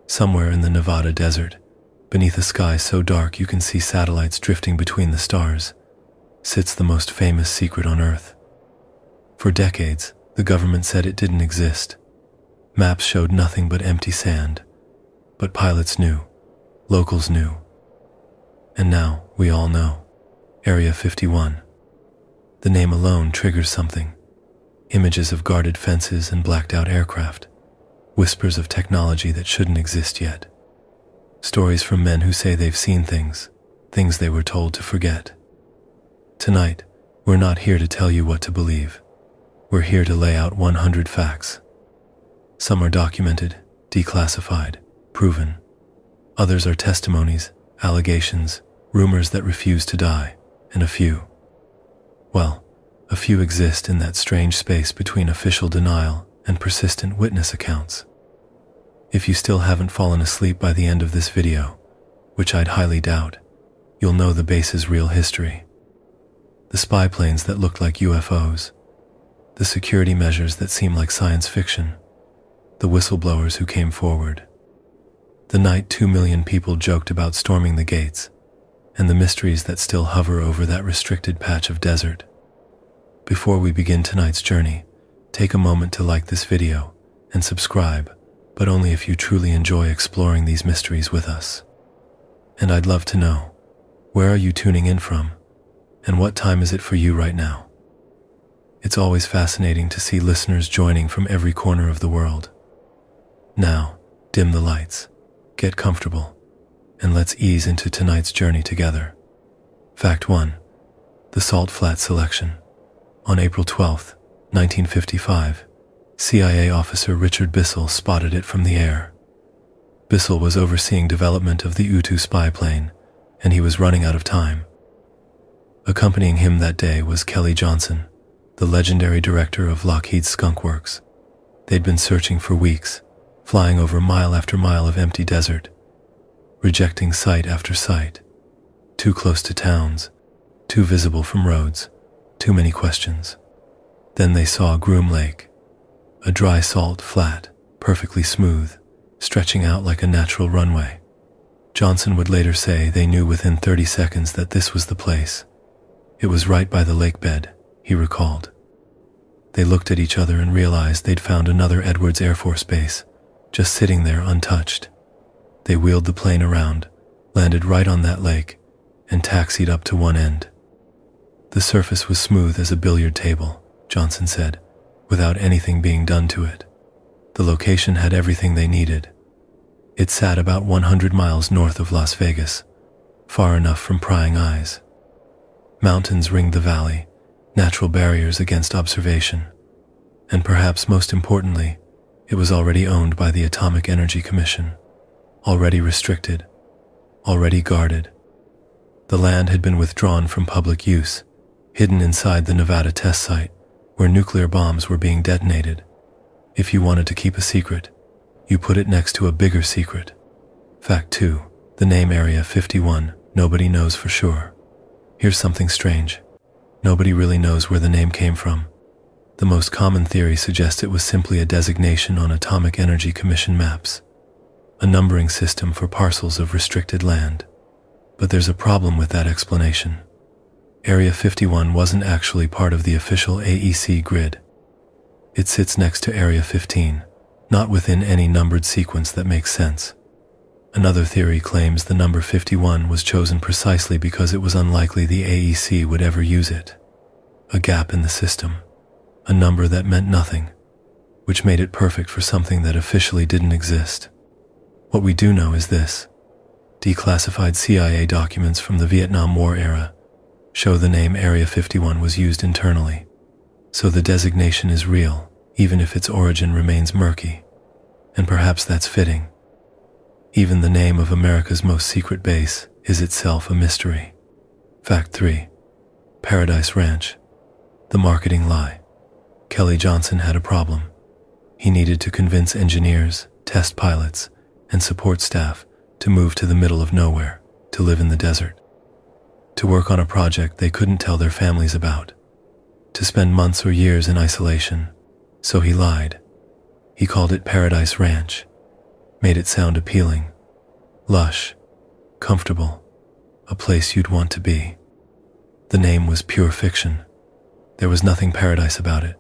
Somewhere in the Nevada desert, beneath a sky so dark you can see satellites drifting between the stars, sits the most famous secret on Earth. For decades, the government said it didn't exist. Maps showed nothing but empty sand. But pilots knew. Locals knew. And now, we all know. Area 51. The name alone triggers something. Images of guarded fences and blacked-out aircraft. Whispers of technology that shouldn't exist yet. Stories from men who say they've seen things they were told to forget. Tonight, we're not here to tell you what to believe. We're here to lay out 100 facts. Some are documented, declassified, proven. Others are testimonies, allegations, rumors that refuse to die, and a few exist in that strange space between official denial and persistent witness accounts. If you still haven't fallen asleep by the end of this video, which I'd highly doubt, you'll know the base's real history. The spy planes that looked like UFOs, the security measures that seem like science fiction, the whistleblowers who came forward, the night 2 million people joked about storming the gates, and the mysteries that still hover over that restricted patch of desert. Before we begin tonight's journey, take a moment to like this video and subscribe, but only if you truly enjoy exploring these mysteries with us. And I'd love to know, where are you tuning in from? And what time is it for you right now? It's always fascinating to see listeners joining from every corner of the world. Now, dim the lights, get comfortable, and let's ease into tonight's journey together. Fact 1. The Salt Flat Selection. On April 12, 1955, CIA officer Richard Bissell spotted it from the air. Bissell was overseeing development of the U-2 spy plane, and he was running out of time. Accompanying him that day was Kelly Johnson, the legendary director of Lockheed's Skunk Works. They'd been searching for weeks, flying over mile after mile of empty desert, rejecting site after site. Too close to towns, too visible from roads, too many questions. Then they saw Groom Lake, a dry salt flat, perfectly smooth, stretching out like a natural runway. Johnson would later say they knew within 30 seconds that this was the place. It was right by the lake bed, he recalled. They looked at each other and realized they'd found another Edwards Air Force Base, just sitting there untouched. They wheeled the plane around, landed right on that lake, and taxied up to one end. The surface was smooth as a billiard table, Johnson said, without anything being done to it. The location had everything they needed. It sat about 100 miles north of Las Vegas, far enough from prying eyes. Mountains ringed the valley, natural barriers against observation. And perhaps most importantly, it was already owned by the Atomic Energy Commission, already restricted, already guarded. The land had been withdrawn from public use, hidden inside the Nevada test site, where nuclear bombs were being detonated. If you wanted to keep a secret, you put it next to a bigger secret. Fact 2. The name Area 51, nobody knows for sure. Here's something strange. Nobody really knows where the name came from. The most common theory suggests it was simply a designation on Atomic Energy Commission maps, a numbering system for parcels of restricted land. But there's a problem with that explanation. Area 51 wasn't actually part of the official AEC grid. It sits next to Area 15, not within any numbered sequence that makes sense. Another theory claims the number 51 was chosen precisely because it was unlikely the AEC would ever use it. A gap in the system, a number that meant nothing, which made it perfect for something that officially didn't exist. What we do know is this: declassified CIA documents from the Vietnam War era show the name Area 51 was used internally, so the designation is real, even if its origin remains murky. And perhaps that's fitting. Even the name of America's most secret base is itself a mystery. Fact 3. Paradise Ranch. The marketing lie. Kelly Johnson had a problem. He needed to convince engineers, test pilots, and support staff to move to the middle of nowhere, to live in the desert, to work on a project they couldn't tell their families about, to spend months or years in isolation. So he lied. He called it Paradise Ranch. made it sound appealing, lush, comfortable, a place you'd want to be. The name was pure fiction. There was nothing paradise about it,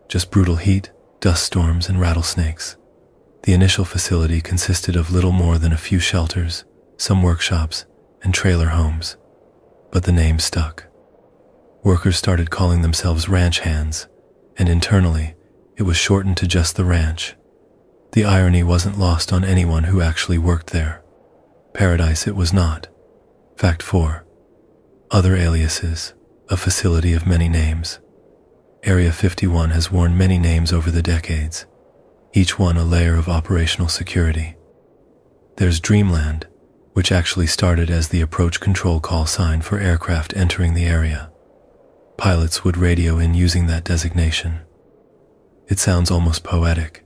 just brutal heat, dust storms, and rattlesnakes. The initial facility consisted of little more than a few shelters, some workshops, and trailer homes. But the name stuck. Workers started calling themselves ranch hands, and internally, it was shortened to just the ranch. The irony wasn't lost on anyone who actually worked there. Paradise it was not. Fact 4. Other aliases, a facility of many names. Area 51 has worn many names over the decades, each one a layer of operational security. There's Dreamland, which actually started as the approach control call sign for aircraft entering the area. Pilots would radio in using that designation. It sounds almost poetic.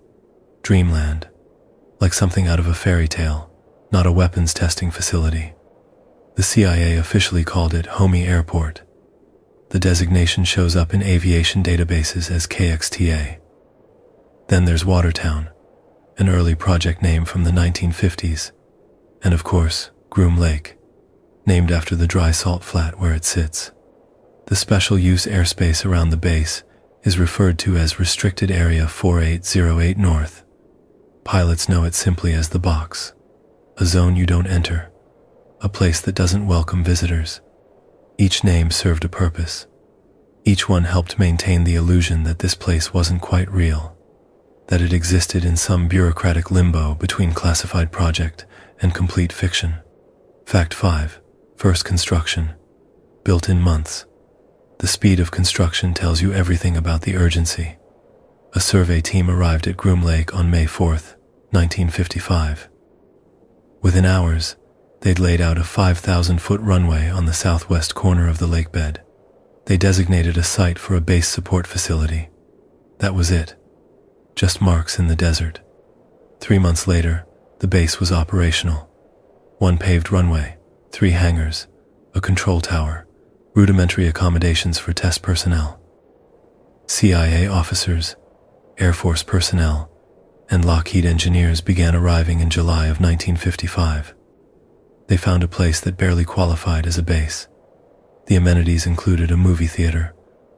Dreamland, like something out of a fairy tale, not a weapons testing facility. The CIA officially called it Homey Airport. The designation shows up in aviation databases as KXTA. Then there's Watertown, an early project name from the 1950s, and of course, Groom Lake, named after the dry salt flat where it sits. The special use airspace around the base is referred to as Restricted Area 4808 North. Pilots know it simply as the box, a zone you don't enter, a place that doesn't welcome visitors. Each name served a purpose. Each one helped maintain the illusion that this place wasn't quite real, that it existed in some bureaucratic limbo between classified project and complete fiction. Fact 5. First construction. Built in months. The speed of construction tells you everything about the urgency. A survey team arrived at Groom Lake on May 4th, 1955. Within hours, they'd laid out a 5,000-foot runway on the southwest corner of the lake bed. They designated a site for a base support facility. That was it. Just marks in the desert. 3 months later, the base was operational. 1 paved runway, 3 hangars, a control tower, rudimentary accommodations for test personnel. CIA officers, Air Force personnel, and Lockheed engineers began arriving in July of 1955. They found a place that barely qualified as a base. The amenities included a movie theater,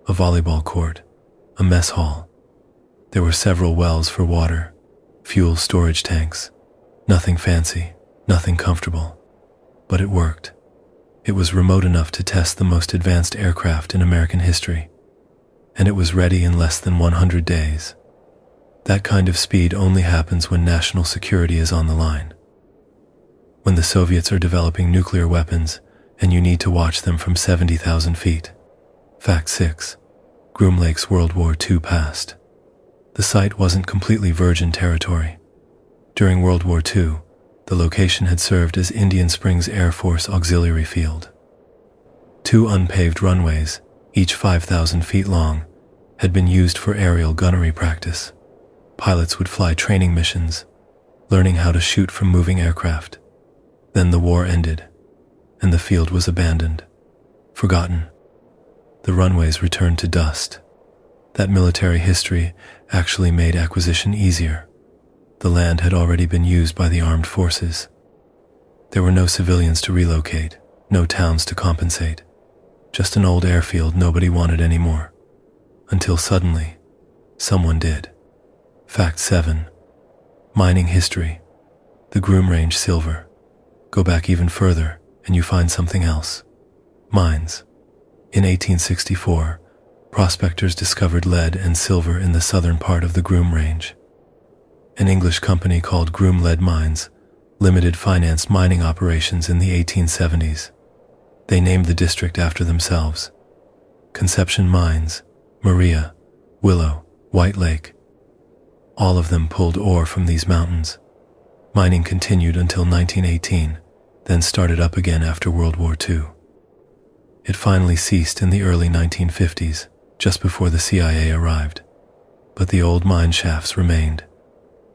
a volleyball court, a mess hall. There were several wells for water, fuel storage tanks. Nothing fancy, nothing comfortable. But it worked. It was remote enough to test the most advanced aircraft in American history. And it was ready in less than 100 days. That kind of speed only happens when national security is on the line. When the Soviets are developing nuclear weapons and you need to watch them from 70,000 feet. Fact 6. Groom Lake's World War II past. The site wasn't completely virgin territory. During World War II, the location had served as Indian Springs Air Force Auxiliary Field. 2 unpaved runways, each 5,000 feet long, had been used for aerial gunnery practice. Pilots would fly training missions, learning how to shoot from moving aircraft. Then the war ended, and the field was abandoned, forgotten. The runways returned to dust. That military history actually made acquisition easier. The land had already been used by the armed forces. There were no civilians to relocate, no towns to compensate. Just an old airfield nobody wanted anymore. Until suddenly, someone did. Fact 7. Mining history. The Groom Range silver. Go back even further, and you find something else. Mines. In 1864, prospectors discovered lead and silver in the southern part of the Groom Range. An English company called Groom Lead Mines limited financed mining operations in the 1870s. They named the district after themselves. Conception Mines, Maria, Willow, White Lake. All of them pulled ore from these mountains. Mining continued until 1918, then started up again after World War II. It finally ceased in the early 1950s, just before the CIA arrived. But the old mine shafts remained.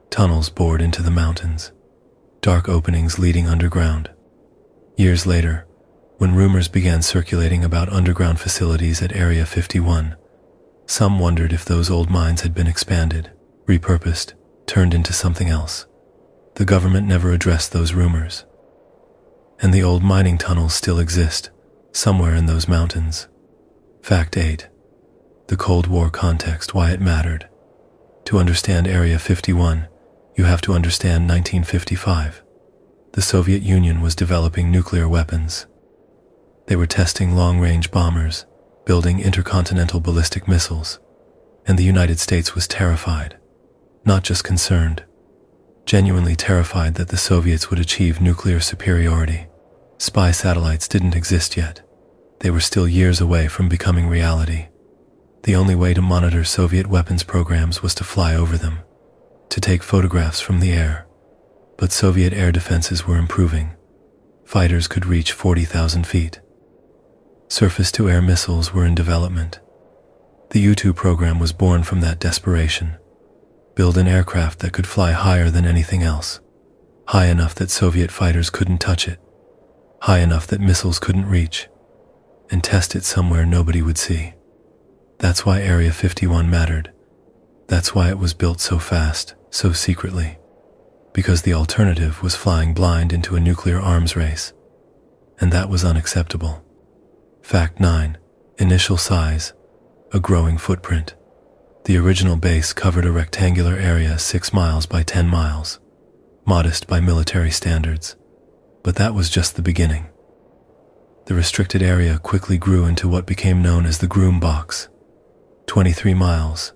Tunnels bored into the mountains. Dark openings leading underground. Years later, when rumors began circulating about underground facilities at Area 51, some wondered if those old mines had been expanded, repurposed, turned into something else. The government never addressed those rumors. And the old mining tunnels still exist, somewhere in those mountains. Fact 8. The Cold War context, why it mattered. To understand Area 51, you have to understand 1955. The Soviet Union was developing nuclear weapons. They were testing long-range bombers, building intercontinental ballistic missiles, and the United States was terrified, not just concerned, genuinely terrified that the Soviets would achieve nuclear superiority. Spy satellites didn't exist yet. They were still years away from becoming reality. The only way to monitor Soviet weapons programs was to fly over them, to take photographs from the air. But Soviet air defenses were improving. Fighters could reach 40,000 feet. Surface-to-air missiles were in development. The U-2 program was born from that desperation. Build an aircraft that could fly higher than anything else, high enough that Soviet fighters couldn't touch it, high enough that missiles couldn't reach, and test it somewhere nobody would see. That's why Area 51 mattered. That's why it was built so fast, so secretly. Because the alternative was flying blind into a nuclear arms race. And that was unacceptable. Fact 9. Initial size. A growing footprint. The original base covered a rectangular area 6 miles by 10 miles. Modest by military standards. But that was just the beginning. The restricted area quickly grew into what became known as the Groom Box. 23 miles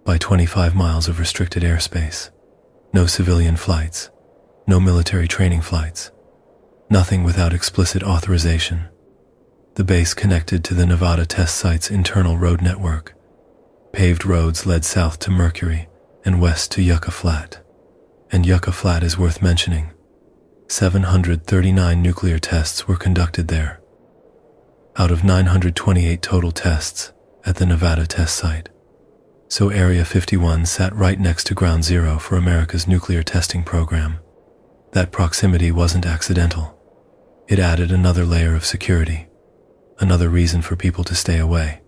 by 25 miles of restricted airspace. No civilian flights, no military training flights, nothing without explicit authorization. The base connected to the Nevada test site's internal road network. Paved roads led south to Mercury and west to Yucca Flat. And Yucca Flat is worth mentioning. 739 nuclear tests were conducted there. Out of 928 total tests at the Nevada test site. So Area 51 sat right next to Ground Zero for America's nuclear testing program. That proximity wasn't accidental. It added another layer of security, another reason for people to stay away.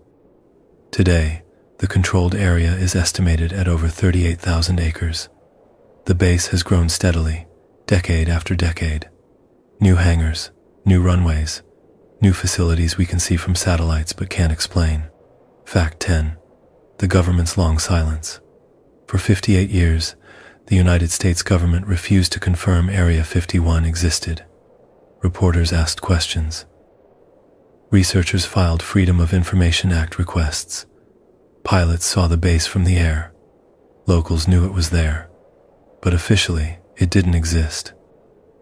Today, the controlled area is estimated at over 38,000 acres. The base has grown steadily, decade after decade. New hangars, new runways, new facilities we can see from satellites but can't explain. Fact 10. The government's long silence. For 58 years, the United States government refused to confirm Area 51 existed. Reporters asked questions. Researchers filed Freedom of Information Act requests. Pilots saw the base from the air. Locals knew it was there. But officially, it didn't exist.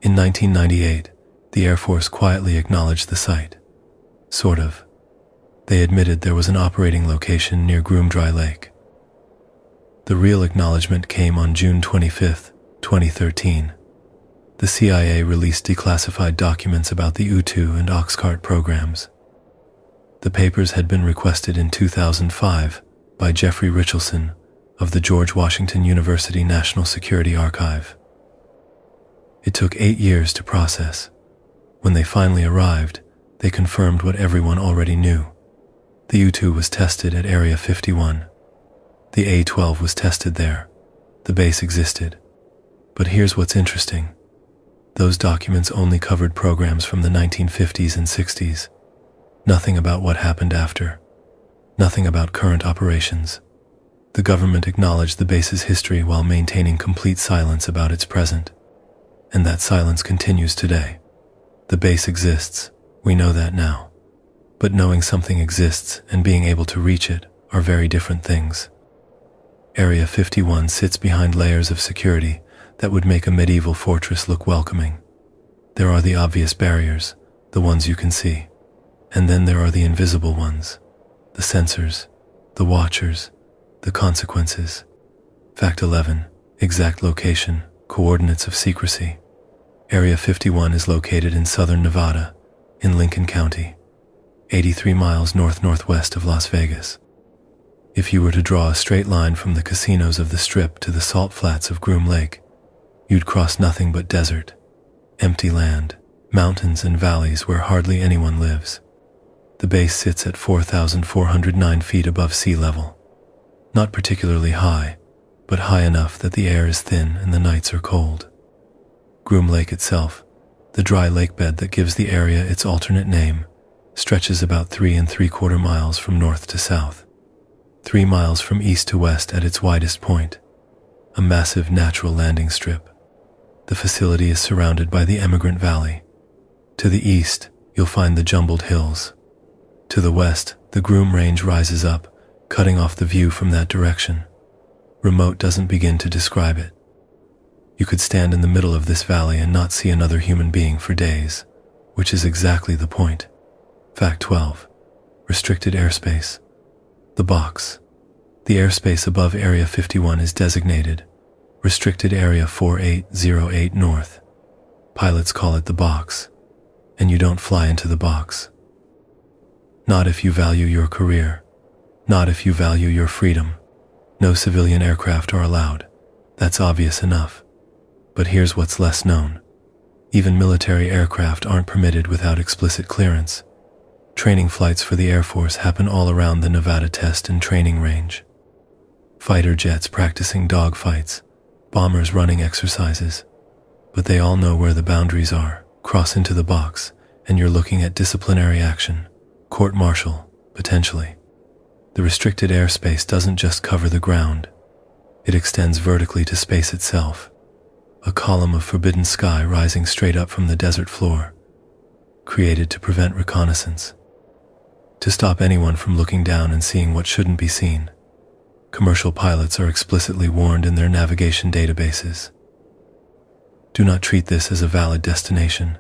In 1998, the Air Force quietly acknowledged the site. Sort of. They admitted there was an operating location near Groom Dry Lake. The real acknowledgement came on June 25, 2013. The CIA released declassified documents about the U-2 and Oxcart programs. The papers had been requested in 2005 by Jeffrey Richelson of the George Washington University National Security Archive. It took 8 years to process. When they finally arrived, they confirmed what everyone already knew. The U-2 was tested at Area 51. The A-12 was tested there. The base existed. But here's what's interesting. Those documents only covered programs from the 1950s and 60s. Nothing about what happened after. Nothing about current operations. The government acknowledged the base's history while maintaining complete silence about its present. And that silence continues today. The base exists. We know that now. But knowing something exists and being able to reach it are very different things. Area 51 sits behind layers of security that would make a medieval fortress look welcoming. There are the obvious barriers, the ones you can see. And then there are the invisible ones, the sensors, the watchers, the consequences. Fact 11. Exact location, coordinates of secrecy. Area 51 is located in southern Nevada, in Lincoln County, 83 miles north-northwest of Las Vegas. If you were to draw a straight line from the casinos of the Strip to the salt flats of Groom Lake, you'd cross nothing but desert, empty land, mountains and valleys where hardly anyone lives. The base sits at 4,409 feet above sea level. Not particularly high, but high enough that the air is thin and the nights are cold. Groom Lake itself, the dry lakebed that gives the area its alternate name, stretches about 3¾ miles from north to south, 3 miles from east to west at its widest point, a massive natural landing strip. The facility is surrounded by the Emigrant Valley. To the east, you'll find the jumbled hills. To the west, the Groom Range rises up, cutting off the view from that direction. Remote doesn't begin to describe it. You could stand in the middle of this valley and not see another human being for days, which is exactly the point. Fact 12. Restricted airspace. The box. The airspace above Area 51 is designated Restricted Area 4808 North. Pilots call it the box, and you don't fly into the box. Not if you value your career. Not if you value your freedom. No civilian aircraft are allowed. That's obvious enough. But here's what's less known. Even military aircraft aren't permitted without explicit clearance. Training flights for the Air Force happen all around the Nevada Test and Training Range. Fighter jets practicing dogfights, bombers running exercises. But they all know where the boundaries are. Cross into the box, and you're looking at disciplinary action, court-martial, potentially. The restricted airspace doesn't just cover the ground. It extends vertically to space itself, a column of forbidden sky rising straight up from the desert floor, created to prevent reconnaissance, to stop anyone from looking down and seeing what shouldn't be seen. Commercial pilots are explicitly warned in their navigation databases. Do not treat this as a valid destination.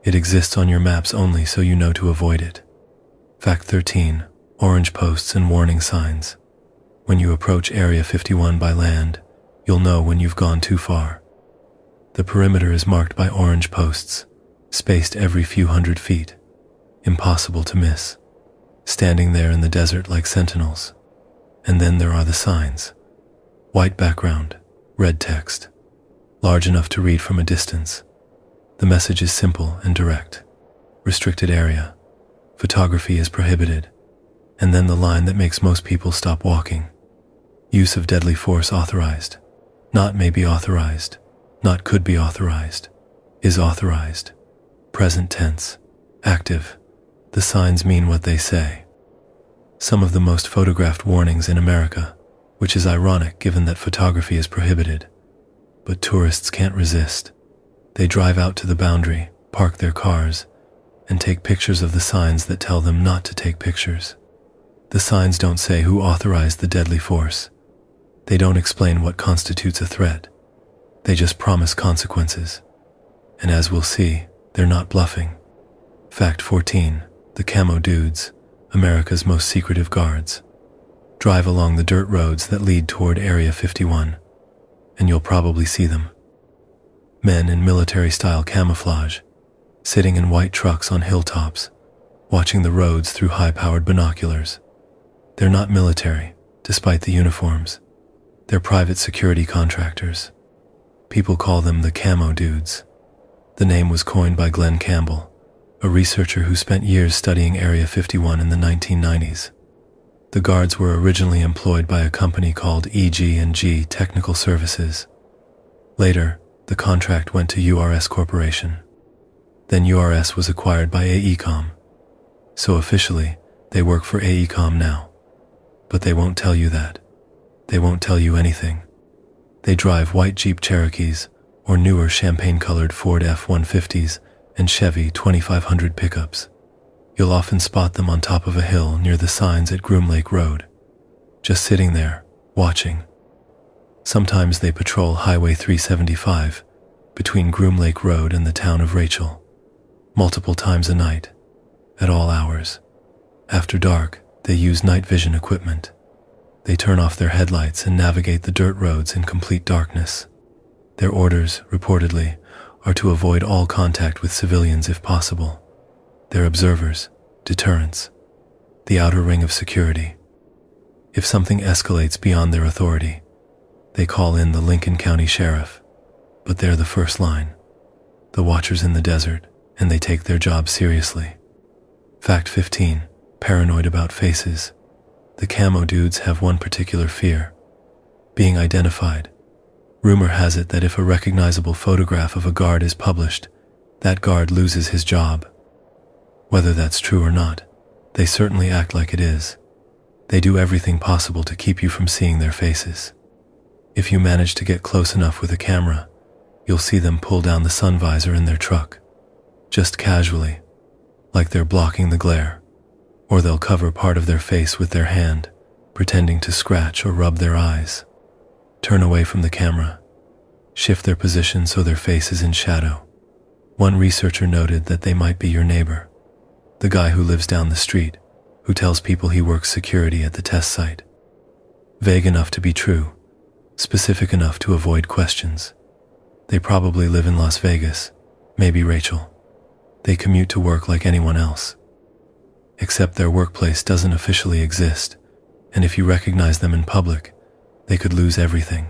It exists on your maps only so you know to avoid it. Fact 13. Orange posts and warning signs. When you approach Area 51 by land, you'll know when you've gone too far. The perimeter is marked by orange posts, spaced every few hundred feet. Impossible to miss. Standing there in the desert like sentinels. And then there are the signs. White background, red text. Large enough to read from a distance. The message is simple and direct. Restricted area. Photography is prohibited. And then the line that makes most people stop walking. Use of deadly force authorized. Not may be authorized. Not could be authorized. Is authorized. Present tense. Active. The signs mean what they say. Some of the most photographed warnings in America, which is ironic given that photography is prohibited. But tourists can't resist. They drive out to the boundary, park their cars, and take pictures of the signs that tell them not to take pictures. The signs don't say who authorized the deadly force. They don't explain what constitutes a threat. They just promise consequences. And as we'll see, they're not bluffing. Fact 14. The camo dudes, America's most secretive guards. Drive along the dirt roads that lead toward Area 51, and you'll probably see them. Men in military-style camouflage, sitting in white trucks on hilltops, watching the roads through high-powered binoculars. They're not military, despite the uniforms. They're private security contractors. People call them the camo dudes. The name was coined by Glenn Campbell, a researcher who spent years studying Area 51 in the 1990s. The guards were originally employed by a company called EG&G Technical Services. Later, the contract went to URS Corporation. Then URS was acquired by AECOM. So officially, they work for AECOM now. But they won't tell you that. They won't tell you anything. They drive white Jeep Cherokees or newer champagne-colored Ford F-150s and Chevy 2500 pickups. You'll often spot them on top of a hill near the signs at Groom Lake Road, just sitting there, watching. Sometimes they patrol Highway 375 between Groom Lake Road and the town of Rachel, multiple times a night, at all hours. After dark, they use night vision equipment. They turn off their headlights and navigate the dirt roads in complete darkness. Their orders, reportedly, are to avoid all contact with civilians if possible. They're observers, deterrents, the outer ring of security. If something escalates beyond their authority, they call in the Lincoln County Sheriff, but they're the first line, the watchers in the desert, and they take their job seriously. Fact 15. Paranoid about faces. The camo dudes have one particular fear: being identified. Rumor has it that if a recognizable photograph of a guard is published, that guard loses his job. Whether that's true or not, they certainly act like it is. They do everything possible to keep you from seeing their faces. If you manage to get close enough with a camera, you'll see them pull down the sun visor in their truck, just casually, like they're blocking the glare, or they'll cover part of their face with their hand, pretending to scratch or rub their eyes. Turn away from the camera. Shift their position so their face is in shadow. One researcher noted that they might be your neighbor, the guy who lives down the street, who tells people he works security at the test site. Vague enough to be true, specific enough to avoid questions. They probably live in Las Vegas, maybe Rachel. They commute to work like anyone else. Except their workplace doesn't officially exist, and if you recognize them in public, they could lose everything.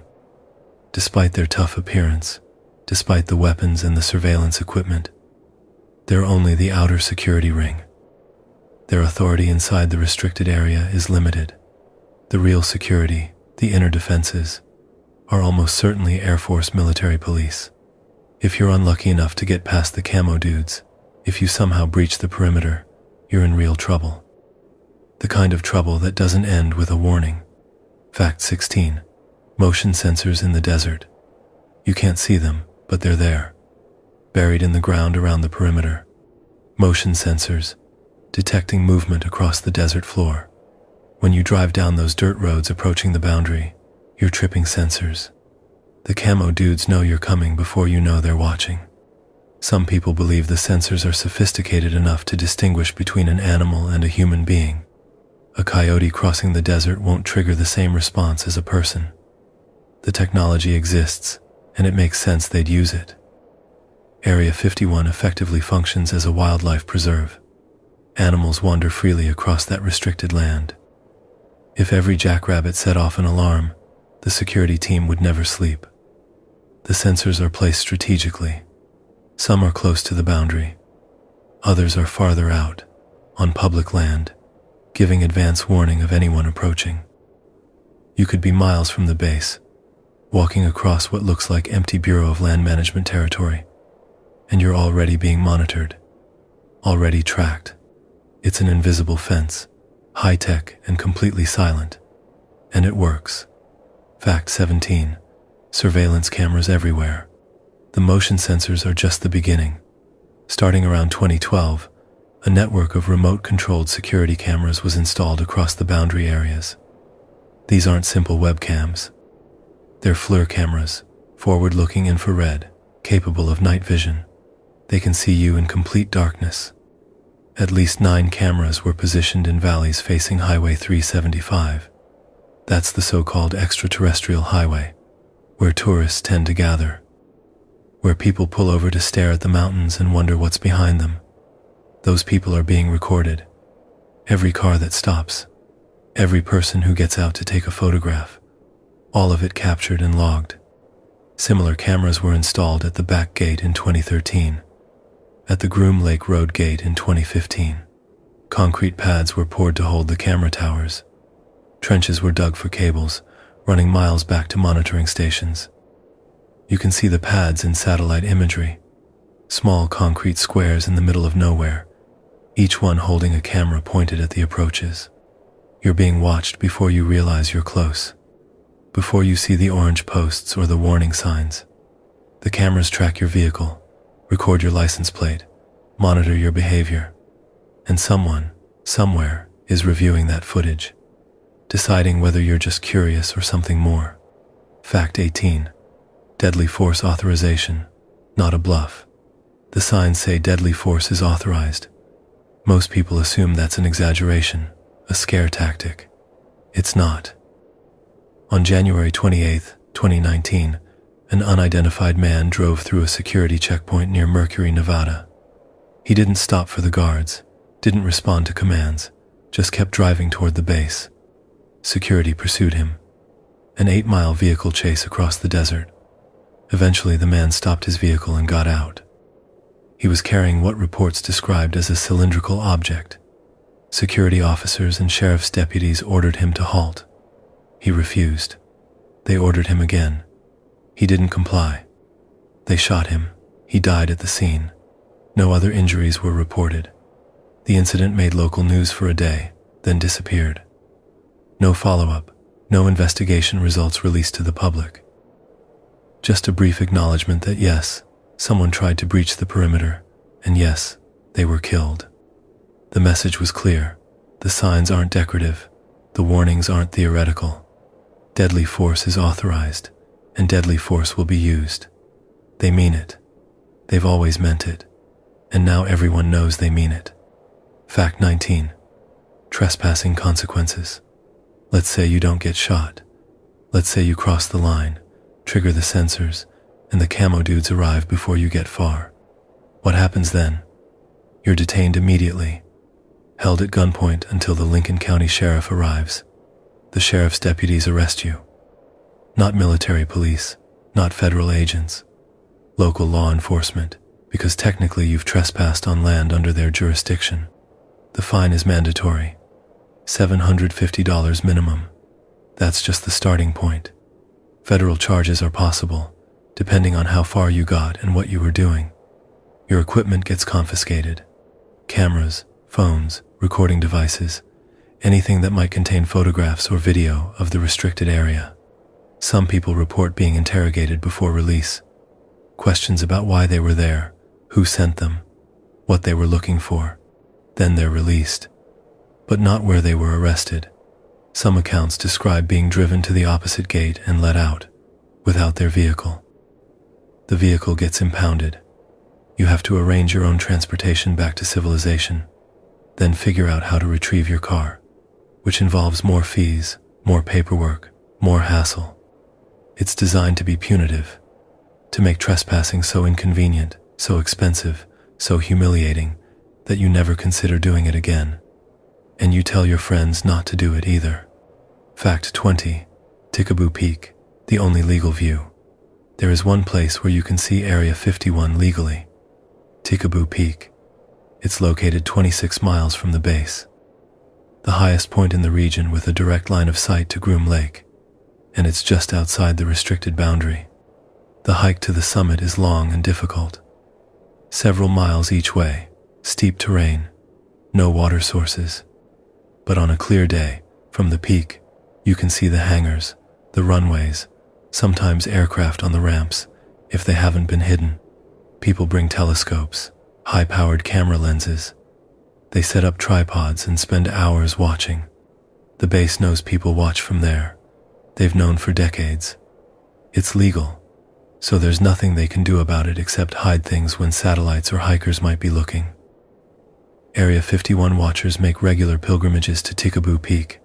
Despite their tough appearance, despite the weapons and the surveillance equipment, they're only the outer security ring. Their authority inside the restricted area is limited. The real security, the inner defenses, are almost certainly Air Force military police. If you're unlucky enough to get past the camo dudes, if you somehow breach the perimeter, you're in real trouble. The kind of trouble that doesn't end with a warning. Fact 16. Motion sensors in the desert. You can't see them, but they're there, buried in the ground around the perimeter. Motion sensors, detecting movement across the desert floor. When you drive down those dirt roads approaching the boundary, you're tripping sensors. The camo dudes know you're coming before you know they're watching. Some people believe the sensors are sophisticated enough to distinguish between an animal and a human being. A coyote crossing the desert won't trigger the same response as a person. The technology exists, and it makes sense they'd use it. Area 51 effectively functions as a wildlife preserve. Animals wander freely across that restricted land. If every jackrabbit set off an alarm, the security team would never sleep. The sensors are placed strategically. Some are close to the boundary. Others are farther out, on public land, giving advance warning of anyone approaching. You could be miles from the base, walking across what looks like empty Bureau of Land Management territory, and you're already being monitored, already tracked. It's an invisible fence, high-tech and completely silent, and it works. Fact 17. Surveillance cameras everywhere. The motion sensors are just the beginning. Starting around 2012, a network of remote-controlled security cameras was installed across the boundary areas. These aren't simple webcams. They're FLIR cameras, forward-looking infrared, capable of night vision. They can see you in complete darkness. At least 9 cameras were positioned in valleys facing Highway 375. That's the so-called extraterrestrial highway, where tourists tend to gather, where people pull over to stare at the mountains and wonder what's behind them. Those people are being recorded. Every car that stops, every person who gets out to take a photograph, all of it captured and logged. Similar cameras were installed at the back gate in 2013, at the Groom Lake Road gate in 2015. Concrete pads were poured to hold the camera towers. Trenches were dug for cables, running miles back to monitoring stations. You can see the pads in satellite imagery, small concrete squares in the middle of nowhere, each one holding a camera pointed at the approaches. You're being watched before you realize you're close, before you see the orange posts or the warning signs. The cameras track your vehicle, record your license plate, monitor your behavior, and someone, somewhere, is reviewing that footage, deciding whether you're just curious or something more. Fact 18. Deadly force authorization, not a bluff. The signs say deadly force is authorized. Most people assume that's an exaggeration, a scare tactic. It's not. On January 28, 2019, an unidentified man drove through a security checkpoint near Mercury, Nevada. He didn't stop for the guards, didn't respond to commands, just kept driving toward the base. Security pursued him. An 8-mile vehicle chase across the desert. Eventually, the man stopped his vehicle and got out. He was carrying what reports described as a cylindrical object. Security officers and sheriff's deputies ordered him to halt. He refused. They ordered him again. He didn't comply. They shot him. He died at the scene. No other injuries were reported. The incident made local news for a day, then disappeared. No follow-up, no investigation results released to the public. Just a brief acknowledgement that yes, someone tried to breach the perimeter, and yes, they were killed. The message was clear. The signs aren't decorative. The warnings aren't theoretical. Deadly force is authorized, and deadly force will be used. They mean it. They've always meant it. And now everyone knows they mean it. Fact 19. Trespassing consequences. Let's say you don't get shot. Let's say you cross the line, trigger the sensors, and the camo dudes arrive before you get far. What happens then? You're detained immediately, held at gunpoint until the Lincoln County Sheriff arrives. The sheriff's deputies arrest you. Not military police, not federal agents. Local law enforcement, because technically you've trespassed on land under their jurisdiction. The fine is mandatory. $750 minimum. That's just the starting point. Federal charges are possible, depending on how far you got and what you were doing. Your equipment gets confiscated. Cameras, phones, recording devices, anything that might contain photographs or video of the restricted area. Some people report being interrogated before release. Questions about why they were there, who sent them, what they were looking for. Then they're released. But not where they were arrested. Some accounts describe being driven to the opposite gate and let out, without their vehicle. The vehicle gets impounded. You have to arrange your own transportation back to civilization, then figure out how to retrieve your car, which involves more fees, more paperwork, more hassle. It's designed to be punitive, to make trespassing so inconvenient, so expensive, so humiliating, that you never consider doing it again. And you tell your friends not to do it either. Fact 20. Tikaboo Peak, the only legal view. There is one place where you can see Area 51 legally. Tikaboo Peak. It's located 26 miles from the base. The highest point in the region with a direct line of sight to Groom Lake. And it's just outside the restricted boundary. The hike to the summit is long and difficult. Several miles each way, steep terrain, no water sources. But on a clear day, from the peak, you can see the hangars, the runways, sometimes aircraft on the ramps, if they haven't been hidden. People bring telescopes, high-powered camera lenses. They set up tripods and spend hours watching. The base knows people watch from there. They've known for decades. It's legal, so there's nothing they can do about it except hide things when satellites or hikers might be looking. Area 51 watchers make regular pilgrimages to Tikaboo Peak.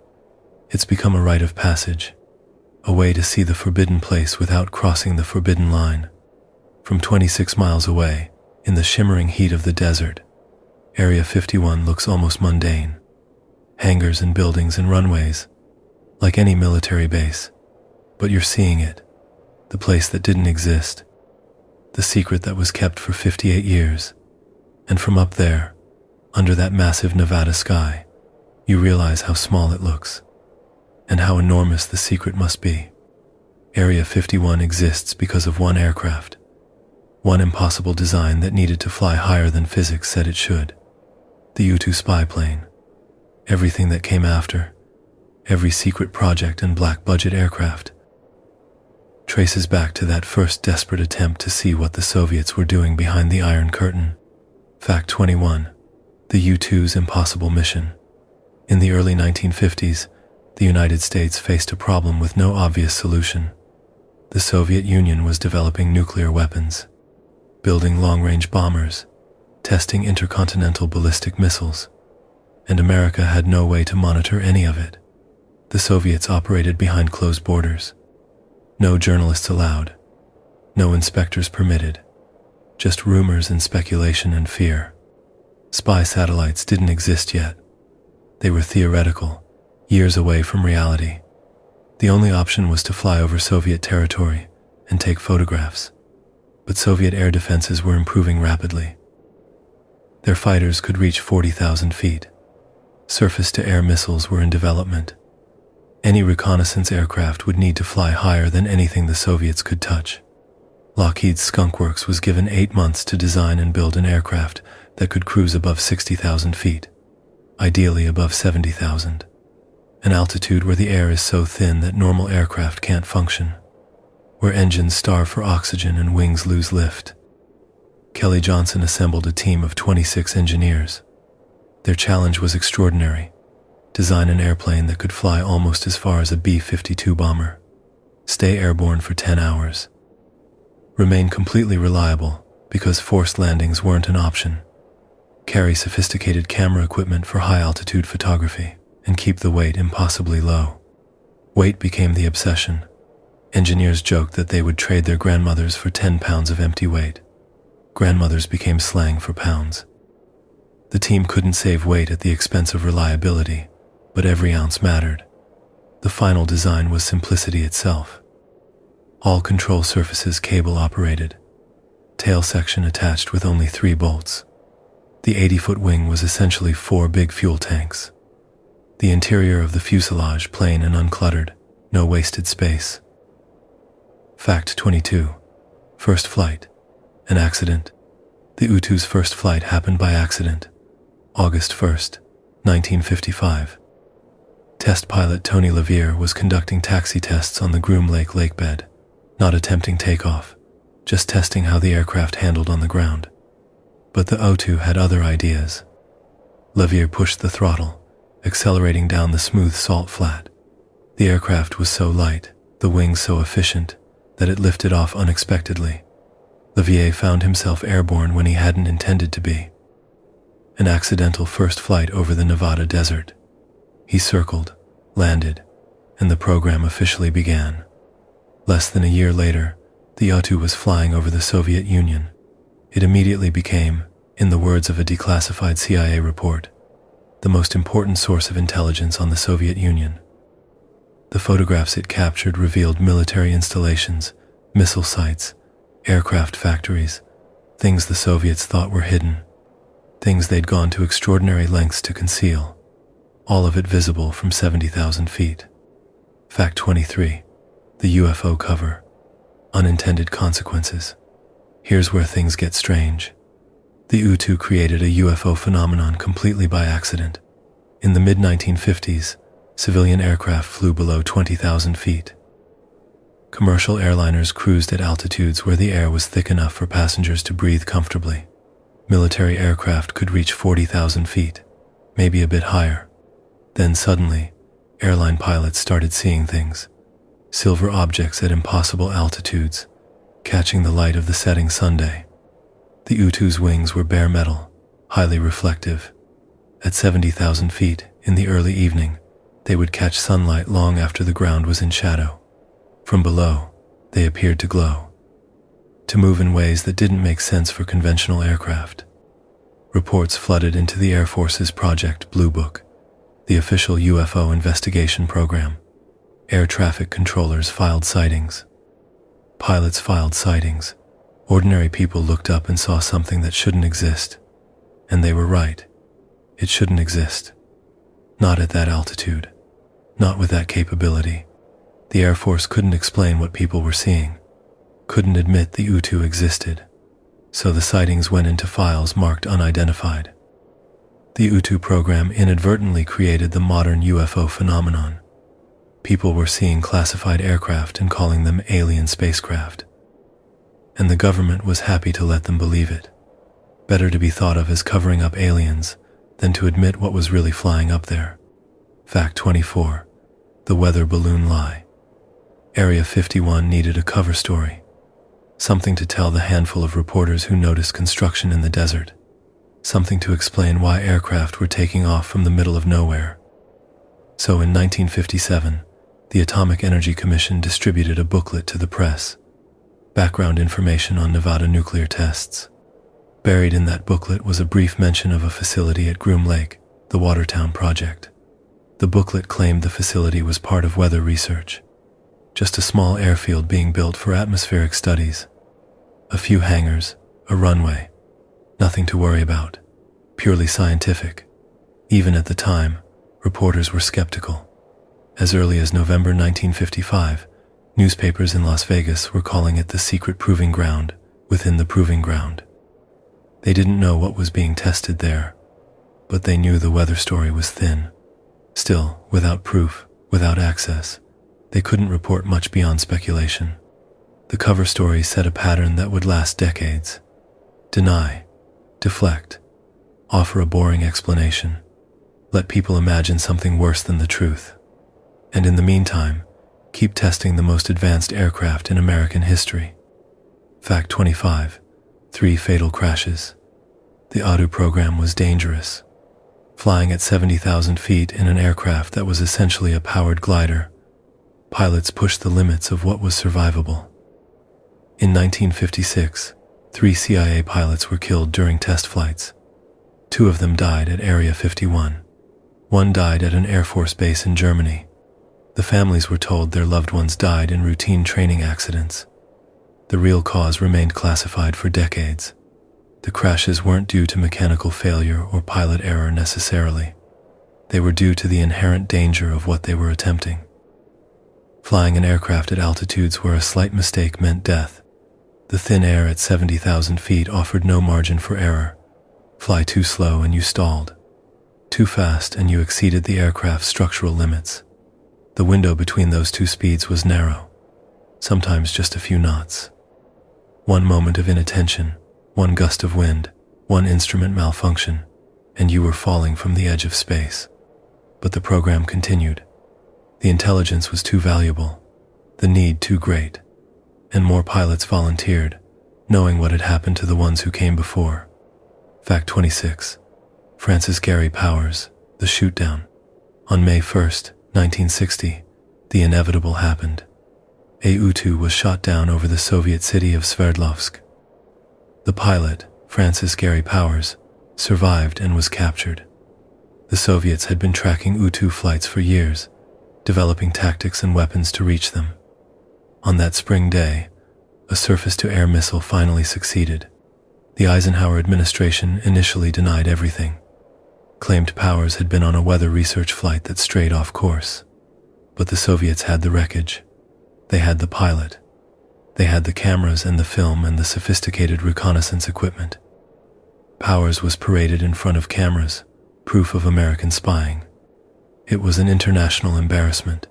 It's become a rite of passage, a way to see the forbidden place without crossing the forbidden line. From 26 miles away, in the shimmering heat of the desert, Area 51 looks almost mundane. Hangars and buildings and runways, like any military base. But you're seeing it, the place that didn't exist, the secret that was kept for 58 years. And from up there, under that massive Nevada sky, you realize how small it looks, and how enormous the secret must be. Area 51 exists because of one aircraft, one impossible design that needed to fly higher than physics said it should. The U-2 spy plane. Everything that came after, every secret project and black-budget aircraft, traces back to that first desperate attempt to see what the Soviets were doing behind the Iron Curtain. Fact 21. The U-2's impossible mission. In the early 1950s, the United States faced a problem with no obvious solution. The Soviet Union was developing nuclear weapons, building long-range bombers, testing intercontinental ballistic missiles, and America had no way to monitor any of it. The Soviets operated behind closed borders. No journalists allowed, no inspectors permitted, just rumors and speculation and fear. Spy satellites didn't exist yet. They were theoretical, years away from reality. The only option was to fly over Soviet territory and take photographs. But Soviet air defenses were improving rapidly. Their fighters could reach 40,000 feet. Surface-to-air missiles were in development. Any reconnaissance aircraft would need to fly higher than anything the Soviets could touch. Lockheed's Skunk Works was given 8 months to design and build an aircraft that could cruise above 60,000 feet, ideally above 70,000, an altitude where the air is so thin that normal aircraft can't function, where engines starve for oxygen and wings lose lift. Kelly Johnson assembled a team of 26 engineers. Their challenge was extraordinary: design an airplane that could fly almost as far as a B-52 bomber, stay airborne for 10 hours, remain completely reliable because forced landings weren't an option, carry sophisticated camera equipment for high-altitude photography, and keep the weight impossibly low. Weight became the obsession. Engineers joked that they would trade their grandmothers for 10 pounds of empty weight. Grandmothers became slang for pounds. The team couldn't save weight at the expense of reliability, but every ounce mattered. The final design was simplicity itself. All control surfaces cable-operated, tail section attached with only 3 bolts. The 80-foot wing was essentially 4 big fuel tanks. The interior of the fuselage plain and uncluttered, no wasted space. Fact 22. First flight. An accident. The U-2's first flight happened by accident. August 1st, 1955. Test pilot Tony LaViere was conducting taxi tests on the Groom Lake lakebed, not attempting takeoff, just testing how the aircraft handled on the ground. But the U-2 had other ideas. LaViere pushed the throttle, accelerating down the smooth salt flat. The aircraft was so light, the wings so efficient, that it lifted off unexpectedly. LaViere found himself airborne when he hadn't intended to be. An accidental first flight over the Nevada desert. He circled, landed, and the program officially began. Less than a year later, the U-2 was flying over the Soviet Union. It immediately became, in the words of a declassified CIA report, the most important source of intelligence on the Soviet Union. The photographs it captured revealed military installations, missile sites, aircraft factories, things the Soviets thought were hidden, things they'd gone to extraordinary lengths to conceal, all of it visible from 70,000 feet. Fact 23. The UFO cover. Unintended consequences. Here's where things get strange. The U-2 created a UFO phenomenon completely by accident. In the mid-1950s, civilian aircraft flew below 20,000 feet. Commercial airliners cruised at altitudes where the air was thick enough for passengers to breathe comfortably. Military aircraft could reach 40,000 feet, maybe a bit higher. Then suddenly, airline pilots started seeing things. Silver objects at impossible altitudes, catching the light of the setting sunday. The U-2's wings were bare metal, highly reflective. At 70,000 feet, in the early evening, they would catch sunlight long after the ground was in shadow. From below, they appeared to glow, to move in ways that didn't make sense for conventional aircraft. Reports flooded into the Air Force's Project Blue Book, the official UFO investigation program. Air traffic controllers filed sightings. Pilots filed sightings. Ordinary people looked up and saw something that shouldn't exist. And they were right. It shouldn't exist. Not at that altitude. Not with that capability. The Air Force couldn't explain what people were seeing. Couldn't admit the U-2 existed. So the sightings went into files marked unidentified. The U-2 program inadvertently created the modern UFO phenomenon. People were seeing classified aircraft and calling them alien spacecraft. And the government was happy to let them believe it. Better to be thought of as covering up aliens than to admit what was really flying up there. Fact 24. The weather balloon lie. Area 51 needed a cover story. Something to tell the handful of reporters who noticed construction in the desert. Something to explain why aircraft were taking off from the middle of nowhere. So in 1957, the Atomic Energy Commission distributed a booklet to the press. Background information on Nevada nuclear tests. Buried in that booklet was a brief mention of a facility at Groom Lake, the Watertown Project. The booklet claimed the facility was part of weather research. Just a small airfield being built for atmospheric studies. A few hangars, a runway. Nothing to worry about. Purely scientific. Even at the time, reporters were skeptical. As early as November 1955, newspapers in Las Vegas were calling it the secret proving ground within the proving ground. They didn't know what was being tested there, but they knew the weather story was thin. Still, without proof, without access, they couldn't report much beyond speculation. The cover story set a pattern that would last decades. Deny, deflect, offer a boring explanation, let people imagine something worse than the truth. And in the meantime, keep testing the most advanced aircraft in American history. Fact 25. 3 fatal crashes. The ADU program was dangerous. Flying at 70,000 feet in an aircraft that was essentially a powered glider, pilots pushed the limits of what was survivable. In 1956, 3 CIA pilots were killed during test flights. 2 of them died at Area 51. 1 died at an Air Force base in Germany. The families were told their loved ones died in routine training accidents. The real cause remained classified for decades. The crashes weren't due to mechanical failure or pilot error necessarily. They were due to the inherent danger of what they were attempting. Flying an aircraft at altitudes where a slight mistake meant death. The thin air at 70,000 feet offered no margin for error. Fly too slow and you stalled. Too fast and you exceeded the aircraft's structural limits. The window between those 2 speeds was narrow, sometimes just a few knots. 1 moment of inattention, 1 gust of wind, 1 instrument malfunction, and you were falling from the edge of space. But the program continued. The intelligence was too valuable, the need too great, and more pilots volunteered, knowing what had happened to the ones who came before. Fact 26. Francis Gary Powers, the shootdown. On May 1st, 1960, the inevitable happened. A U-2 was shot down over the Soviet city of Sverdlovsk. The pilot, Francis Gary Powers, survived and was captured. The Soviets had been tracking U-2 flights for years, developing tactics and weapons to reach them. On that spring day, a surface-to-air missile finally succeeded. The Eisenhower administration initially denied everything, claimed Powers had been on a weather research flight that strayed off course. But the Soviets had the wreckage. They had the pilot. They had the cameras and the film and the sophisticated reconnaissance equipment. Powers was paraded in front of cameras, proof of American spying. It was an international embarrassment.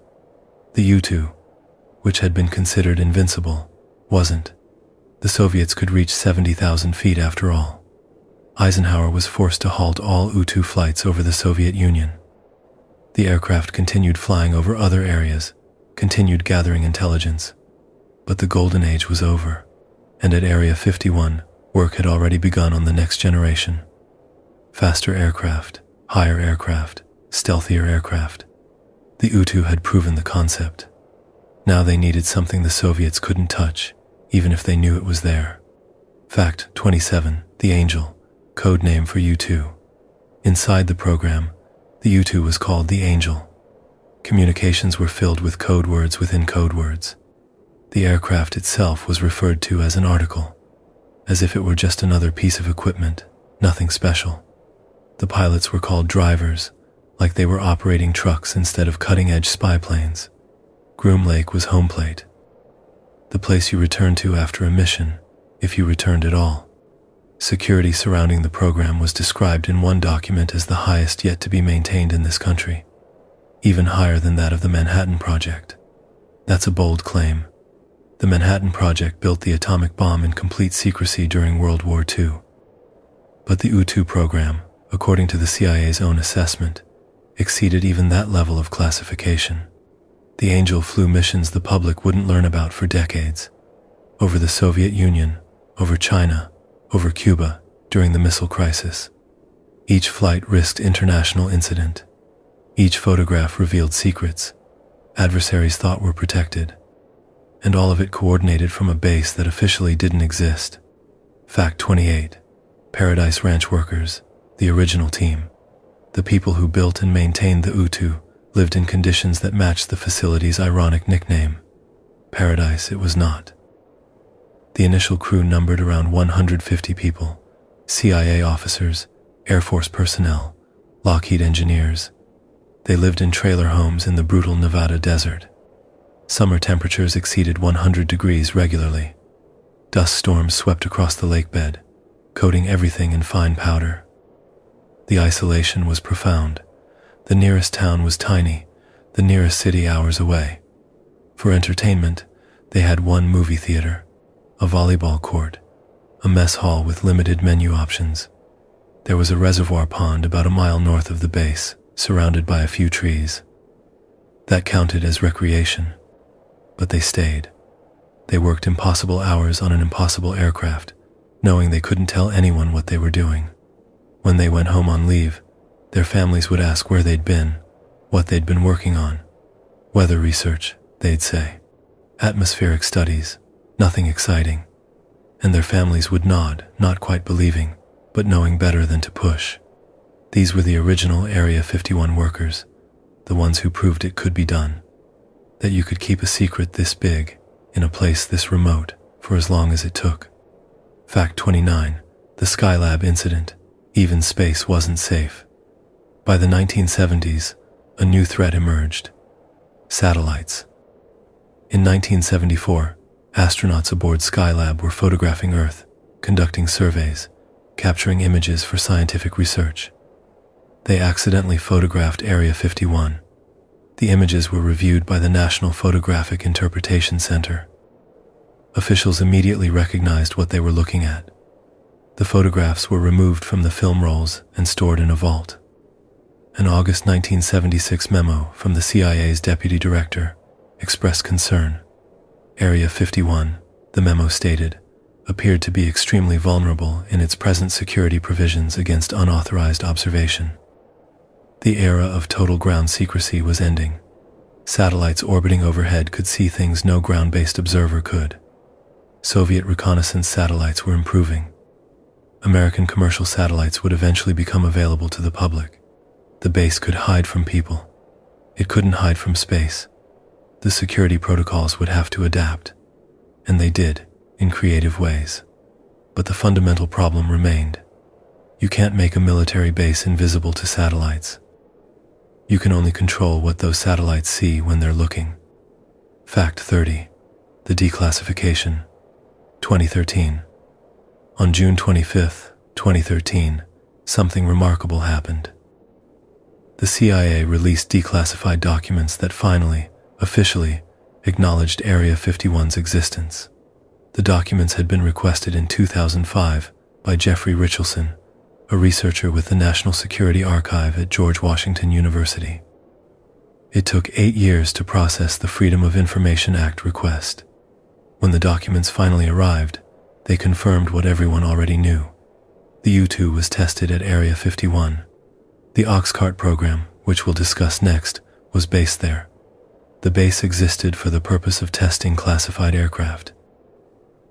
The U-2, which had been considered invincible, wasn't. The Soviets could reach 70,000 feet after all. Eisenhower was forced to halt all U-2 flights over the Soviet Union. The aircraft continued flying over other areas, continued gathering intelligence. But the golden age was over, and at Area 51, work had already begun on the next generation. Faster aircraft, higher aircraft, stealthier aircraft. The U-2 had proven the concept. Now they needed something the Soviets couldn't touch, even if they knew it was there. Fact 27. The Angel, code name for U-2. Inside the program, the U-2 was called the Angel. Communications were filled with code words within code words. The aircraft itself was referred to as an article, as if it were just another piece of equipment, nothing special. The pilots were called drivers, like they were operating trucks instead of cutting-edge spy planes. Groom Lake was home plate, the place you returned to after a mission, if you returned at all. Security surrounding the program was described in one document as the highest yet to be maintained in this country, even higher than that of the Manhattan Project. That's a bold claim. The Manhattan Project built the atomic bomb in complete secrecy during World War II. But the U-2 program, according to the CIA's own assessment, exceeded even that level of classification. The Angel flew missions the public wouldn't learn about for decades. Over the Soviet Union, over China, over Cuba, during the missile crisis. Each flight risked international incident. Each photograph revealed secrets adversaries thought were protected. And all of it coordinated from a base that officially didn't exist. Fact 28. Paradise Ranch workers, the original team. The people who built and maintained the U-2 lived in conditions that matched the facility's ironic nickname. Paradise it was not. The initial crew numbered around 150 people, CIA officers, Air Force personnel, Lockheed engineers. They lived in trailer homes in the brutal Nevada desert. Summer temperatures exceeded 100 degrees regularly. Dust storms swept across the lake bed, coating everything in fine powder. The isolation was profound. The nearest town was tiny, the nearest city hours away. For entertainment, they had one movie theater, a volleyball court, a mess hall with limited menu options. There was a reservoir pond about a mile north of the base, surrounded by a few trees. That counted as recreation. But they stayed. They worked impossible hours on an impossible aircraft, knowing they couldn't tell anyone what they were doing. When they went home on leave, their families would ask where they'd been, what they'd been working on. Weather research, they'd say. Atmospheric studies, nothing exciting. And their families would nod, not quite believing, but knowing better than to push. These were the original Area 51 workers, the ones who proved it could be done. That you could keep a secret this big, in a place this remote, for as long as it took. Fact 29, the Skylab incident. Even space wasn't safe. By the 1970s, a new threat emerged. Satellites. In 1974, astronauts aboard Skylab were photographing Earth, conducting surveys, capturing images for scientific research. They accidentally photographed Area 51. The images were reviewed by the National Photographic Interpretation Center. Officials immediately recognized what they were looking at. The photographs were removed from the film rolls and stored in a vault. An August 1976 memo from the CIA's deputy director expressed concern. Area 51, the memo stated, appeared to be extremely vulnerable in its present security provisions against unauthorized observation. The era of total ground secrecy was ending. Satellites orbiting overhead could see things no ground-based observer could. Soviet reconnaissance satellites were improving. American commercial satellites would eventually become available to the public. The base could hide from people. It couldn't hide from space. The security protocols would have to adapt. And they did, in creative ways. But the fundamental problem remained. You can't make a military base invisible to satellites. You can only control what those satellites see when they're looking. Fact 30. The declassification. 2013. On June 25, 2013, something remarkable happened. The CIA released declassified documents that finally, officially, acknowledged Area 51's existence. The documents had been requested in 2005 by Jeffrey Richelson, a researcher with the National Security Archive at George Washington University. It took 8 years to process the Freedom of Information Act request. When the documents finally arrived, they confirmed what everyone already knew. The U-2 was tested at Area 51. The Oxcart program, which we'll discuss next, was based there. The base existed for the purpose of testing classified aircraft.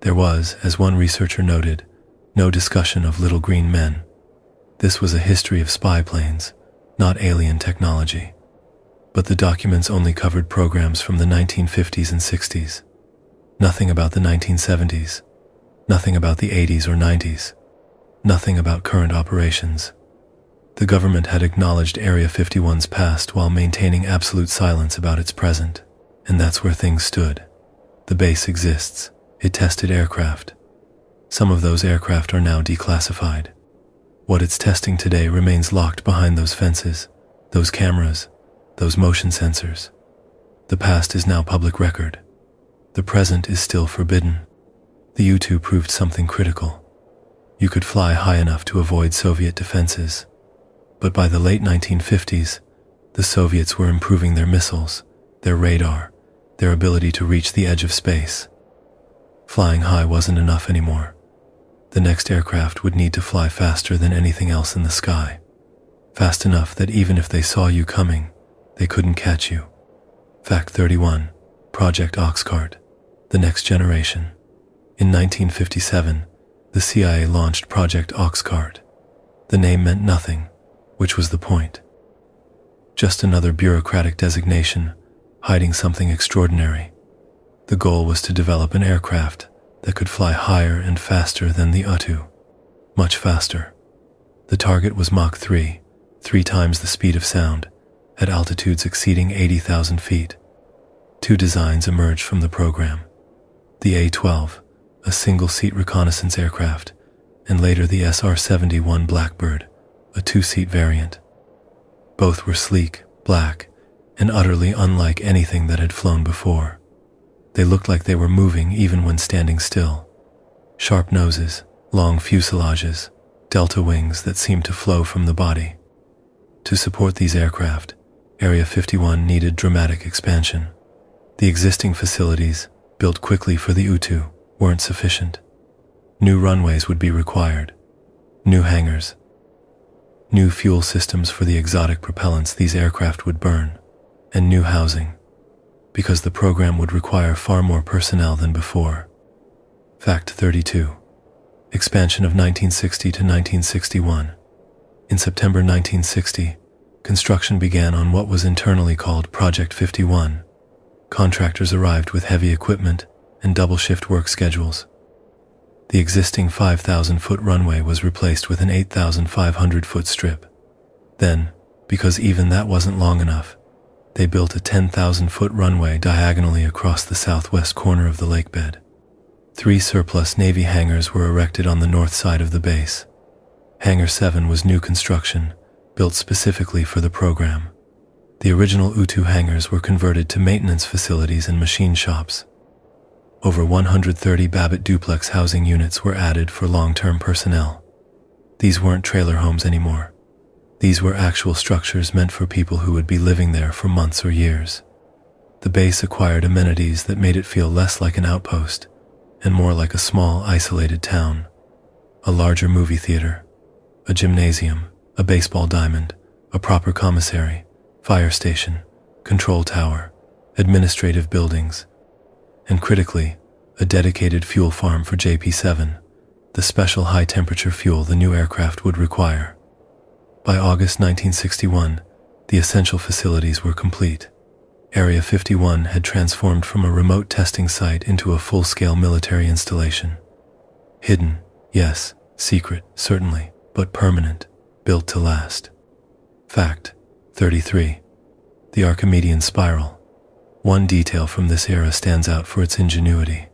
There was, as one researcher noted, no discussion of little green men. This was a history of spy planes, not alien technology. But the documents only covered programs from the 1950s and 60s. Nothing about the 1970s. Nothing about the 80s or 90s. Nothing about current operations. The government had acknowledged Area 51's past while maintaining absolute silence about its present, and that's where things stood. The base exists. It tested aircraft. Some of those aircraft are now declassified. What it's testing today remains locked behind those fences, those cameras, those motion sensors. The past is now public record. The present is still forbidden. The U-2 proved something critical. You could fly high enough to avoid Soviet defenses. But by the late 1950s, the Soviets were improving their missiles, their radar, their ability to reach the edge of space. Flying high wasn't enough anymore. The next aircraft would need to fly faster than anything else in the sky. Fast enough that even if they saw you coming, they couldn't catch you. Fact 31. Project Oxcart. The next generation. In 1957, the CIA launched Project Oxcart. The name meant nothing, which was the point. Just another bureaucratic designation, hiding something extraordinary. The goal was to develop an aircraft that could fly higher and faster than the U-2. Much faster. The target was Mach 3, 3 times the speed of sound, at altitudes exceeding 80,000 feet. Two designs emerged from the program: the A-12, a single-seat reconnaissance aircraft, and later the SR-71 Blackbird, a two-seat variant. Both were sleek, black, and utterly unlike anything that had flown before. They looked like they were moving even when standing still. Sharp noses, long fuselages, delta wings that seemed to flow from the body. To support these aircraft, Area 51 needed dramatic expansion. The existing facilities, built quickly for the U-2, weren't sufficient. New runways would be required, new hangars, new fuel systems for the exotic propellants these aircraft would burn, and new housing, because the program would require far more personnel than before. Fact 32. Expansion of 1960 to 1961. In September 1960, construction began on what was internally called Project 51. Contractors arrived with heavy equipment and double-shift work schedules. The existing 5,000-foot runway was replaced with an 8,500-foot strip. Then, because even that wasn't long enough, they built a 10,000-foot runway diagonally across the southwest corner of the lakebed. 3 surplus Navy hangars were erected on the north side of the base. Hangar 7 was new construction, built specifically for the program. The original U-2 hangars were converted to maintenance facilities and machine shops. Over 130 Babbitt duplex housing units were added for long-term personnel. These weren't trailer homes anymore. These were actual structures meant for people who would be living there for months or years. The base acquired amenities that made it feel less like an outpost and more like a small, isolated town. A larger movie theater, a gymnasium, a baseball diamond, a proper commissary, fire station, control tower, administrative buildings, and critically, a dedicated fuel farm for JP-7, the special high-temperature fuel the new aircraft would require. By August 1961, the essential facilities were complete. Area 51 had transformed from a remote testing site into a full-scale military installation. Hidden, yes, secret, certainly, but permanent, built to last. Fact 33. The Archimedean Spiral. One detail from this era stands out for its ingenuity.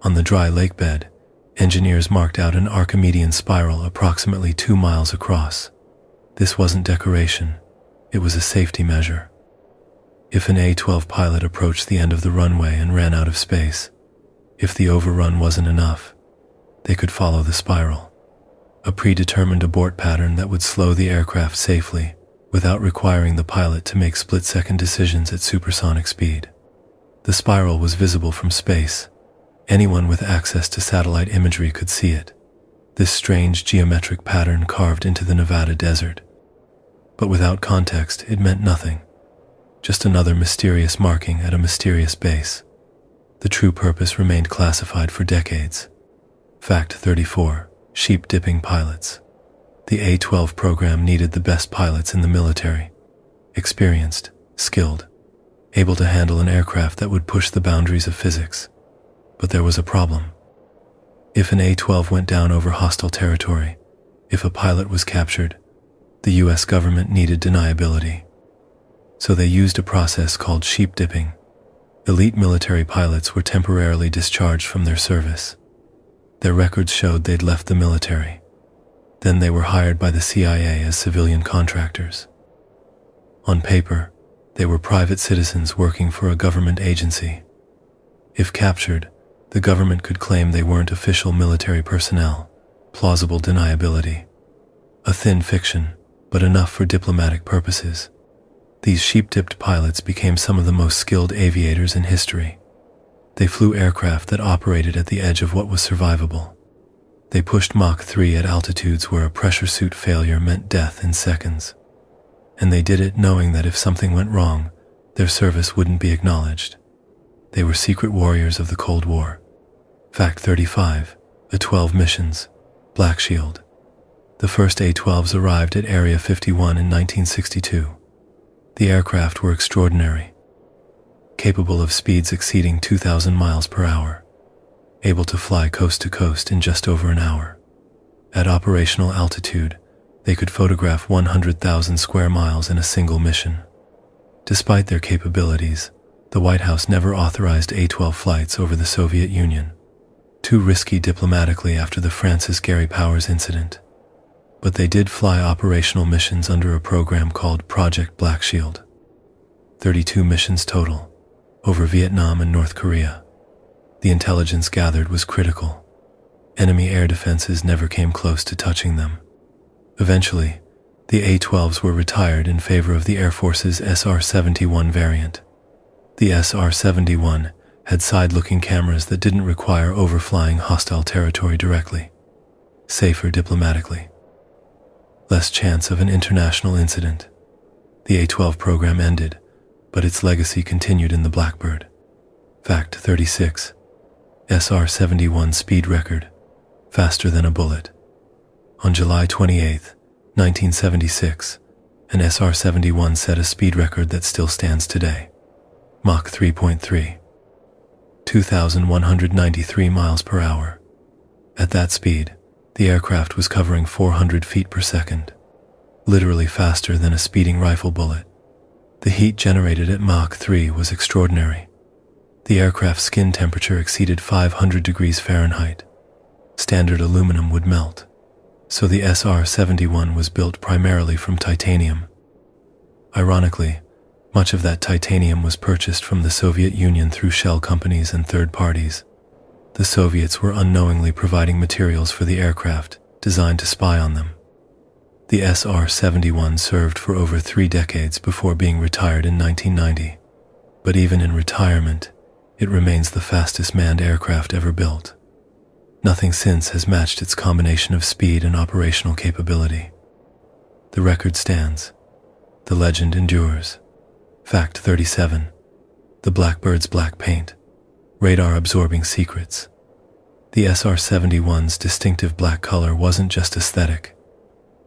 On the dry lake bed, engineers marked out an Archimedean spiral approximately 2 miles across. This wasn't decoration, it was a safety measure. If an A-12 pilot approached the end of the runway and ran out of space, if the overrun wasn't enough, they could follow the spiral. A predetermined abort pattern that would slow the aircraft safely without requiring the pilot to make split-second decisions at supersonic speed. The spiral was visible from space. Anyone with access to satellite imagery could see it. This strange geometric pattern carved into the Nevada desert. But without context, it meant nothing. Just another mysterious marking at a mysterious base. The true purpose remained classified for decades. Fact 34. Sheep-dipping pilots. The A-12 program needed the best pilots in the military. Experienced, skilled, able to handle an aircraft that would push the boundaries of physics. But there was a problem. If an A-12 went down over hostile territory, if a pilot was captured, the US government needed deniability. So they used a process called sheep-dipping. Elite military pilots were temporarily discharged from their service. Their records showed they'd left the military. Then they were hired by the CIA as civilian contractors. On paper, they were private citizens working for a government agency. If captured, the government could claim they weren't official military personnel, plausible deniability. A thin fiction, but enough for diplomatic purposes. These sheep-dipped pilots became some of the most skilled aviators in history. They flew aircraft that operated at the edge of what was survivable. They pushed Mach 3 at altitudes where a pressure suit failure meant death in seconds. And they did it knowing that if something went wrong, their service wouldn't be acknowledged. They were secret warriors of the Cold War. Fact 35. A-12 missions. Black Shield. The first A-12s arrived at Area 51 in 1962. The aircraft were extraordinary. Capable of speeds exceeding 2,000 miles per hour. Able to fly coast to coast in just over an hour. At operational altitude, they could photograph 100,000 square miles in a single mission. Despite their capabilities, the White House never authorized A-12 flights over the Soviet Union, too risky diplomatically after the Francis Gary Powers incident. But they did fly operational missions under a program called Project Black Shield. 32 missions total, over Vietnam and North Korea. The intelligence gathered was critical. Enemy air defenses never came close to touching them. Eventually, the A-12s were retired in favor of the Air Force's SR-71 variant. The SR-71 had side-looking cameras that didn't require overflying hostile territory directly. Safer diplomatically. Less chance of an international incident. The A-12 program ended, but its legacy continued in the Blackbird. Fact 36. SR-71 speed record. Faster than a bullet. On July 28, 1976, an SR-71 set a speed record that still stands today. Mach 3.3. 2,193 miles per hour. At that speed, the aircraft was covering 400 feet per second, literally faster than a speeding rifle bullet. The heat generated at Mach 3 was extraordinary. The aircraft's skin temperature exceeded 500 degrees Fahrenheit. Standard aluminum would melt, so the SR-71 was built primarily from titanium. Ironically, much of that titanium was purchased from the Soviet Union through shell companies and third parties. The Soviets were unknowingly providing materials for the aircraft designed to spy on them. The SR-71 served for over 3 decades before being retired in 1990. But even in retirement, it remains the fastest manned aircraft ever built. Nothing since has matched its combination of speed and operational capability. The record stands. The legend endures. Fact 37. The Blackbird's black paint. Radar-absorbing secrets. The SR-71's distinctive black color wasn't just aesthetic.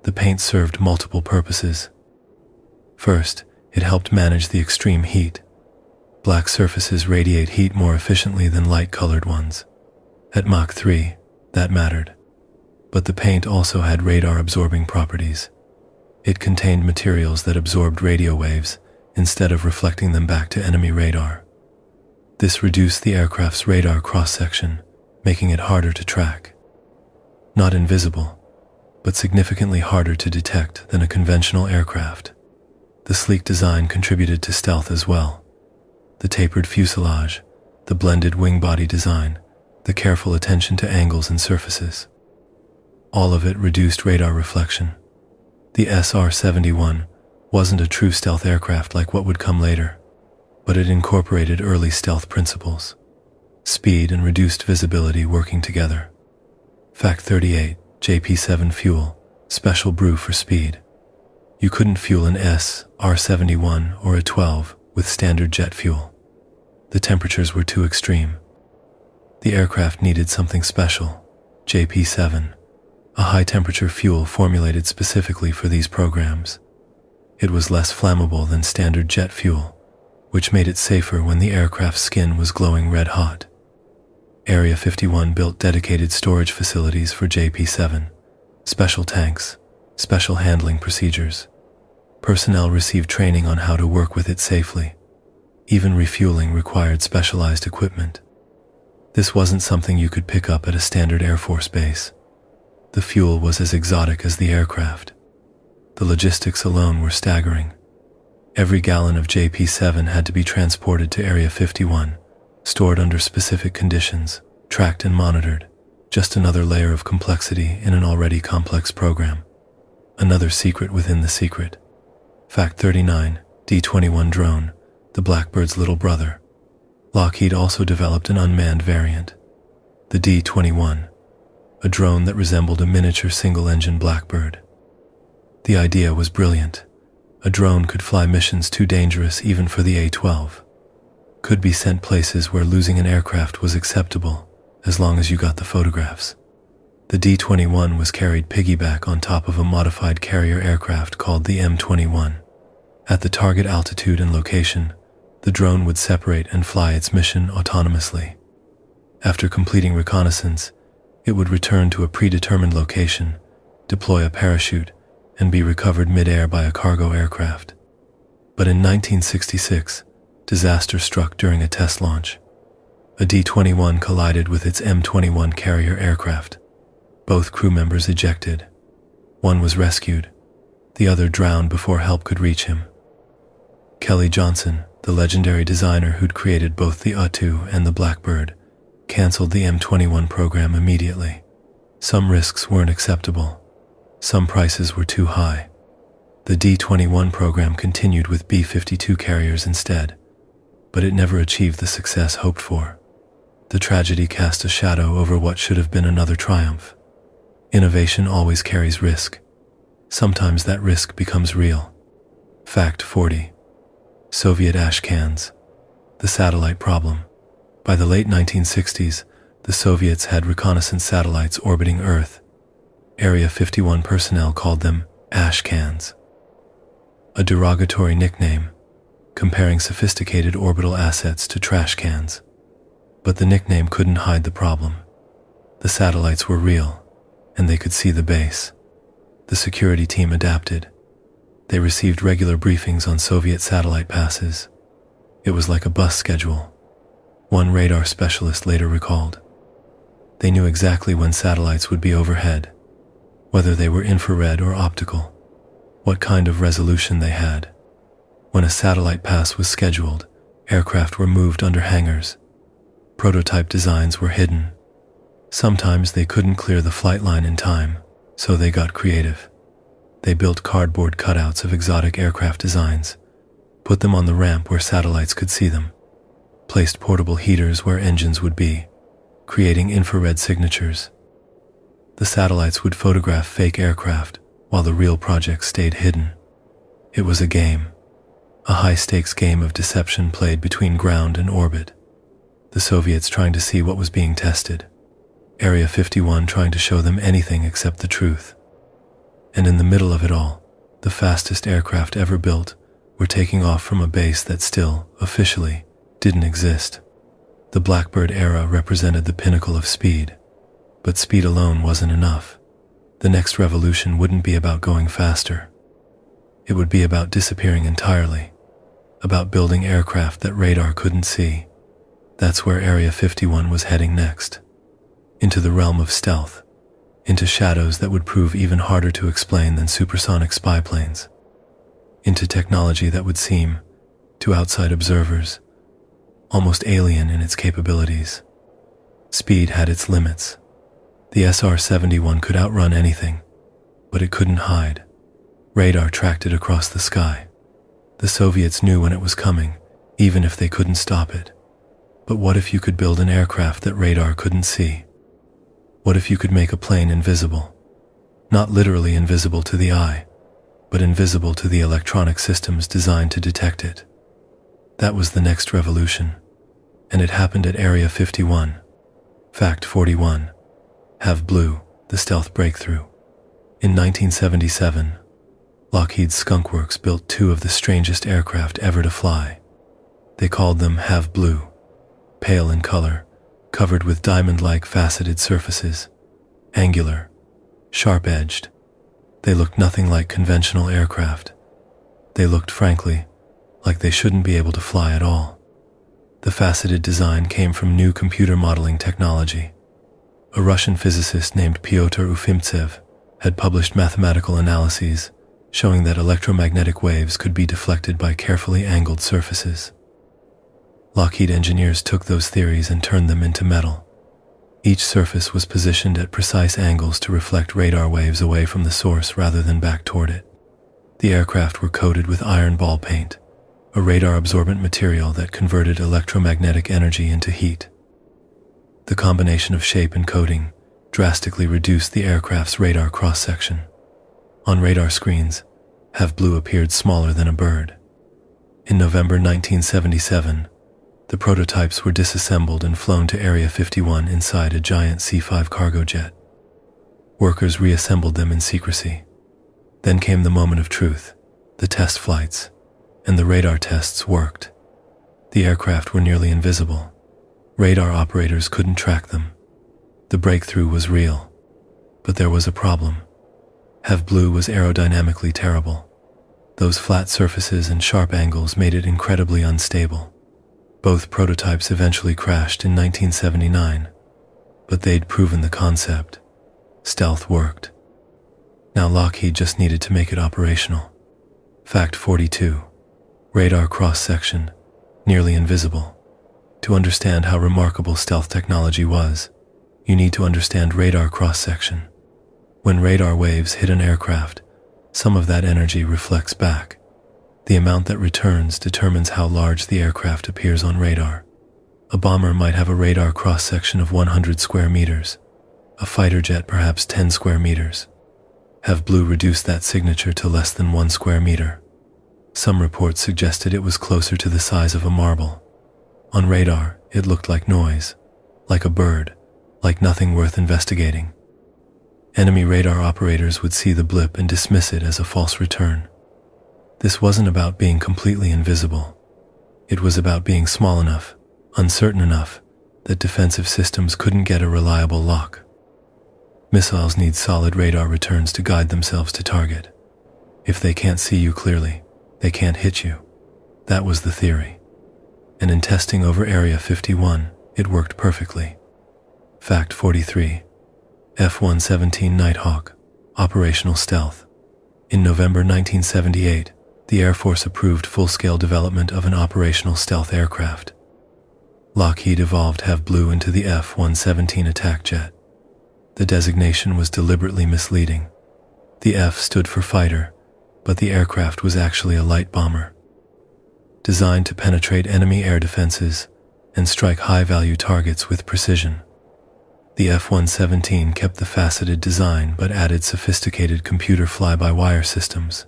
The paint served multiple purposes. First, it helped manage the extreme heat. Black surfaces radiate heat more efficiently than light-colored ones. At Mach 3, that mattered. But the paint also had radar-absorbing properties. It contained materials that absorbed radio waves instead of reflecting them back to enemy radar. This reduced the aircraft's radar cross-section, making it harder to track. Not invisible, but significantly harder to detect than a conventional aircraft. The sleek design contributed to stealth as well. The tapered fuselage, the blended wing body design, the careful attention to angles and surfaces. All of it reduced radar reflection. The SR-71 wasn't a true stealth aircraft like what would come later, but it incorporated early stealth principles. Speed and reduced visibility working together. Fact 38, JP7 fuel, special brew for speed. You couldn't fuel an SR-71 or a 12 with standard jet fuel. The temperatures were too extreme. The aircraft needed something special, JP7, a high-temperature fuel formulated specifically for these programs. It was less flammable than standard jet fuel, which made it safer when the aircraft's skin was glowing red-hot. Area 51 built dedicated storage facilities for JP7, special tanks, special handling procedures. Personnel received training on how to work with it safely. Even refueling required specialized equipment. This wasn't something you could pick up at a standard Air Force base. The fuel was as exotic as the aircraft. The logistics alone were staggering. Every gallon of JP7 had to be transported to Area 51, stored under specific conditions, tracked and monitored. Just another layer of complexity in an already complex program. Another secret within the secret. Fact 39, D-21 drone, the Blackbird's little brother. Lockheed also developed an unmanned variant, the D-21, a drone that resembled a miniature single-engine Blackbird. The idea was brilliant. A drone could fly missions too dangerous even for the A-12. Could be sent places where losing an aircraft was acceptable, as long as you got the photographs. The D-21 was carried piggyback on top of a modified carrier aircraft called the M-21. At the target altitude and location, the drone would separate and fly its mission autonomously. After completing reconnaissance, it would return to a predetermined location, deploy a parachute, and be recovered mid-air by a cargo aircraft. But in 1966, disaster struck during a test launch. A D-21 collided with its M-21 carrier aircraft. Both crew members ejected. One was rescued. The other drowned before help could reach him. Kelly Johnson, the legendary designer who'd created both the U-2 and the Blackbird, canceled the M-21 program immediately. Some risks weren't acceptable. Some prices were too high. The D-21 program continued with B-52 carriers instead, but it never achieved the success hoped for. The tragedy cast a shadow over what should have been another triumph. Innovation always carries risk. Sometimes that risk becomes real. Fact 40. Soviet ash cans. The satellite problem. By the late 1960s, the Soviets had reconnaissance satellites orbiting Earth. Area 51 personnel called them ash cans. A derogatory nickname, comparing sophisticated orbital assets to trash cans. But the nickname couldn't hide the problem. The satellites were real, and they could see the base. The security team adapted. They received regular briefings on Soviet satellite passes. It was like a bus schedule. One radar specialist later recalled. They knew exactly when satellites would be overhead, whether they were infrared or optical, what kind of resolution they had. When a satellite pass was scheduled, aircraft were moved under hangars. Prototype designs were hidden. Sometimes they couldn't clear the flight line in time, so they got creative. They built cardboard cutouts of exotic aircraft designs, put them on the ramp where satellites could see them, placed portable heaters where engines would be, creating infrared signatures. The satellites would photograph fake aircraft while the real project stayed hidden. It was a game, a high-stakes game of deception played between ground and orbit. The Soviets trying to see what was being tested. Area 51 trying to show them anything except the truth. And in the middle of it all, the fastest aircraft ever built were taking off from a base that still, officially, didn't exist. The Blackbird era represented the pinnacle of speed. But speed alone wasn't enough. The next revolution wouldn't be about going faster. It would be about disappearing entirely, about building aircraft that radar couldn't see. That's where Area 51 was heading next. Into the realm of stealth, into shadows that would prove even harder to explain than supersonic spy planes, into technology that would seem, to outside observers, almost alien in its capabilities. Speed had its limits. The SR-71 could outrun anything, but it couldn't hide. Radar tracked it across the sky. The Soviets knew when it was coming, even if they couldn't stop it. But what if you could build an aircraft that radar couldn't see? What if you could make a plane invisible? Not literally invisible to the eye, but invisible to the electronic systems designed to detect it. That was the next revolution, and it happened at Area 51. Fact 41. Have Blue, the stealth breakthrough. In 1977, Lockheed's Skunk Works built two of the strangest aircraft ever to fly. They called them Have Blue. Pale in color, covered with diamond-like faceted surfaces, angular, sharp-edged. They looked nothing like conventional aircraft. They looked, frankly, like they shouldn't be able to fly at all. The faceted design came from new computer modeling technology. A Russian physicist named Pyotr Ufimtsev had published mathematical analyses showing that electromagnetic waves could be deflected by carefully angled surfaces. Lockheed engineers took those theories and turned them into metal. Each surface was positioned at precise angles to reflect radar waves away from the source rather than back toward it. The aircraft were coated with iron ball paint, a radar-absorbent material that converted electromagnetic energy into heat. The combination of shape and coating drastically reduced the aircraft's radar cross-section. On radar screens, Have Blue appeared smaller than a bird. In November 1977, the prototypes were disassembled and flown to Area 51 inside a giant C-5 cargo jet. Workers reassembled them in secrecy. Then came the moment of truth, the test flights, and the radar tests worked. The aircraft were nearly invisible. Radar operators couldn't track them. The breakthrough was real. But there was a problem. Have Blue was aerodynamically terrible. Those flat surfaces and sharp angles made it incredibly unstable. Both prototypes eventually crashed in 1979, but they'd proven the concept. Stealth worked. Now Lockheed just needed to make it operational. Fact 42. Radar cross-section, nearly invisible. To understand how remarkable stealth technology was, you need to understand radar cross-section. When radar waves hit an aircraft, some of that energy reflects back. The amount that returns determines how large the aircraft appears on radar. A bomber might have a radar cross-section of 100 square meters. A fighter jet perhaps 10 square meters. Have Blue reduced that signature to less than 1 square meter? Some reports suggested it was closer to the size of a marble. On radar, it looked like noise, like a bird, like nothing worth investigating. Enemy radar operators would see the blip and dismiss it as a false return. This wasn't about being completely invisible. It was about being small enough, uncertain enough, that defensive systems couldn't get a reliable lock. Missiles need solid radar returns to guide themselves to target. If they can't see you clearly, they can't hit you. That was the theory. And in testing over Area 51, it worked perfectly. Fact 43. F-117 Nighthawk, operational stealth. In November 1978, the Air Force approved full-scale development of an operational stealth aircraft. Lockheed evolved Have Blue into the F-117 attack jet. The designation was deliberately misleading. The F stood for fighter, but the aircraft was actually a light bomber. Designed to penetrate enemy air defenses and strike high-value targets with precision. The F-117 kept the faceted design but added sophisticated computer fly-by-wire systems.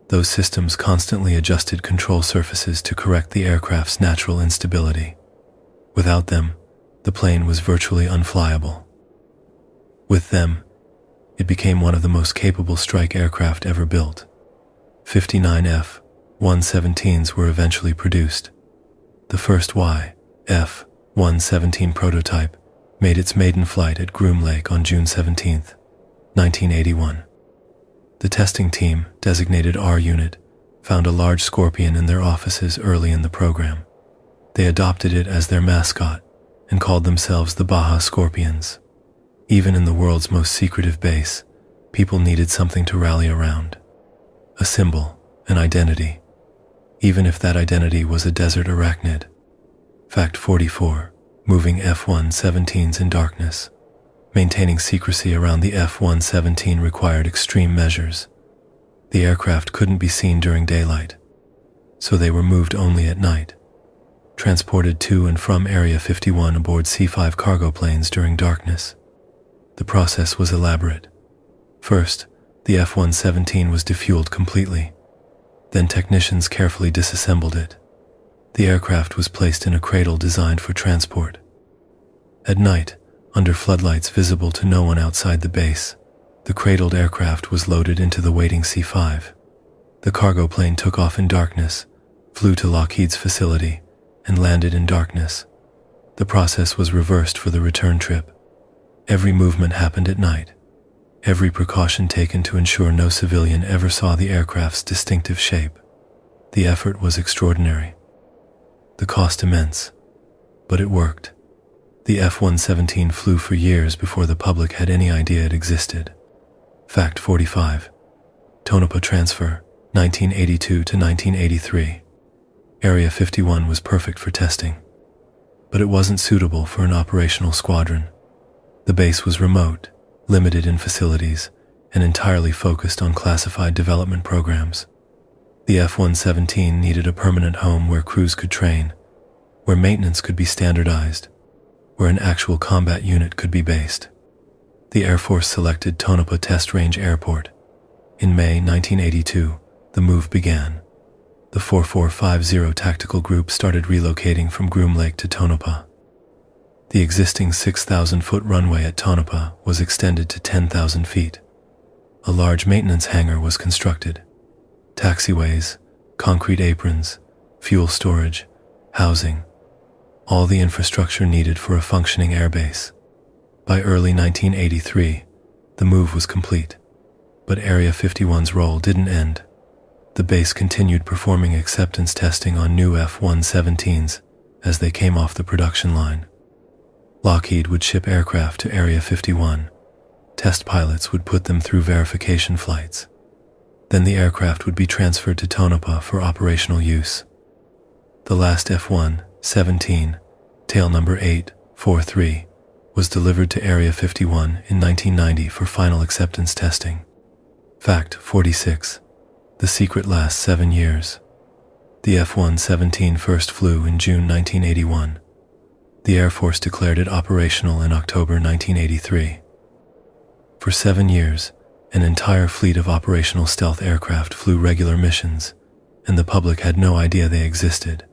Those systems constantly adjusted control surfaces to correct the aircraft's natural instability. Without them, the plane was virtually unflyable. With them, it became one of the most capable strike aircraft ever built. 59 F-117s were eventually produced. The first F-117 prototype made its maiden flight at Groom Lake on June 17, 1981. The testing team, designated R-Unit, found a large scorpion in their offices early in the program. They adopted it as their mascot and called themselves the Baja Scorpions. Even in the world's most secretive base, people needed something to rally around. A symbol, an identity, even if that identity was a desert arachnid. Fact 44. Moving F-117s in darkness. Maintaining secrecy around the F-117 required extreme measures. The aircraft couldn't be seen during daylight, so they were moved only at night. Transported to and from Area 51 aboard C-5 cargo planes during darkness. The process was elaborate. First, the F-117 was defueled completely. Then technicians carefully disassembled it. The aircraft was placed in a cradle designed for transport. At night, under floodlights visible to no one outside the base, the cradled aircraft was loaded into the waiting C-5. The cargo plane took off in darkness, flew to Lockheed's facility, and landed in darkness. The process was reversed for the return trip. Every movement happened at night. Every precaution taken to ensure no civilian ever saw the aircraft's distinctive shape. The effort was extraordinary. The cost immense. But it worked. The F-117 flew for years before the public had any idea it existed. Fact 45. Tonopah Transfer, 1982 to 1983. Area 51 was perfect for testing. But it wasn't suitable for an operational squadron. The base was remote, limited in facilities, and entirely focused on classified development programs. The F-117 needed a permanent home where crews could train, where maintenance could be standardized, where an actual combat unit could be based. The Air Force selected Tonopah Test Range Airport. In May 1982, the move began. The 4450 Tactical Group started relocating from Groom Lake to Tonopah. The existing 6,000-foot runway at Tonopah was extended to 10,000 feet. A large maintenance hangar was constructed. Taxiways, concrete aprons, fuel storage, housing, all the infrastructure needed for a functioning airbase. By early 1983, the move was complete, but Area 51's role didn't end. The base continued performing acceptance testing on new F-117s as they came off the production line. Lockheed would ship aircraft to Area 51. Test pilots would put them through verification flights. Then the aircraft would be transferred to Tonopah for operational use. The last F-117, tail number 843, was delivered to Area 51 in 1990 for final acceptance testing. Fact 46. The secret lasts 7 years. The F-117 first flew in June 1981. The Air Force declared it operational in October 1983. For 7 years, an entire fleet of operational stealth aircraft flew regular missions, and the public had no idea they existed.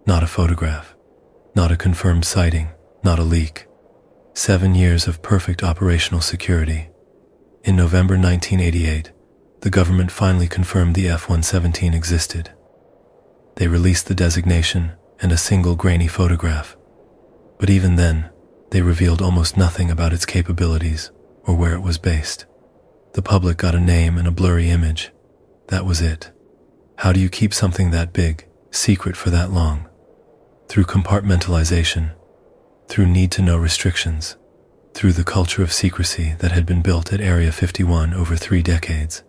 Not a photograph, not a confirmed sighting, not a leak. 7 years of perfect operational security. In November 1988, the government finally confirmed the F-117 existed. They released the designation and a single grainy photograph. But even then, they revealed almost nothing about its capabilities or where it was based. The public got a name and a blurry image. That was it. How do you keep something that big, secret for that long? Through compartmentalization, through need-to-know restrictions, through the culture of secrecy that had been built at Area 51 over 3 decades.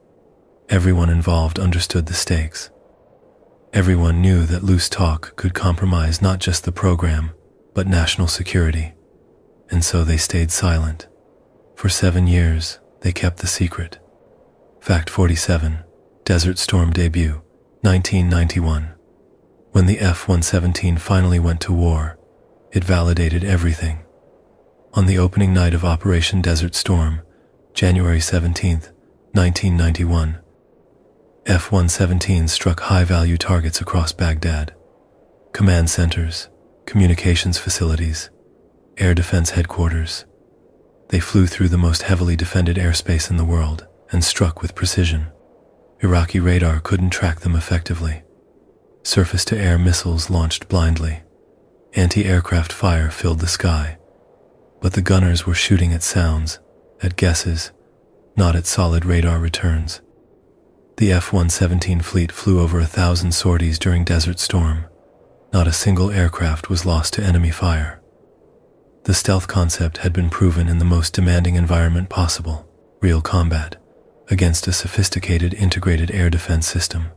Everyone involved understood the stakes. Everyone knew that loose talk could compromise not just the program, but national security. And so they stayed silent. For 7 years, they kept the secret. Fact 47. Desert Storm debut, 1991. When the F-117 finally went to war, it validated everything. On the opening night of Operation Desert Storm, January 17, 1991, F-117 struck high-value targets across Baghdad. Command centers, communications facilities, air defense headquarters. They flew through the most heavily defended airspace in the world and struck with precision. Iraqi radar couldn't track them effectively. Surface-to-air missiles launched blindly. Anti-aircraft fire filled the sky. But the gunners were shooting at sounds, at guesses, not at solid radar returns. The F-117 fleet flew over 1,000 sorties during Desert Storm. Not a single aircraft was lost to enemy fire. The stealth concept had been proven in the most demanding environment possible, real combat, against a sophisticated integrated air defense system,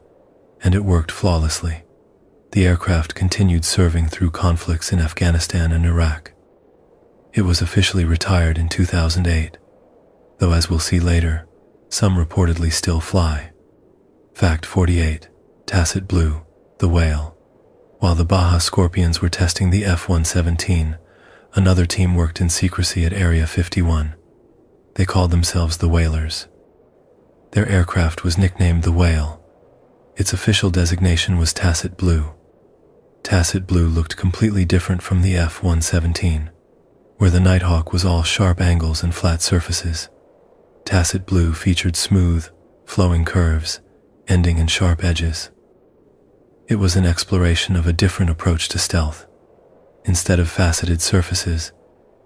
and it worked flawlessly. The aircraft continued serving through conflicts in Afghanistan and Iraq. It was officially retired in 2008, though as we'll see later, some reportedly still fly. Fact 48. Tacit Blue, the whale. While the Baja Scorpions were testing the F-117, another team worked in secrecy at Area 51. They called themselves the Whalers. Their aircraft was nicknamed the Whale. Its official designation was Tacit Blue. Tacit Blue looked completely different from the F-117, where the Nighthawk was all sharp angles and flat surfaces. Tacit Blue featured smooth, flowing curves, ending in sharp edges. It was an exploration of a different approach to stealth. Instead of faceted surfaces,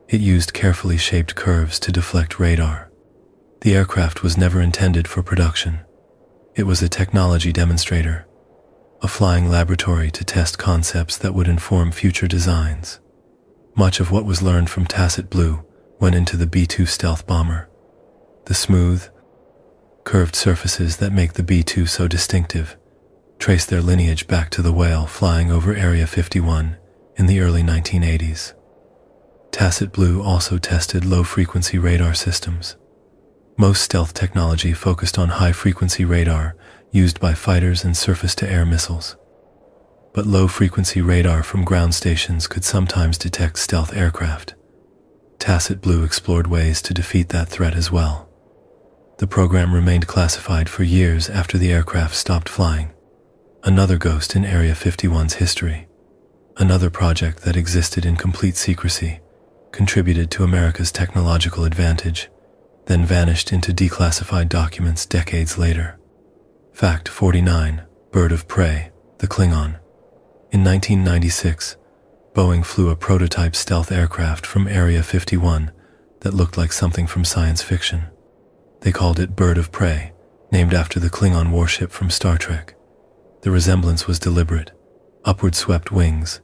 it used carefully shaped curves to deflect radar. The aircraft was never intended for production. It was a technology demonstrator, a flying laboratory to test concepts that would inform future designs. Much of what was learned from Tacit Blue went into the B-2 stealth bomber. The smooth, curved surfaces that make the B-2 so distinctive trace their lineage back to the Whale flying over Area 51 in the early 1980s. Tacit Blue also tested low-frequency radar systems. Most stealth technology focused on high-frequency radar used by fighters and surface-to-air missiles. But low-frequency radar from ground stations could sometimes detect stealth aircraft. Tacit Blue explored ways to defeat that threat as well. The program remained classified for years after the aircraft stopped flying. Another ghost in Area 51's history. Another project that existed in complete secrecy, contributed to America's technological advantage, then vanished into declassified documents decades later. Fact 49. Bird of Prey, the Klingon. In 1996, Boeing flew a prototype stealth aircraft from Area 51 that looked like something from science fiction. They called it Bird of Prey, named after the Klingon warship from Star Trek. The resemblance was deliberate, upward swept wings,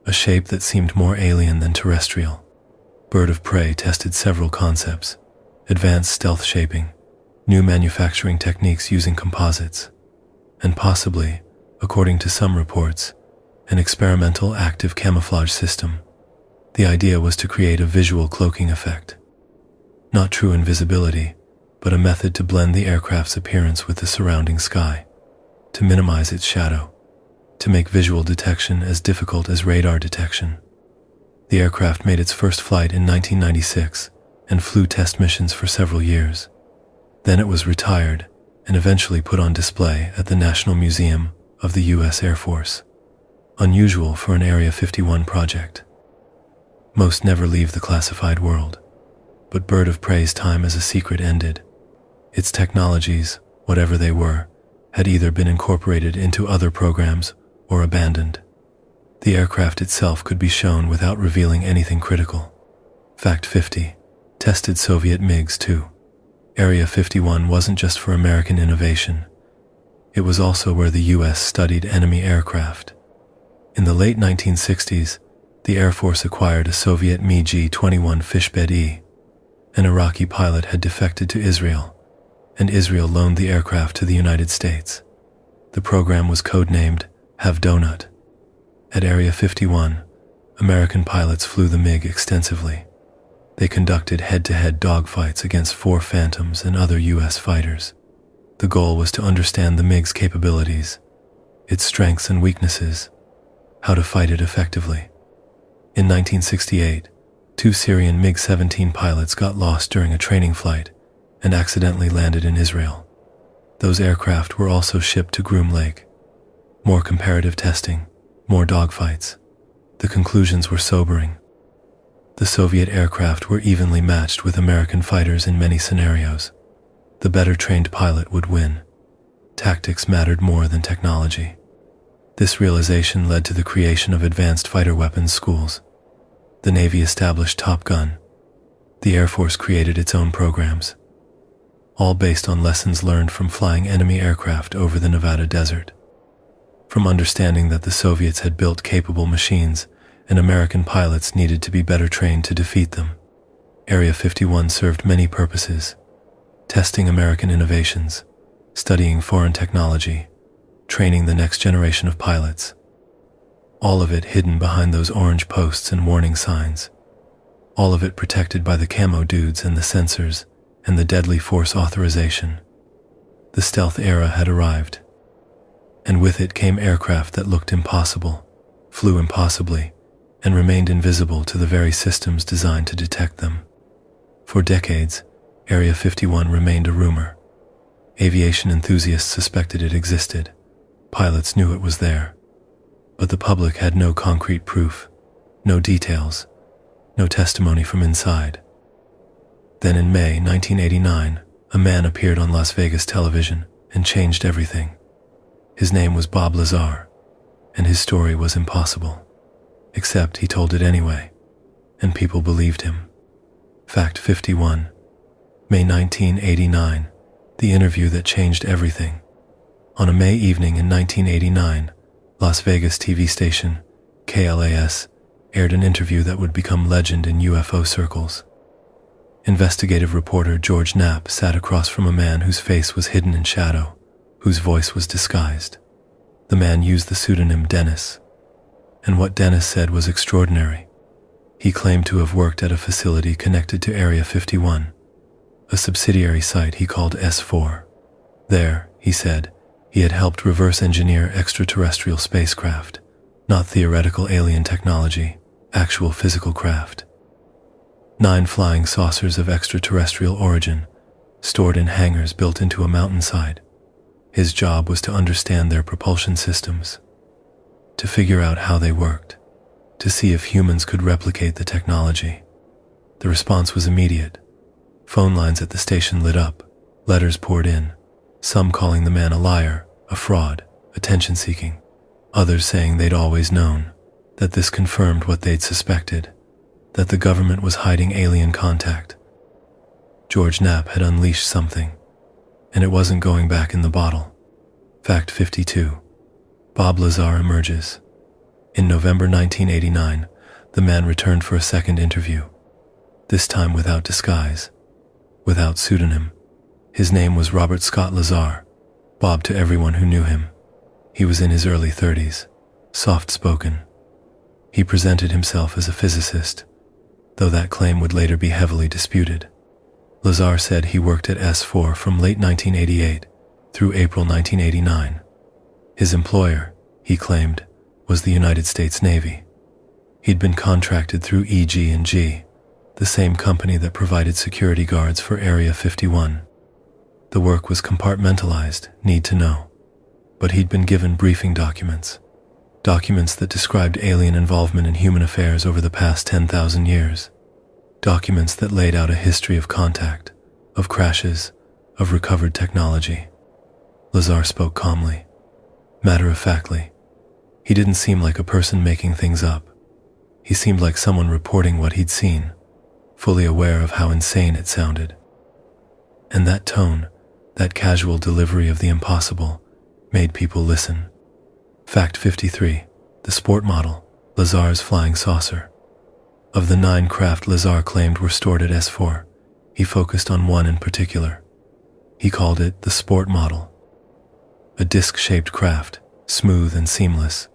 a shape that seemed more alien than terrestrial. Bird of Prey tested several concepts: advanced stealth shaping, new manufacturing techniques using composites, and possibly, according to some reports, an experimental active camouflage system. The idea was to create a visual cloaking effect. Not true invisibility, but a method to blend the aircraft's appearance with the surrounding sky, to minimize its shadow, to make visual detection as difficult as radar detection. The aircraft made its first flight in 1996 and flew test missions for several years. Then it was retired and eventually put on display at the National Museum of the U.S. Air Force. Unusual for an Area 51 project. Most never leave the classified world, but Bird of Prey's time as a secret ended. Its technologies, whatever they were, had either been incorporated into other programs or abandoned. The aircraft itself could be shown without revealing anything critical. Fact 50. Tested Soviet MiGs too. Area 51 wasn't just for American innovation. It was also where the U.S. studied enemy aircraft. In the late 1960s, the Air Force acquired a Soviet Mi-G-21 Fishbed E. An Iraqi pilot had defected to Israel, and Israel loaned the aircraft to the United States. The program was codenamed Have Donut. At Area 51, American pilots flew the MiG extensively. They conducted head-to-head dogfights against 4 Phantoms and other U.S. fighters. The goal was to understand the MiG's capabilities, its strengths and weaknesses, how to fight it effectively. In 1968, 2 Syrian MiG-17 pilots got lost during a training flight and accidentally landed in Israel. Those aircraft were also shipped to Groom Lake. More comparative testing, more dogfights. The conclusions were sobering. The Soviet aircraft were evenly matched with American fighters in many scenarios. The better trained pilot would win. Tactics mattered more than technology. This realization led to the creation of advanced fighter weapons schools. The Navy established Top Gun. The Air Force created its own programs, all based on lessons learned from flying enemy aircraft over the Nevada desert. From understanding that the Soviets had built capable machines and American pilots needed to be better trained to defeat them, Area 51 served many purposes: testing American innovations, studying foreign technology, training the next generation of pilots. All of it hidden behind those orange posts and warning signs. All of it protected by the camo dudes and the sensors and the deadly force authorization. The stealth era had arrived. And with it came aircraft that looked impossible, flew impossibly, and remained invisible to the very systems designed to detect them. For decades, Area 51 remained a rumor. Aviation enthusiasts suspected it existed. Pilots knew it was there. But the public had no concrete proof, no details, no testimony from inside. Then in May 1989, a man appeared on Las Vegas television and changed everything. His name was Bob Lazar, and his story was impossible. Except he told it anyway, and people believed him. Fact 51. May 1989, the interview that changed everything. On a May evening in 1989, Las Vegas TV station, KLAS, aired an interview that would become legend in UFO circles. Investigative reporter George Knapp sat across from a man whose face was hidden in shadow, whose voice was disguised. The man used the pseudonym Dennis. And what Dennis said was extraordinary. He claimed to have worked at a facility connected to Area 51, a subsidiary site he called S4. There, he said, he had helped reverse engineer extraterrestrial spacecraft, not theoretical alien technology, actual physical craft. 9 flying saucers of extraterrestrial origin, stored in hangars built into a mountainside. His job was to understand their propulsion systems, to figure out how they worked, to see if humans could replicate the technology. The response was immediate. Phone lines at the station lit up, letters poured in, some calling the man a liar, a fraud, attention-seeking, others saying they'd always known, that this confirmed what they'd suspected, that the government was hiding alien contact. George Knapp had unleashed something, and it wasn't going back in the bottle. Fact 52. Bob Lazar emerges. In November 1989, the man returned for a second interview, this time without disguise, without pseudonym. His name was Robert Scott Lazar, Bob to everyone who knew him. He was in his early 30s, soft-spoken. He presented himself as a physicist, though that claim would later be heavily disputed. Lazar said he worked at S4 from late 1988 through April 1989. His employer, he claimed, was the United States Navy. He'd been contracted through EG&G, the same company that provided security guards for Area 51. The work was compartmentalized, need to know. But he'd been given briefing documents that described alien involvement in human affairs over the past 10,000 years. Documents that laid out a history of contact, of crashes, of recovered technology. Lazar spoke calmly, matter-of-factly. He didn't seem like a person making things up. He seemed like someone reporting what he'd seen, fully aware of how insane it sounded. And that tone, that casual delivery of the impossible, made people listen. Fact 53. The sport model, Lazar's flying saucer. Of the 9 craft Lazar claimed were stored at S4, he focused on one in particular. He called it the sport model. A disc-shaped craft, smooth and seamless,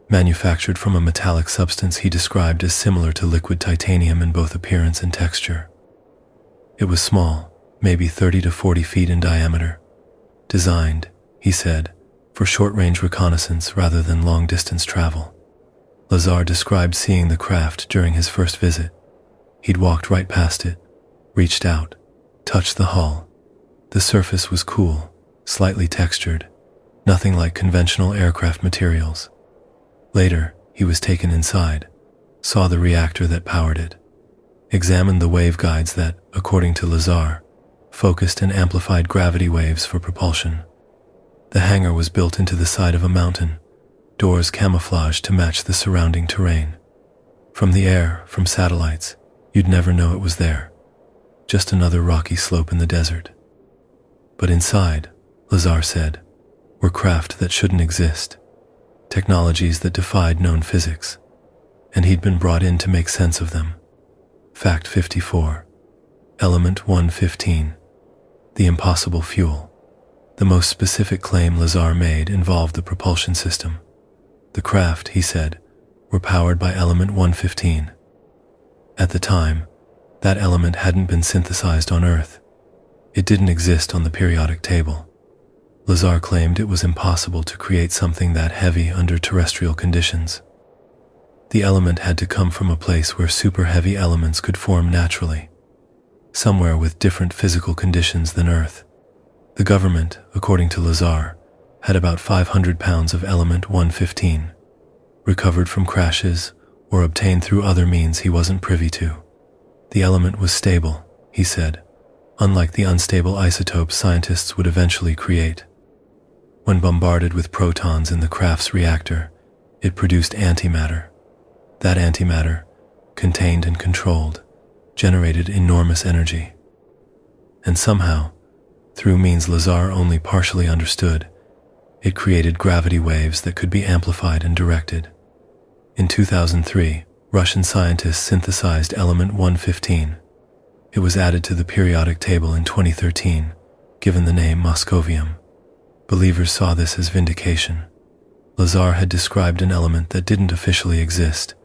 manufactured from a metallic substance he described as similar to liquid titanium in both appearance and texture. It was small, maybe 30 to 40 feet in diameter. Designed, he said, for short-range reconnaissance rather than long-distance travel. Lazar described seeing the craft during his first visit. He'd walked right past it, reached out, touched the hull. The surface was cool, slightly textured, nothing like conventional aircraft materials. Later, he was taken inside, saw the reactor that powered it, examined the waveguides that, according to Lazar, focused and amplified gravity waves for propulsion. The hangar was built into the side of a mountain, doors camouflaged to match the surrounding terrain. From the air, from satellites, you'd never know it was there. Just another rocky slope in the desert. But inside, Lazar said, were craft that shouldn't exist, technologies that defied known physics, and he'd been brought in to make sense of them. Fact 54. Element 115. The impossible fuel. The most specific claim Lazar made involved the propulsion system. The craft, he said, were powered by element 115. At the time, that element hadn't been synthesized on Earth. It didn't exist on the periodic table. Lazar claimed it was impossible to create something that heavy under terrestrial conditions. The element had to come from a place where super heavy elements could form naturally, somewhere with different physical conditions than Earth. The government, according to Lazar, had about 500 pounds of element 115, recovered from crashes or obtained through other means he wasn't privy to. The element was stable, he said, unlike the unstable isotopes scientists would eventually create. When bombarded with protons in the craft's reactor, it produced antimatter. That antimatter, contained and controlled, generated enormous energy. And somehow, through means Lazar only partially understood, it created gravity waves that could be amplified and directed. In 2003, Russian scientists synthesized element 115. It was added to the periodic table in 2013, given the name moscovium. Believers saw this as vindication. Lazar had described an element that didn't officially exist,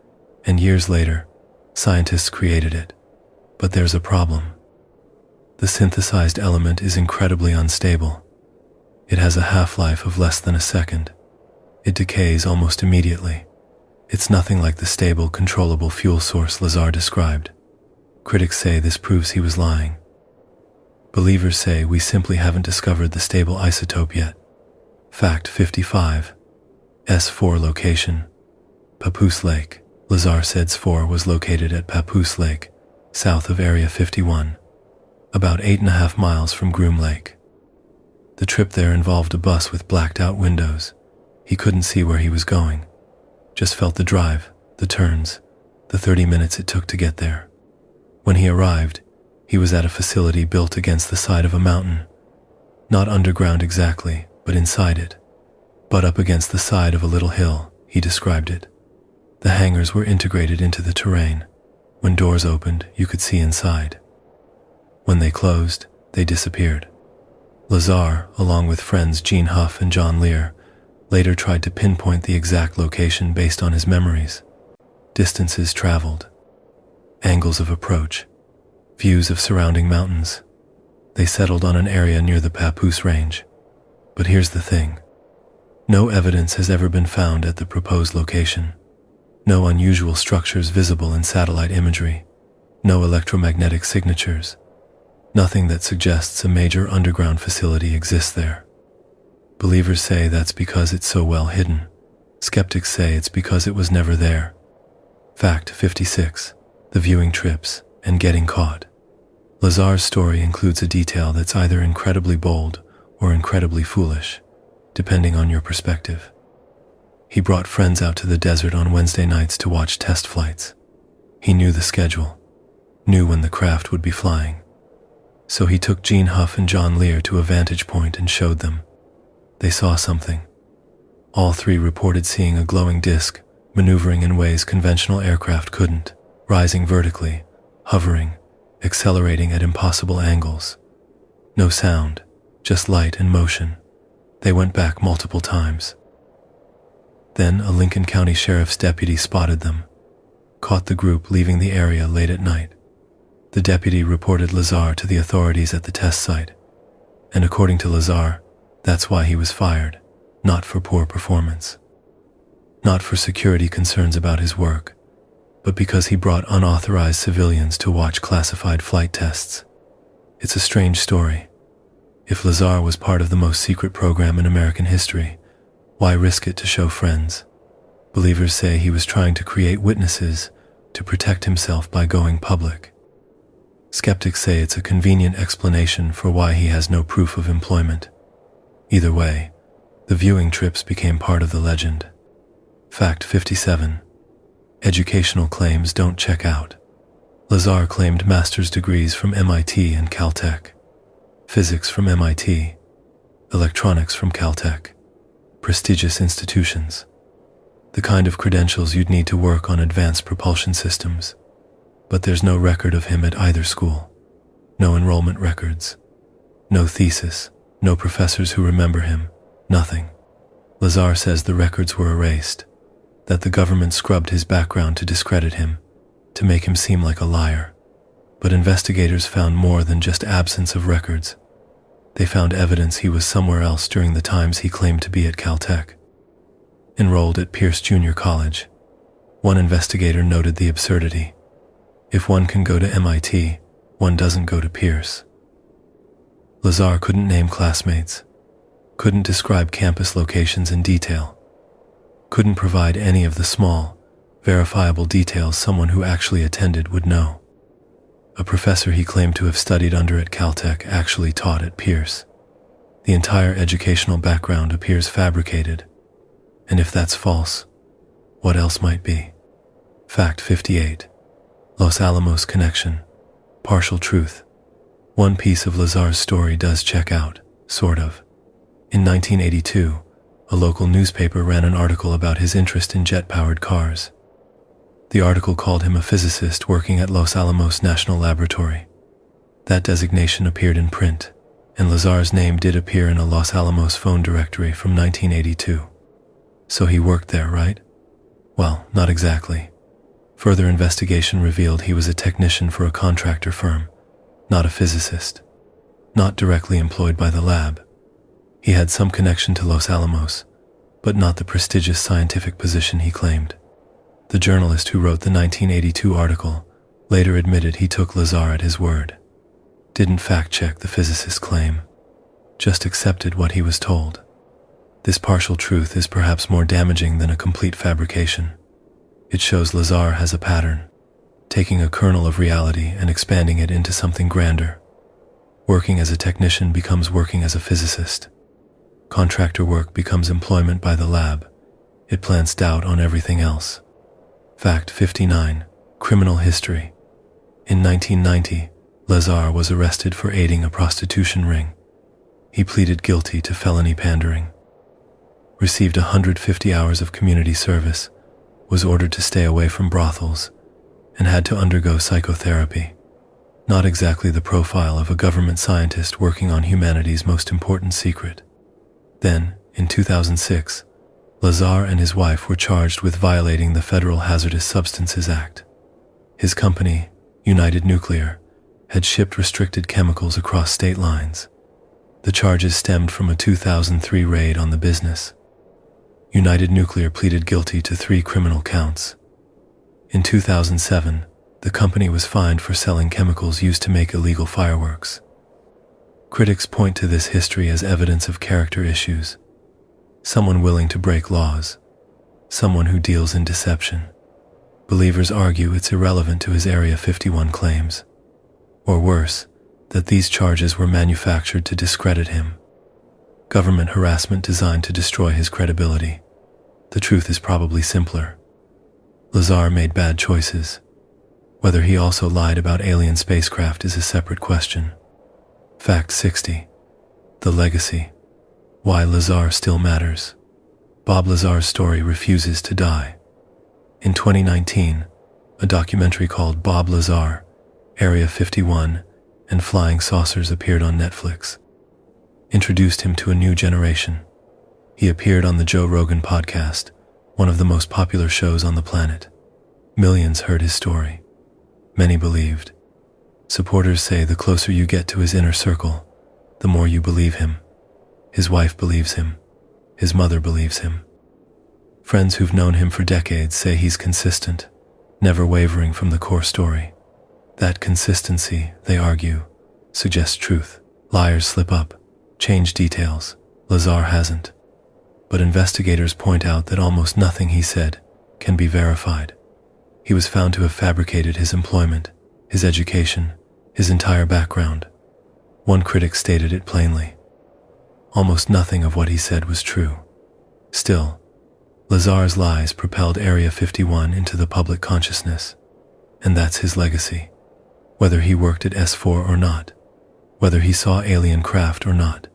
and years later, scientists created it. But there's a problem. The synthesized element is incredibly unstable. It has a half-life of less than a second. It decays almost immediately. It's nothing like the stable, controllable fuel source Lazar described. Critics say this proves he was lying. Believers say we simply haven't discovered the stable isotope yet. Fact 55. S4 location. Papoose Lake. Lazar said S4 was located at Papoose Lake, south of Area 51, about 8.5 miles from Groom Lake. The trip there involved a bus with blacked-out windows. He couldn't see where he was going. Just felt the drive, the turns, the 30 minutes it took to get there. When he arrived, he was at a facility built against the side of a mountain. Not underground exactly, but inside it. But up against the side of a little hill, he described it. The hangars were integrated into the terrain. When doors opened, you could see inside. When they closed, they disappeared. Lazar, along with friends Gene Huff and John Lear, later tried to pinpoint the exact location based on his memories. Distances traveled, angles of approach, views of surrounding mountains. They settled on an area near the Papoose Range. But here's the thing. No evidence has ever been found at the proposed location. No unusual structures visible in satellite imagery. No electromagnetic signatures. Nothing that suggests a major underground facility exists there. Believers say that's because it's so well hidden. Skeptics say it's because it was never there. Fact 56. The viewing trips and getting caught. Lazar's story includes a detail that's either incredibly bold or incredibly foolish, depending on your perspective. He brought friends out to the desert on Wednesday nights to watch test flights. He knew the schedule, knew when the craft would be flying. So he took Gene Huff and John Lear to a vantage point and showed them. They saw something. All three reported seeing a glowing disc, maneuvering in ways conventional aircraft couldn't, rising vertically, hovering, accelerating at impossible angles. No sound, just light and motion. They went back multiple times. Then a Lincoln County Sheriff's deputy spotted them, caught the group leaving the area late at night. The deputy reported Lazar to the authorities at the test site, and according to Lazar, that's why he was fired, not for poor performance. Not for security concerns about his work, but because he brought unauthorized civilians to watch classified flight tests. It's a strange story. If Lazar was part of the most secret program in American history, why risk it to show friends? Believers say he was trying to create witnesses to protect himself by going public. Skeptics say it's a convenient explanation for why he has no proof of employment. Either way, the viewing trips became part of the legend. Fact 57. Educational claims don't check out. Lazar claimed master's degrees from MIT and Caltech, physics from MIT, electronics from Caltech, prestigious institutions, the kind of credentials you'd need to work on advanced propulsion systems. But there's no record of him at either school, no enrollment records, no thesis, no professors who remember him, nothing. Lazar says the records were erased, that the government scrubbed his background to discredit him, to make him seem like a liar. But investigators found more than just absence of records. They found evidence he was somewhere else during the times he claimed to be at Caltech. Enrolled at Pierce Junior College. One investigator noted the absurdity. If one can go to MIT, one doesn't go to Pierce. Lazar couldn't name classmates, couldn't describe campus locations in detail, couldn't provide any of the small, verifiable details someone who actually attended would know. A professor he claimed to have studied under at Caltech actually taught at Pierce. The entire educational background appears fabricated, and if that's false, what else might be? Fact 58. Los Alamos connection. Partial truth. One piece of Lazar's story does check out, sort of. In 1982, a local newspaper ran an article about his interest in jet-powered cars. The article called him a physicist working at Los Alamos National Laboratory. That designation appeared in print, and Lazar's name did appear in a Los Alamos phone directory from 1982. So he worked there, right? Well, not exactly. Further investigation revealed he was a technician for a contractor firm, not a physicist, not directly employed by the lab. He had some connection to Los Alamos, but not the prestigious scientific position he claimed. The journalist who wrote the 1982 article later admitted he took Lazar at his word. Didn't fact-check the physicist's claim, just accepted what he was told. This partial truth is perhaps more damaging than a complete fabrication. It shows Lazar has a pattern, taking a kernel of reality and expanding it into something grander. Working as a technician becomes working as a physicist. Contractor work becomes employment by the lab. It plants doubt on everything else. Fact 59. Criminal history. In 1990, Lazar was arrested for aiding a prostitution ring. He pleaded guilty to felony pandering, received 150 hours of community service, was ordered to stay away from brothels, and had to undergo psychotherapy. Not exactly the profile of a government scientist working on humanity's most important secret. Then, in 2006, Lazar and his wife were charged with violating the Federal Hazardous Substances Act. His company, United Nuclear, had shipped restricted chemicals across state lines. The charges stemmed from a 2003 raid on the business. United Nuclear pleaded guilty to 3 criminal counts. In 2007, the company was fined for selling chemicals used to make illegal fireworks. Critics point to this history as evidence of character issues. Someone willing to break laws. Someone who deals in deception. Believers argue it's irrelevant to his Area 51 claims. Or worse, that these charges were manufactured to discredit him. Government harassment designed to destroy his credibility. The truth is probably simpler. Lazar made bad choices. Whether he also lied about alien spacecraft is a separate question. Fact 60. The legacy. Why Lazar still matters. Bob Lazar's story refuses to die. In 2019, a documentary called Bob Lazar, Area 51, and Flying Saucers appeared on Netflix. Introduced him to a new generation. He appeared on the Joe Rogan podcast, one of the most popular shows on the planet. Millions heard his story. Many believed. Supporters say the closer you get to his inner circle, the more you believe him. His wife believes him. His mother believes him. Friends who've known him for decades say he's consistent, never wavering from the core story. That consistency, they argue, suggests truth. Liars slip up, change details. Lazar hasn't. But investigators point out that almost nothing he said can be verified. He was found to have fabricated his employment, his education, his entire background. One critic stated it plainly. Almost nothing of what he said was true. Still, Lazar's lies propelled Area 51 into the public consciousness, and that's his legacy. Whether he worked at S4 or not, whether he saw alien craft or not,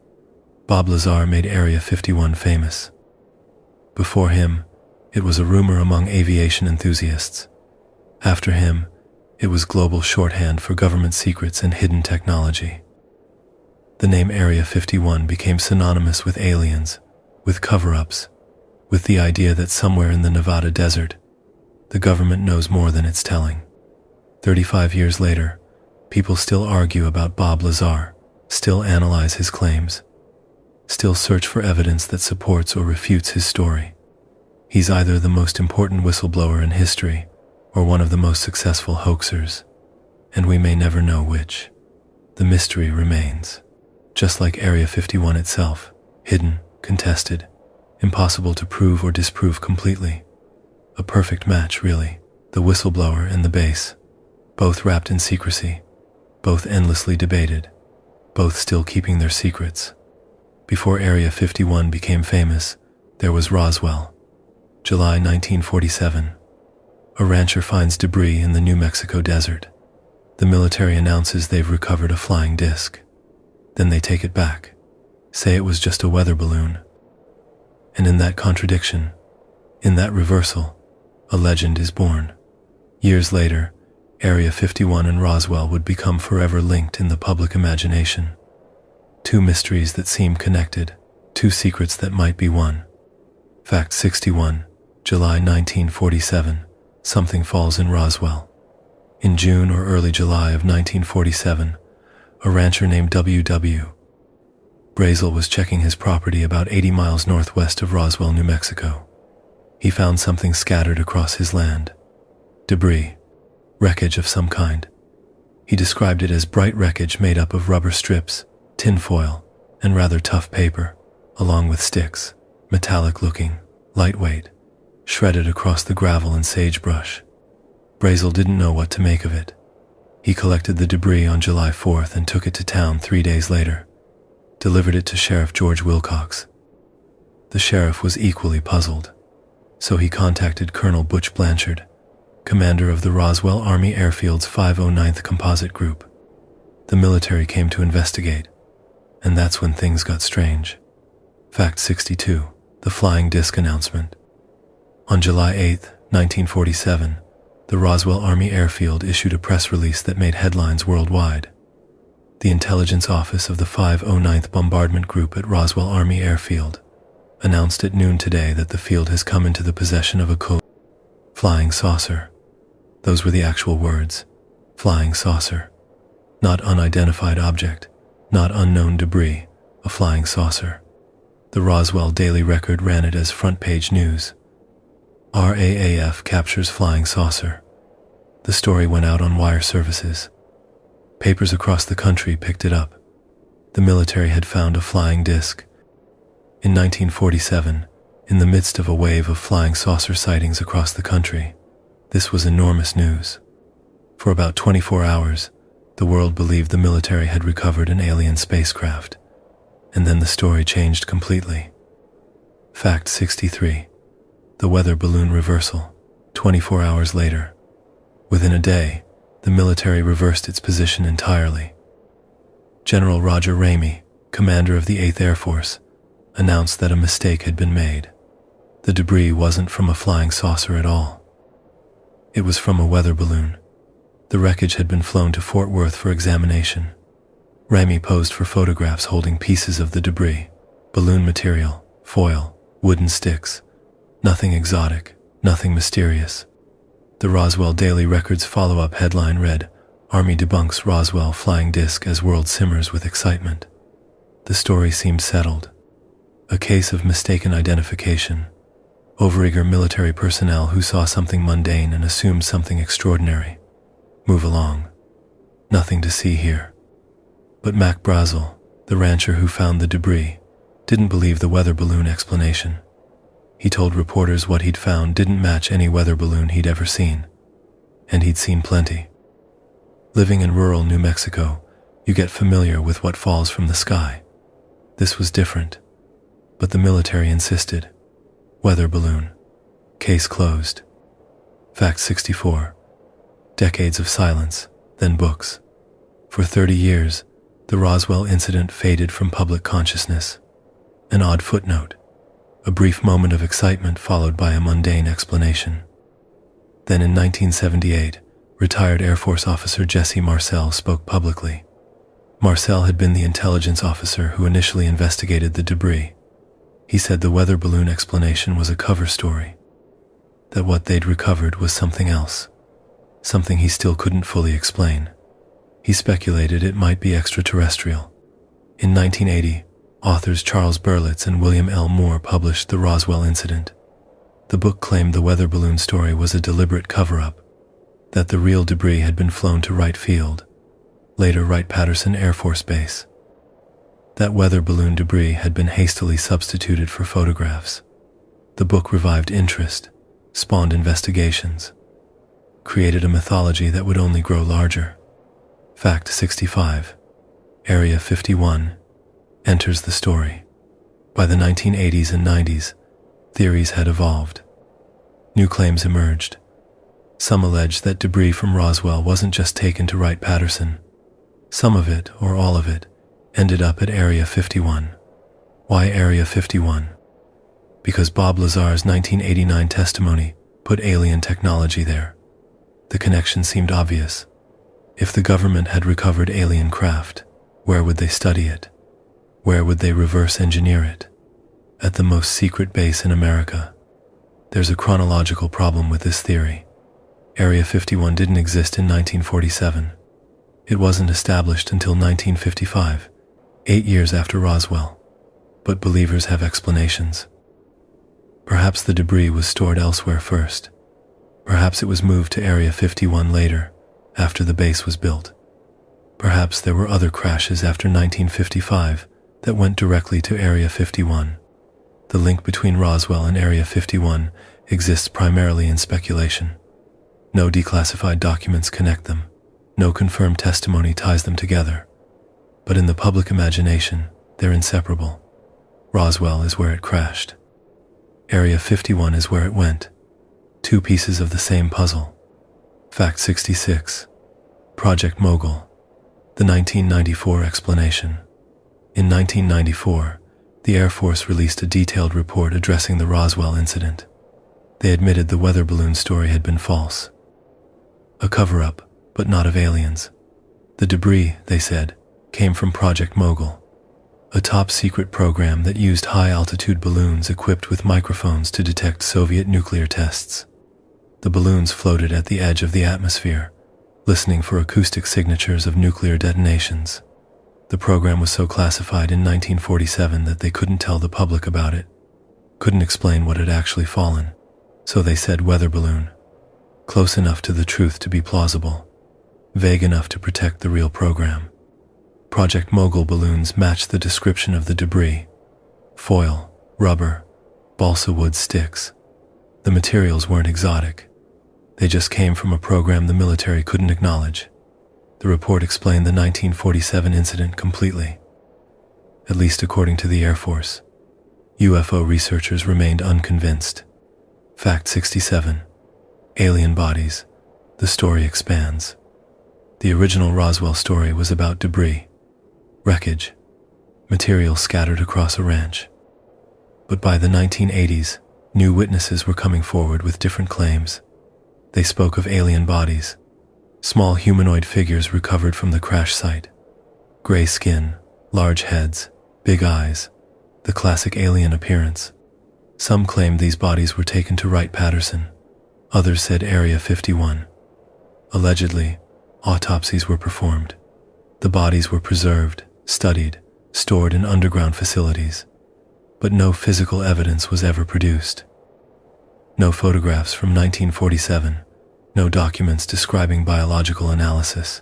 Bob Lazar made Area 51 famous. Before him, it was a rumor among aviation enthusiasts. After him, it was global shorthand for government secrets and hidden technology. The name Area 51 became synonymous with aliens, with cover-ups, with the idea that somewhere in the Nevada desert, the government knows more than it's telling. 35 years later, people still argue about Bob Lazar, still analyze his claims, still search for evidence that supports or refutes his story. He's either the most important whistleblower in history or one of the most successful hoaxers, and we may never know which. The mystery remains. Just like Area 51 itself, hidden, contested, impossible to prove or disprove completely. A perfect match, really. The whistleblower and the base, both wrapped in secrecy, both endlessly debated, both still keeping their secrets. Before Area 51 became famous, there was Roswell. July 1947. A rancher finds debris in the New Mexico desert. The military announces they've recovered a flying disc. Then they take it back, say it was just a weather balloon. And in that contradiction, in that reversal, a legend is born. Years later, Area 51 and Roswell would become forever linked in the public imagination. Two mysteries that seem connected, two secrets that might be one. Fact 61, July 1947, something falls in Roswell. In June or early July of 1947, a rancher named W.W. Brazel was checking his property about 80 miles northwest of Roswell, New Mexico. He found something scattered across his land. Debris. Wreckage of some kind. He described it as bright wreckage made up of rubber strips, tinfoil, and rather tough paper, along with sticks, metallic-looking, lightweight, shredded across the gravel and sagebrush. Brazel didn't know what to make of it. He collected the debris on July 4th and took it to town 3 days later, delivered it to Sheriff George Wilcox. The sheriff was equally puzzled, so he contacted Colonel Butch Blanchard, commander of the Roswell Army Airfield's 509th Composite Group. The military came to investigate, And that's when things got strange. Fact 62. The flying disc announcement. On July 8, 1947, the Roswell Army Airfield issued a press release that made headlines worldwide. The intelligence office of the 509th Bombardment Group at Roswell Army Airfield announced at noon today that the field has come into the possession of a flying saucer. Those were the actual words. Flying saucer. Not unidentified object, not unknown debris, a flying saucer. The Roswell Daily Record ran it as front-page news. RAAF captures flying saucer. The story went out on wire services. Papers across the country picked it up. The military had found a flying disc. In 1947, in the midst of a wave of flying saucer sightings across the country, this was enormous news. For about 24 hours, the world believed the military had recovered an alien spacecraft, and then the story changed completely. Fact 63. The weather balloon reversal, 24 hours later. Within a day, the military reversed its position entirely. General Roger Ramey, commander of the 8th Air Force, announced that a mistake had been made. The debris wasn't from a flying saucer at all. It was from a weather balloon. The wreckage had been flown to Fort Worth for examination. Ramey posed for photographs holding pieces of the debris, balloon material, foil, wooden sticks. Nothing exotic, nothing mysterious. The Roswell Daily Record's follow-up headline read, Army debunks Roswell flying disc as world simmers with excitement. The story seemed settled. A case of mistaken identification. Overeager military personnel who saw something mundane and assumed something extraordinary. Move along. Nothing to see here. But Mac Brazel, the rancher who found the debris, didn't believe the weather balloon explanation. He told reporters what he'd found didn't match any weather balloon he'd ever seen. And he'd seen plenty. Living in rural New Mexico, you get familiar with what falls from the sky. This was different. But the military insisted. Weather balloon. Case closed. Fact 64. Decades of silence, then books. For 30 years, the Roswell incident faded from public consciousness. An odd footnote. A brief moment of excitement followed by a mundane explanation. Then in 1978, retired Air Force officer Jesse Marcel spoke publicly. Marcel had been the intelligence officer who initially investigated the debris. He said the weather balloon explanation was a cover story. That what they'd recovered was something else. Something he still couldn't fully explain. He speculated it might be extraterrestrial. In 1980, authors Charles Berlitz and William L. Moore published The Roswell Incident. The book claimed the weather balloon story was a deliberate cover-up, that the real debris had been flown to Wright Field, later Wright-Patterson Air Force Base. That weather balloon debris had been hastily substituted for photographs. The book revived interest, spawned investigations, created a mythology that would only grow larger. Fact 65. Area 51 enters the story. By the 1980s and 90s, theories had evolved. New claims emerged. Some alleged that debris from Roswell wasn't just taken to Wright-Patterson. Some of it, or all of it, ended up at Area 51. Why Area 51? Because Bob Lazar's 1989 testimony put alien technology there. The connection seemed obvious. If the government had recovered alien craft, where would they study it? Where would they reverse engineer it? At the most secret base in America. There's a chronological problem with this theory. Area 51 didn't exist in 1947. It wasn't established until 1955, 8 years after Roswell. But believers have explanations. Perhaps the debris was stored elsewhere first. Perhaps it was moved to Area 51 later, after the base was built. Perhaps there were other crashes after 1955 that went directly to Area 51. The link between Roswell and Area 51 exists primarily in speculation. No declassified documents connect them. No confirmed testimony ties them together. But in the public imagination, they're inseparable. Roswell is where it crashed. Area 51 is where it went. Two pieces of the same puzzle. Fact 66. Project Mogul. The 1994 explanation. In 1994, the Air Force released a detailed report addressing the Roswell incident. They admitted the weather balloon story had been false. A cover-up, but not of aliens. The debris, they said, came from Project Mogul, a top-secret program that used high-altitude balloons equipped with microphones to detect Soviet nuclear tests. The balloons floated at the edge of the atmosphere, listening for acoustic signatures of nuclear detonations. The program was so classified in 1947 that they couldn't tell the public about it, couldn't explain what had actually fallen, so they said weather balloon. Close enough to the truth to be plausible, vague enough to protect the real program. Project Mogul balloons matched the description of the debris: foil, rubber, balsa wood sticks. The materials weren't exotic. They just came from a program the military couldn't acknowledge. The report explained the 1947 incident completely. At least according to the Air Force. UFO researchers remained unconvinced. Fact 67. Alien bodies. The story expands. The original Roswell story was about debris, wreckage, material scattered across a ranch. But by the 1980s, new witnesses were coming forward with different claims. They spoke of alien bodies, small humanoid figures recovered from the crash site. Gray skin, large heads, big eyes, the classic alien appearance. Some claimed these bodies were taken to Wright-Patterson. Others said Area 51. Allegedly, autopsies were performed. The bodies were preserved, studied, stored in underground facilities. But no physical evidence was ever produced. No photographs from 1947. No documents describing biological analysis.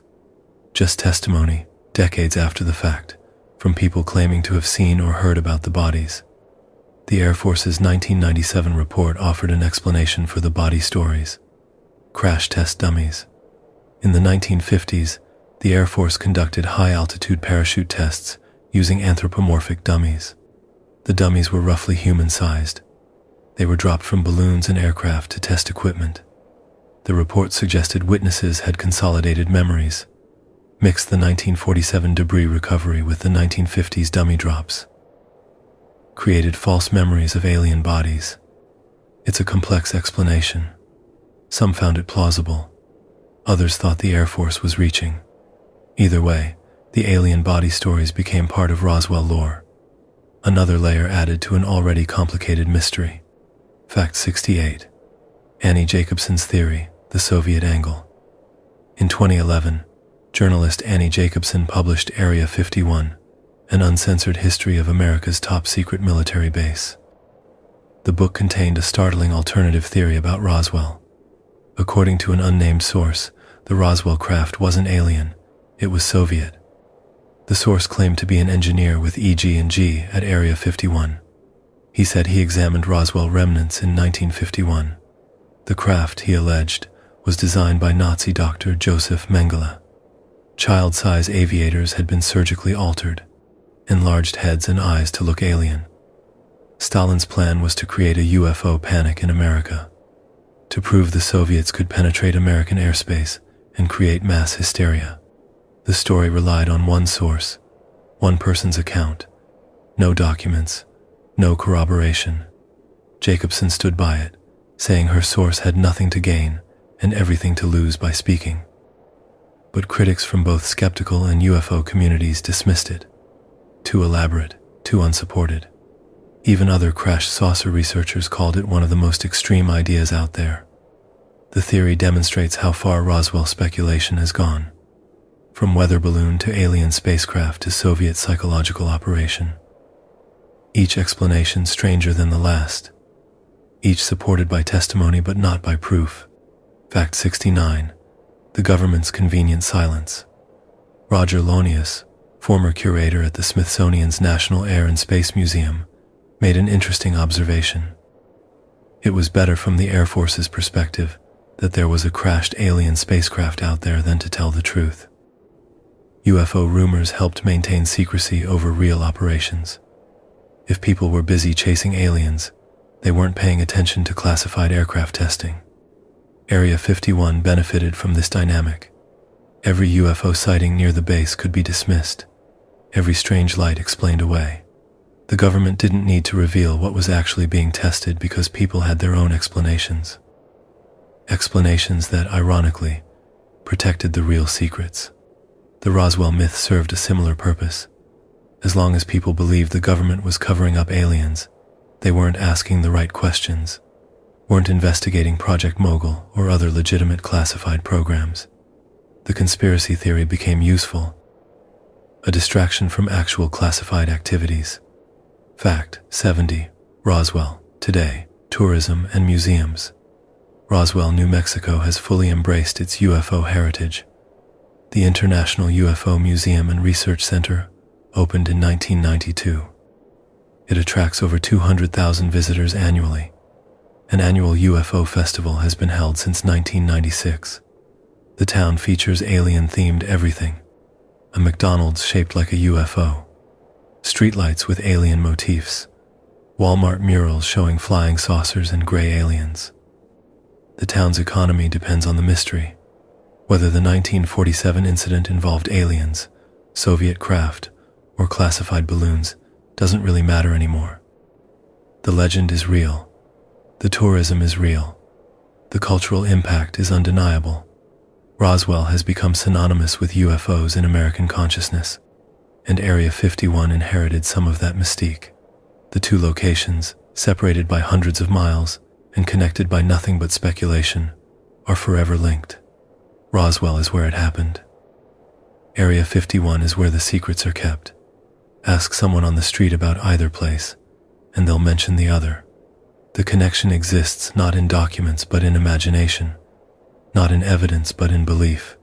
Just testimony, decades after the fact, from people claiming to have seen or heard about the bodies. The Air Force's 1997 report offered an explanation for the body stories: crash test dummies. In the 1950s, the Air Force conducted high-altitude parachute tests using anthropomorphic dummies. The dummies were roughly human-sized. They were dropped from balloons and aircraft to test equipment. The report suggested witnesses had consolidated memories, mixed the 1947 debris recovery with the 1950s dummy drops, created false memories of alien bodies. It's a complex explanation. Some found it plausible. Others thought the Air Force was reaching. Either way, the alien body stories became part of Roswell lore. Another layer added to an already complicated mystery. Fact 68. Annie Jacobsen's theory, the Soviet angle. In 2011, journalist Annie Jacobsen published Area 51, an uncensored history of America's top-secret military base. The book contained a startling alternative theory about Roswell. According to an unnamed source, the Roswell craft wasn't alien, it was Soviet. The source claimed to be an engineer with EG&G at Area 51. He said he examined Roswell remnants in 1951. The craft, he alleged, was designed by Nazi doctor Joseph Mengele. Child-size aviators had been surgically altered, enlarged heads and eyes to look alien. Stalin's plan was to create a UFO panic in America, to prove the Soviets could penetrate American airspace and create mass hysteria. The story relied on one source, one person's account. No documents, no corroboration. Jacobsen stood by it, saying her source had nothing to gain and everything to lose by speaking. But critics from both skeptical and UFO communities dismissed it. Too elaborate, too unsupported. Even other crash saucer researchers called it one of the most extreme ideas out there. The theory demonstrates how far Roswell speculation has gone. From weather balloon to alien spacecraft to Soviet psychological operation. Each explanation stranger than the last. Each supported by testimony but not by proof. Fact 69. The government's convenient silence. Roger Lonius, former curator at the Smithsonian's National Air and Space Museum, made an interesting observation. It was better from the Air Force's perspective that there was a crashed alien spacecraft out there than to tell the truth. UFO rumors helped maintain secrecy over real operations. If people were busy chasing aliens, they weren't paying attention to classified aircraft testing. Area 51 benefited from this dynamic. Every UFO sighting near the base could be dismissed. every strange light explained away. The government didn't need to reveal what was actually being tested because people had their own explanations. Explanations that, ironically, protected the real secrets. The Roswell myth served a similar purpose. As long as people believed the government was covering up aliens, they weren't asking the right questions, weren't investigating Project Mogul or other legitimate classified programs. The conspiracy theory became useful, a distraction from actual classified activities. Fact 70. Roswell, today, tourism and museums. Roswell, New Mexico has fully embraced its UFO heritage. The International UFO Museum and Research Center opened in 1992. It attracts over 200,000 visitors annually. An annual UFO festival has been held since 1996. The town features alien-themed everything. A McDonald's shaped like a UFO. Streetlights with alien motifs. Walmart murals showing flying saucers and gray aliens. The town's economy depends on the mystery. Whether the 1947 incident involved aliens, Soviet craft, or classified balloons doesn't really matter anymore. The legend is real. The tourism is real. The cultural impact is undeniable. Roswell has become synonymous with UFOs in American consciousness, and Area 51 inherited some of that mystique. The two locations, separated by hundreds of miles and connected by nothing but speculation, are forever linked. Roswell is where it happened. Area 51 is where the secrets are kept. Ask someone on the street about either place, and they'll mention the other. The connection exists not in documents but in imagination, not in evidence but in belief.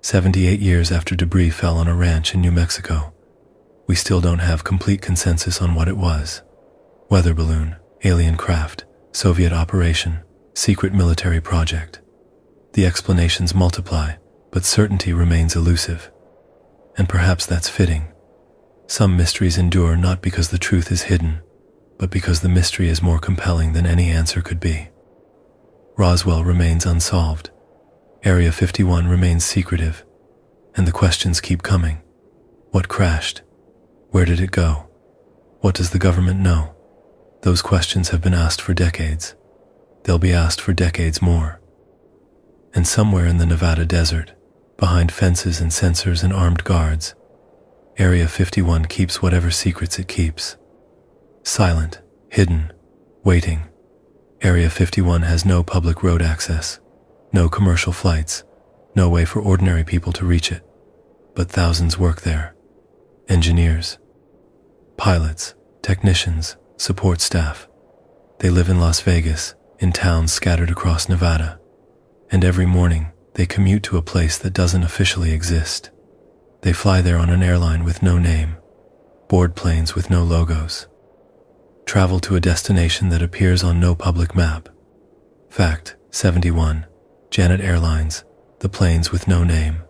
78 years after debris fell on a ranch in New Mexico, we still don't have complete consensus on what it was. Weather balloon, alien craft, Soviet operation, secret military project. The explanations multiply, but certainty remains elusive. And perhaps that's fitting. Some mysteries endure not because the truth is hidden, but because the mystery is more compelling than any answer could be. Roswell remains unsolved. Area 51 remains secretive, and the questions keep coming. What crashed? Where did it go? What does the government know? Those questions have been asked for decades. They'll be asked for decades more. And somewhere in the Nevada desert, behind fences and sensors and armed guards, Area 51 keeps whatever secrets it keeps. Silent, hidden, waiting. Area 51 has no public road access, no commercial flights, no way for ordinary people to reach it. But thousands work there. Engineers, pilots, technicians, support staff. They live in Las Vegas, in towns scattered across Nevada. And every morning, they commute to a place that doesn't officially exist. They fly there on an airline with no name, board planes with no logos. Travel to a destination that appears on no public map. Fact 71. Janet Airlines, the planes with no name.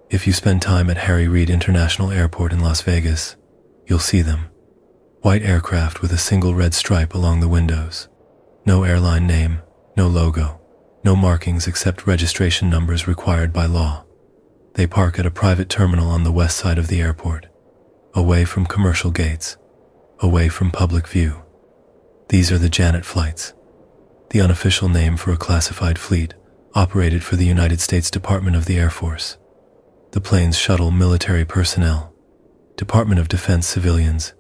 If you spend time at Harry Reid International Airport in Las Vegas, you'll see them. White aircraft with a single red stripe along the windows. No airline name, no logo, no markings except registration numbers required by law. They park at a private terminal on the west side of the airport, away from commercial gates, away from public view. These are the Janet flights, the unofficial name for a classified fleet operated for the United States Department of the Air Force. The planes shuttle military personnel, Department of Defense civilians,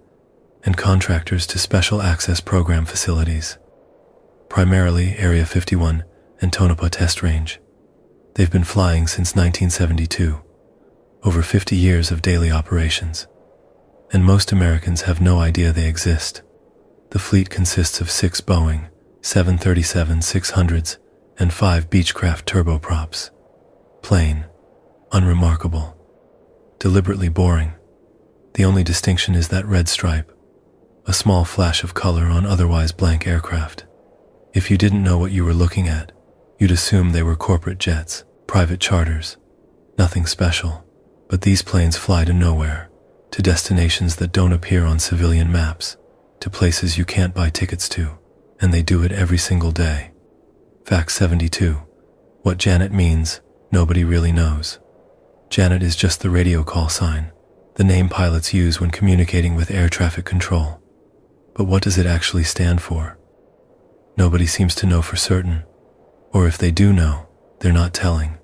and contractors to special access program facilities, primarily Area 51 and Tonopah Test Range. They've been flying since 1972, over 50 years of daily operations, and most Americans have no idea they exist. The fleet consists of 6 Boeing 737-600s and 5 Beechcraft turboprops. Plain, unremarkable, deliberately boring. The only distinction is that red stripe, a small flash of color on otherwise blank aircraft. If you didn't know what you were looking at, you'd assume they were corporate jets, private charters. Nothing special, but these planes fly to nowhere, to destinations that don't appear on civilian maps, to places you can't buy tickets to, and they do it every single day. Fact 72. What Janet means, nobody really knows. Janet is just the radio call sign, the name pilots use when communicating with air traffic control. But what does it actually stand for? Nobody seems to know for certain, or if they do know, they're not telling.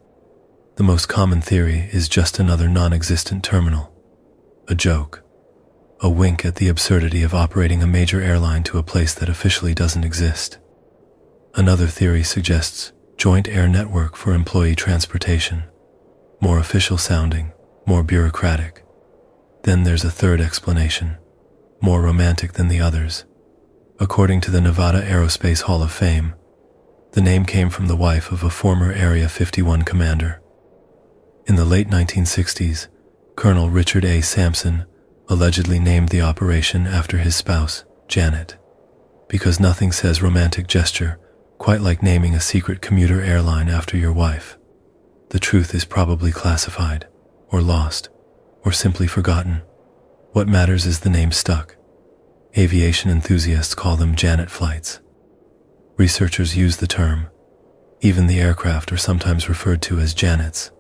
The most common theory is just another non-existent terminal. A joke. A wink at the absurdity of operating a major airline to a place that officially doesn't exist. Another theory suggests joint air network for employee transportation. More official sounding, more bureaucratic. Then there's a third explanation, more romantic than the others. According to the Nevada Aerospace Hall of Fame, the name came from the wife of a former Area 51 commander. In the late 1960s, Colonel Richard A. Sampson allegedly named the operation after his spouse, Janet. Because nothing says romantic gesture quite like naming a secret commuter airline after your wife. The truth is probably classified, or lost, or simply forgotten. What matters is the name stuck. Aviation enthusiasts call them Janet flights. Researchers use the term. Even the aircraft are sometimes referred to as Janets.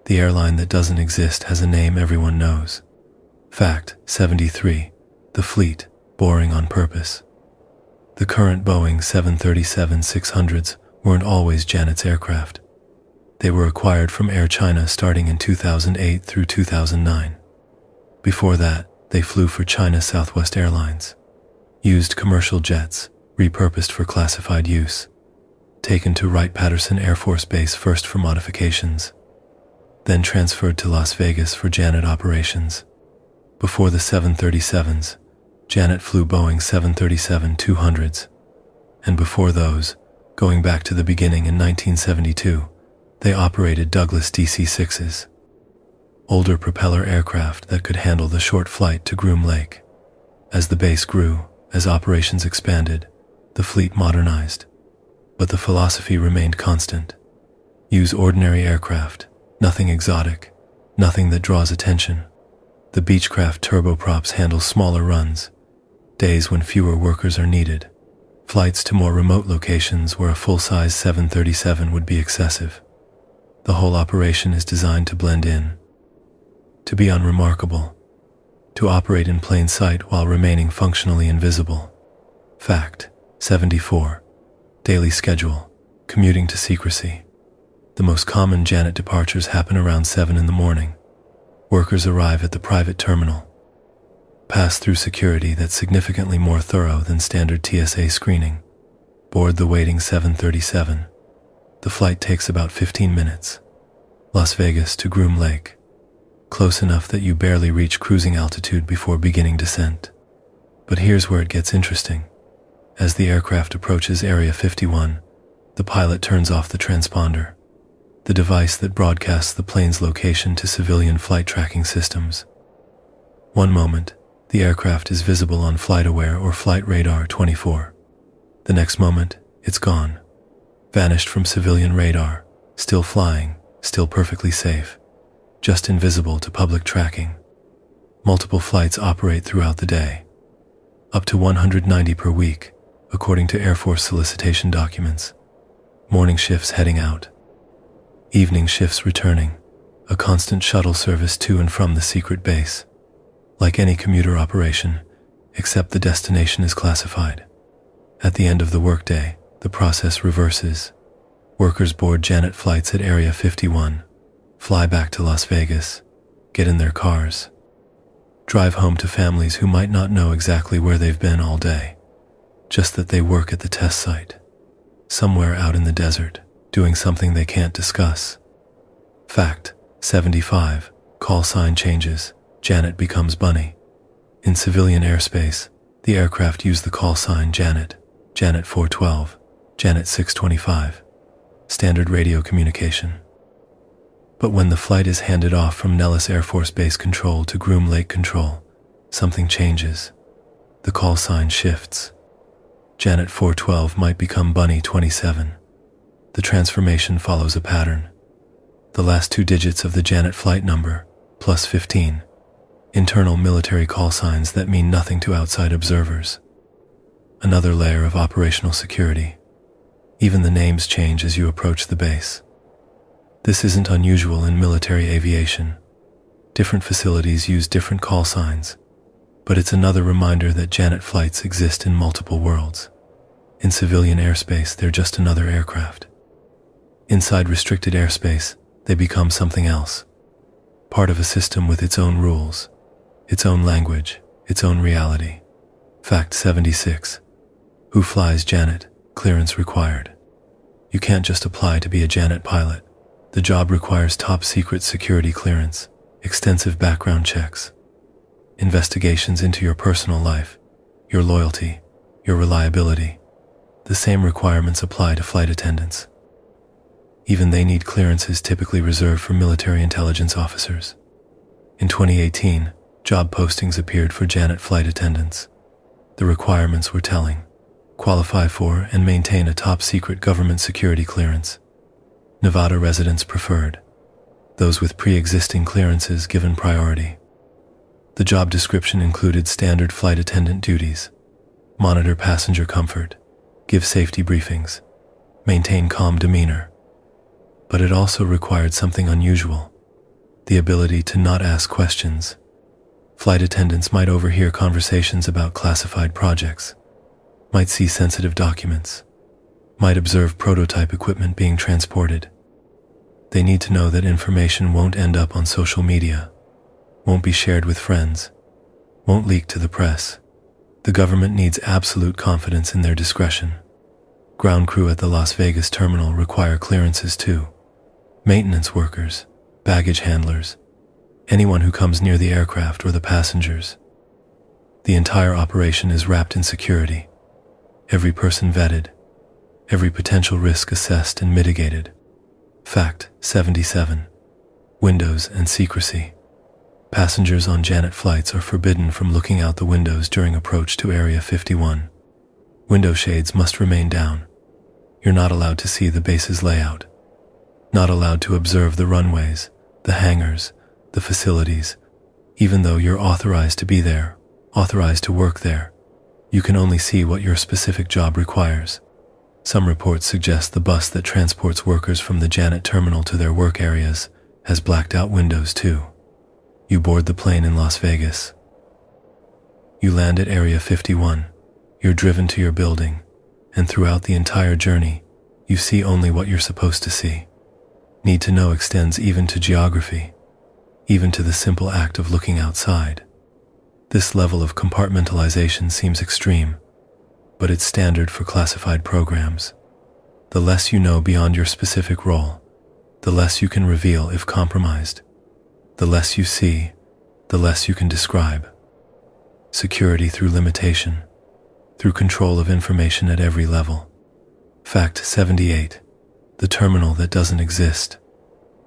The airline that doesn't exist has a name everyone knows. Fact 73. The fleet, boring on purpose. The current Boeing 737-600s weren't always Janet's aircraft. They were acquired from Air China starting in 2008 through 2009. Before that, they flew for China Southwest Airlines. Used commercial jets, repurposed for classified use. Taken to Wright-Patterson Air Force Base first for modifications. Then transferred to Las Vegas for Janet operations. Before the 737s, Janet flew Boeing 737-200s. And before those, going back to the beginning in 1972, they operated Douglas DC-6s. Older propeller aircraft that could handle the short flight to Groom Lake. As the base grew, as operations expanded, the fleet modernized. But the philosophy remained constant. Use ordinary aircraft, nothing exotic, nothing that draws attention. The Beechcraft turboprops handle smaller runs, days when fewer workers are needed, flights to more remote locations where a full-size 737 would be excessive. The whole operation is designed to blend in, to be unremarkable, to operate in plain sight while remaining functionally invisible. Fact 74. Daily schedule, commuting to secrecy. The most common Janet departures happen around 7 in the morning. Workers arrive at the private terminal, pass through security that's significantly more thorough than standard TSA screening, board the waiting 737. The flight takes about 15 minutes. Las Vegas to Groom Lake, close enough that you barely reach cruising altitude before beginning descent. But here's where it gets interesting. As the aircraft approaches Area 51, the pilot turns off the transponder, the device that broadcasts the plane's location to civilian flight tracking systems. One moment, the aircraft is visible on FlightAware or Flight Radar 24. The next moment, it's gone. Vanished from civilian radar, still flying, still perfectly safe, just invisible to public tracking. Multiple flights operate throughout the day. Up to 190 per week, according to Air Force solicitation documents. Morning shifts heading out. Evening shifts returning, a constant shuttle service to and from the secret base. Like any commuter operation, except the destination is classified. At the end of the workday, the process reverses. Workers board Janet flights at Area 51, fly back to Las Vegas, get in their cars, drive home to families who might not know exactly where they've been all day, just that they work at the test site, somewhere out in the desert, doing something they can't discuss. Fact 75. Call sign changes, Janet becomes Bunny. In civilian airspace, the aircraft use the call sign Janet, Janet 412, Janet 625. Standard radio communication. But when the flight is handed off from Nellis Air Force Base Control to Groom Lake Control, something changes. The call sign shifts. Janet 412 might become Bunny 27. The transformation follows a pattern. The last 2 digits of the Janet flight number, plus 15. Internal military call signs that mean nothing to outside observers. Another layer of operational security. Even the names change as you approach the base. This isn't unusual in military aviation. Different facilities use different call signs, but it's another reminder that Janet flights exist in multiple worlds. In civilian airspace, they're just another aircraft. Inside restricted airspace, they become something else. Part of a system with its own rules, its own language, its own reality. Fact 76. Who flies Janet? Clearance required. You can't just apply to be a Janet pilot. The job requires top secret security clearance, extensive background checks, investigations into your personal life, your loyalty, your reliability. The same requirements apply to flight attendants. Even they need clearances typically reserved for military intelligence officers. In 2018, job postings appeared for Janet flight attendants. The requirements were telling. Qualify for and maintain a top-secret government security clearance. Nevada residents preferred. Those with pre-existing clearances given priority. The job description included standard flight attendant duties: monitor passenger comfort, give safety briefings, maintain calm demeanor. But it also required something unusual: the ability to not ask questions. Flight attendants might overhear conversations about classified projects, might see sensitive documents, might observe prototype equipment being transported. They need to know that information won't end up on social media, won't be shared with friends, won't leak to the press. The government needs absolute confidence in their discretion. Ground crew at the Las Vegas terminal require clearances too. Maintenance workers, baggage handlers, anyone who comes near the aircraft or the passengers. The entire operation is wrapped in security. Every person vetted, every potential risk assessed and mitigated. Fact 77. Windows and secrecy. Passengers on Janet flights are forbidden from looking out the windows during approach to Area 51. Window shades must remain down. You're not allowed to see the base's layout. Not allowed to observe the runways, the hangars, the facilities. Even though you're authorized to be there, authorized to work there, you can only see what your specific job requires. Some reports suggest the bus that transports workers from the Janet terminal to their work areas has blacked out windows too. You board the plane in Las Vegas. You land at Area 51. You're driven to your building, and throughout the entire journey, you see only what you're supposed to see. Need to know extends even to geography, even to the simple act of looking outside. This level of compartmentalization seems extreme, but it's standard for classified programs. The less you know beyond your specific role, the less you can reveal if compromised. The less you see, the less you can describe. Security through limitation, through control of information at every level. Fact 78. The terminal that doesn't exist.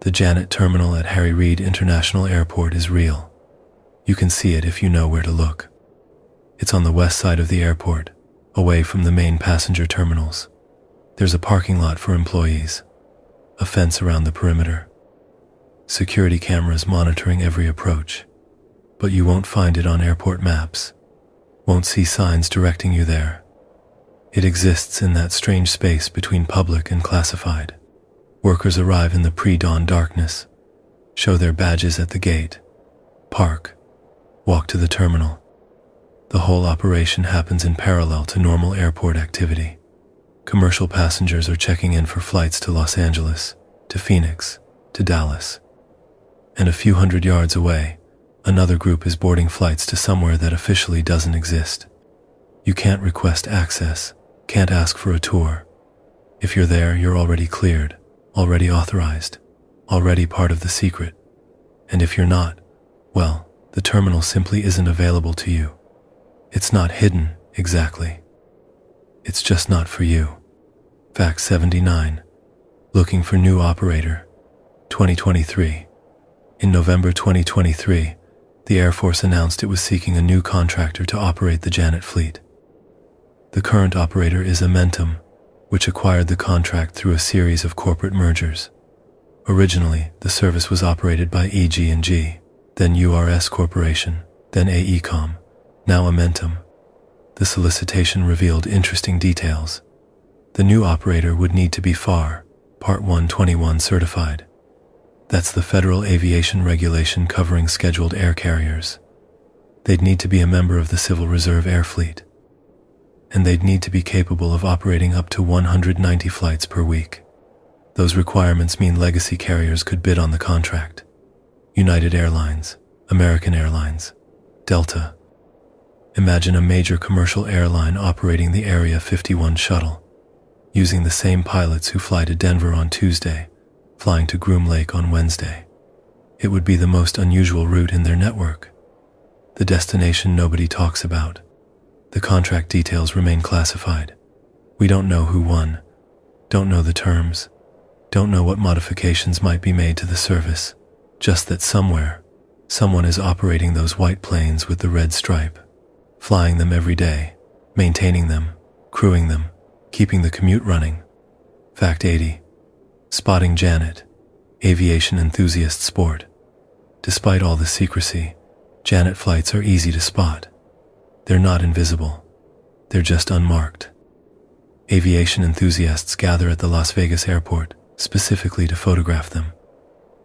The Janet terminal at Harry Reid International Airport is real. You can see it if you know where to look. It's on the west side of the airport, away from the main passenger terminals. There's a parking lot for employees, a fence around the perimeter, security cameras monitoring every approach. But you won't find it on airport maps, won't see signs directing you there. It exists in that strange space between public and classified. Workers arrive in the pre-dawn darkness, show their badges at the gate, park, walk to the terminal. The whole operation happens in parallel to normal airport activity. Commercial passengers are checking in for flights to Los Angeles, to Phoenix, to Dallas. And a few hundred yards away, another group is boarding flights to somewhere that officially doesn't exist. You can't request access, can't ask for a tour. If you're there, you're already cleared, already authorized, already part of the secret. And if you're not, well, the terminal simply isn't available to you. It's not hidden, exactly. It's just not for you. Fact 79. Looking for new operator. 2023. In November 2023, the Air Force announced it was seeking a new contractor to operate the Janet fleet. The current operator is Amentum, which acquired the contract through a series of corporate mergers. Originally, the service was operated by EG&G, then URS Corporation, then AECOM, now Amentum. The solicitation revealed interesting details. The new operator would need to be FAR, Part 121 certified. That's the federal aviation regulation covering scheduled air carriers. They'd need to be a member of the Civil Reserve Air Fleet. And they'd need to be capable of operating up to 190 flights per week. Those requirements mean legacy carriers could bid on the contract. United Airlines, American Airlines, Delta. Imagine a major commercial airline operating the Area 51 shuttle, using the same pilots who fly to Denver on Tuesday, flying to Groom Lake on Wednesday. It would be the most unusual route in their network. The destination nobody talks about. The contract details remain classified. We don't know who won, don't know the terms, don't know what modifications might be made to the service, just that somewhere, someone is operating those white planes with the red stripe, flying them every day, maintaining them, crewing them, keeping the commute running. Fact 80. Spotting Janet, aviation enthusiast sport. Despite all the secrecy, Janet flights are easy to spot. They're not invisible. They're just unmarked. Aviation enthusiasts gather at the Las Vegas airport specifically to photograph them.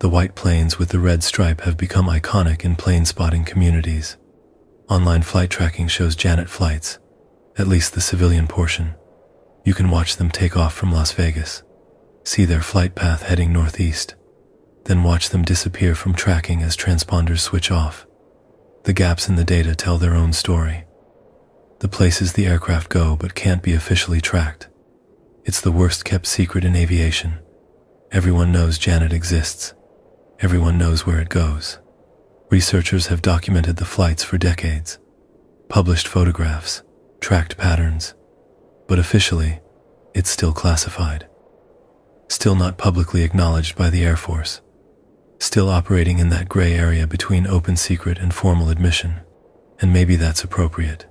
The white planes with the red stripe have become iconic in plane spotting communities. Online flight tracking shows Janet flights, at least the civilian portion. You can watch them take off from Las Vegas, see their flight path heading northeast, then watch them disappear from tracking as transponders switch off. The gaps in the data tell their own story. The places the aircraft go but can't be officially tracked. It's the worst kept secret in aviation. Everyone knows Janet exists. Everyone knows where it goes. Researchers have documented the flights for decades, published photographs, tracked patterns, but officially, it's still classified. Still not publicly acknowledged by the Air Force. Still operating in that gray area between open secret and formal admission, and maybe that's appropriate.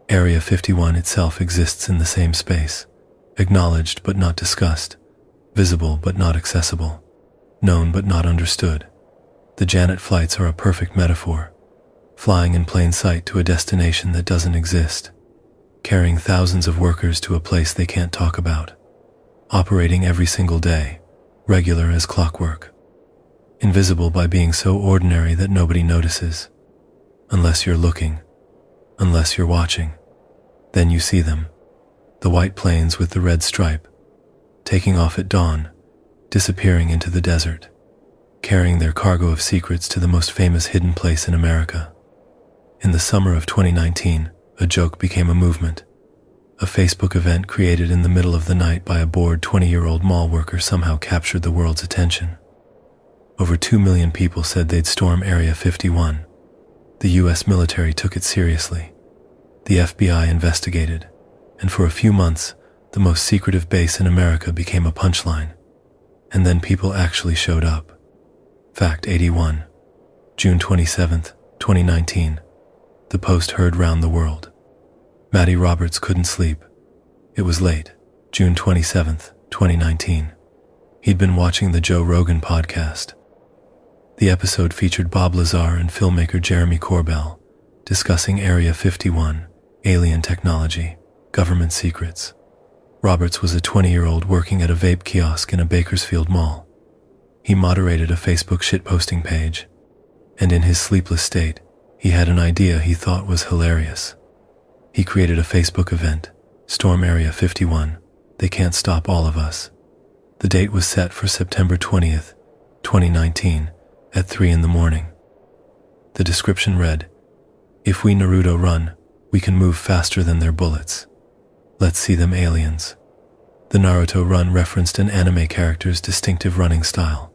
Area 51 itself exists in the same space, acknowledged but not discussed, visible but not accessible, known but not understood. The Janet flights are a perfect metaphor, flying in plain sight to a destination that doesn't exist, carrying thousands of workers to a place they can't talk about, operating every single day, regular as clockwork, invisible by being so ordinary that nobody notices. Unless you're looking, unless you're watching, then you see them, the white planes with the red stripe, taking off at dawn, disappearing into the desert, carrying their cargo of secrets to the most famous hidden place in America. In the summer of 2019, a joke became a movement. A Facebook event created in the middle of the night by a bored 20-year-old mall worker somehow captured the world's attention. Over 2 million people said they'd storm Area 51. The US military took it seriously. The FBI investigated, and for a few months, the most secretive base in America became a punchline. And then people actually showed up. Fact 81. June 27, 2019. The post heard round the world. Maddie Roberts couldn't sleep. It was late, June 27, 2019. He'd been watching the Joe Rogan podcast. The episode featured Bob Lazar and filmmaker Jeremy Corbell discussing Area 51, alien technology, government secrets. Roberts was a 20-year-old working at a vape kiosk in a Bakersfield mall. He moderated a Facebook shitposting page, and in his sleepless state, he had an idea he thought was hilarious. He created a Facebook event, Storm Area 51, They Can't Stop All of Us. The date was set for September 20th, 2019, at 3 in the morning. The description read, "If we Naruto run, we can move faster than their bullets. Let's see them aliens." The Naruto run referenced an anime character's distinctive running style.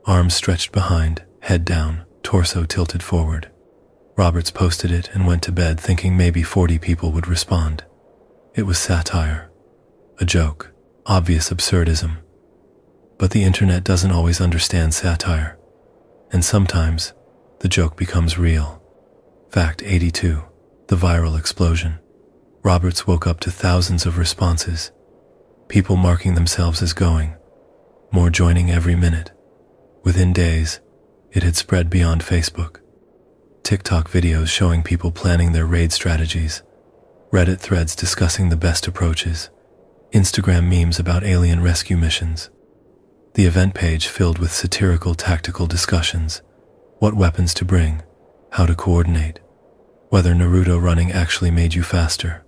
Arms stretched behind, head down, torso tilted forward. Roberts posted it and went to bed thinking maybe 40 people would respond. It was satire, a joke, obvious absurdism. But the internet doesn't always understand satire, and sometimes the joke becomes real. Fact 82. The viral explosion. Roberts woke up to thousands of responses, people marking themselves as going, more joining every minute. Within days, it had spread beyond Facebook. TikTok videos showing people planning their raid strategies, Reddit threads discussing the best approaches, Instagram memes about alien rescue missions. The event page filled with satirical tactical discussions, what weapons to bring, how to coordinate, whether Naruto running actually made you faster.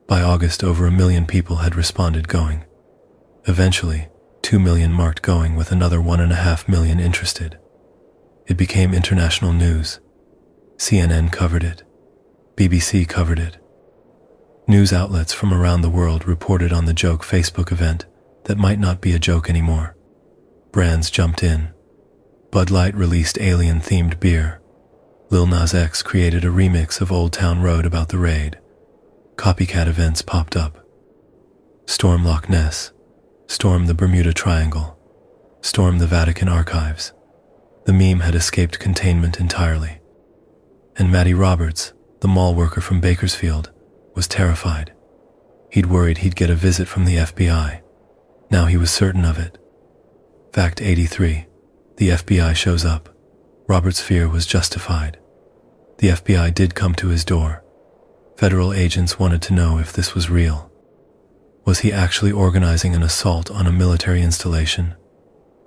By August, over 1 million people had responded going. Eventually, 2 million marked going with another 1.5 million interested. It became international news. CNN covered it. BBC covered it. News outlets from around the world reported on the joke Facebook event that might not be a joke anymore. Brands jumped in. Bud Light released alien-themed beer. Lil Nas X created a remix of Old Town Road about the raid. Copycat events popped up. Storm Loch Ness. Storm the Bermuda Triangle. Storm the Vatican archives. The meme had escaped containment entirely. And Matty Roberts, the mall worker from Bakersfield, was terrified. He'd worried he'd get a visit from the FBI. Now he was certain of it. Fact 83. The FBI shows up. Robert's fear was justified. The FBI did come to his door. Federal agents wanted to know if this was real. Was he actually organizing an assault on a military installation?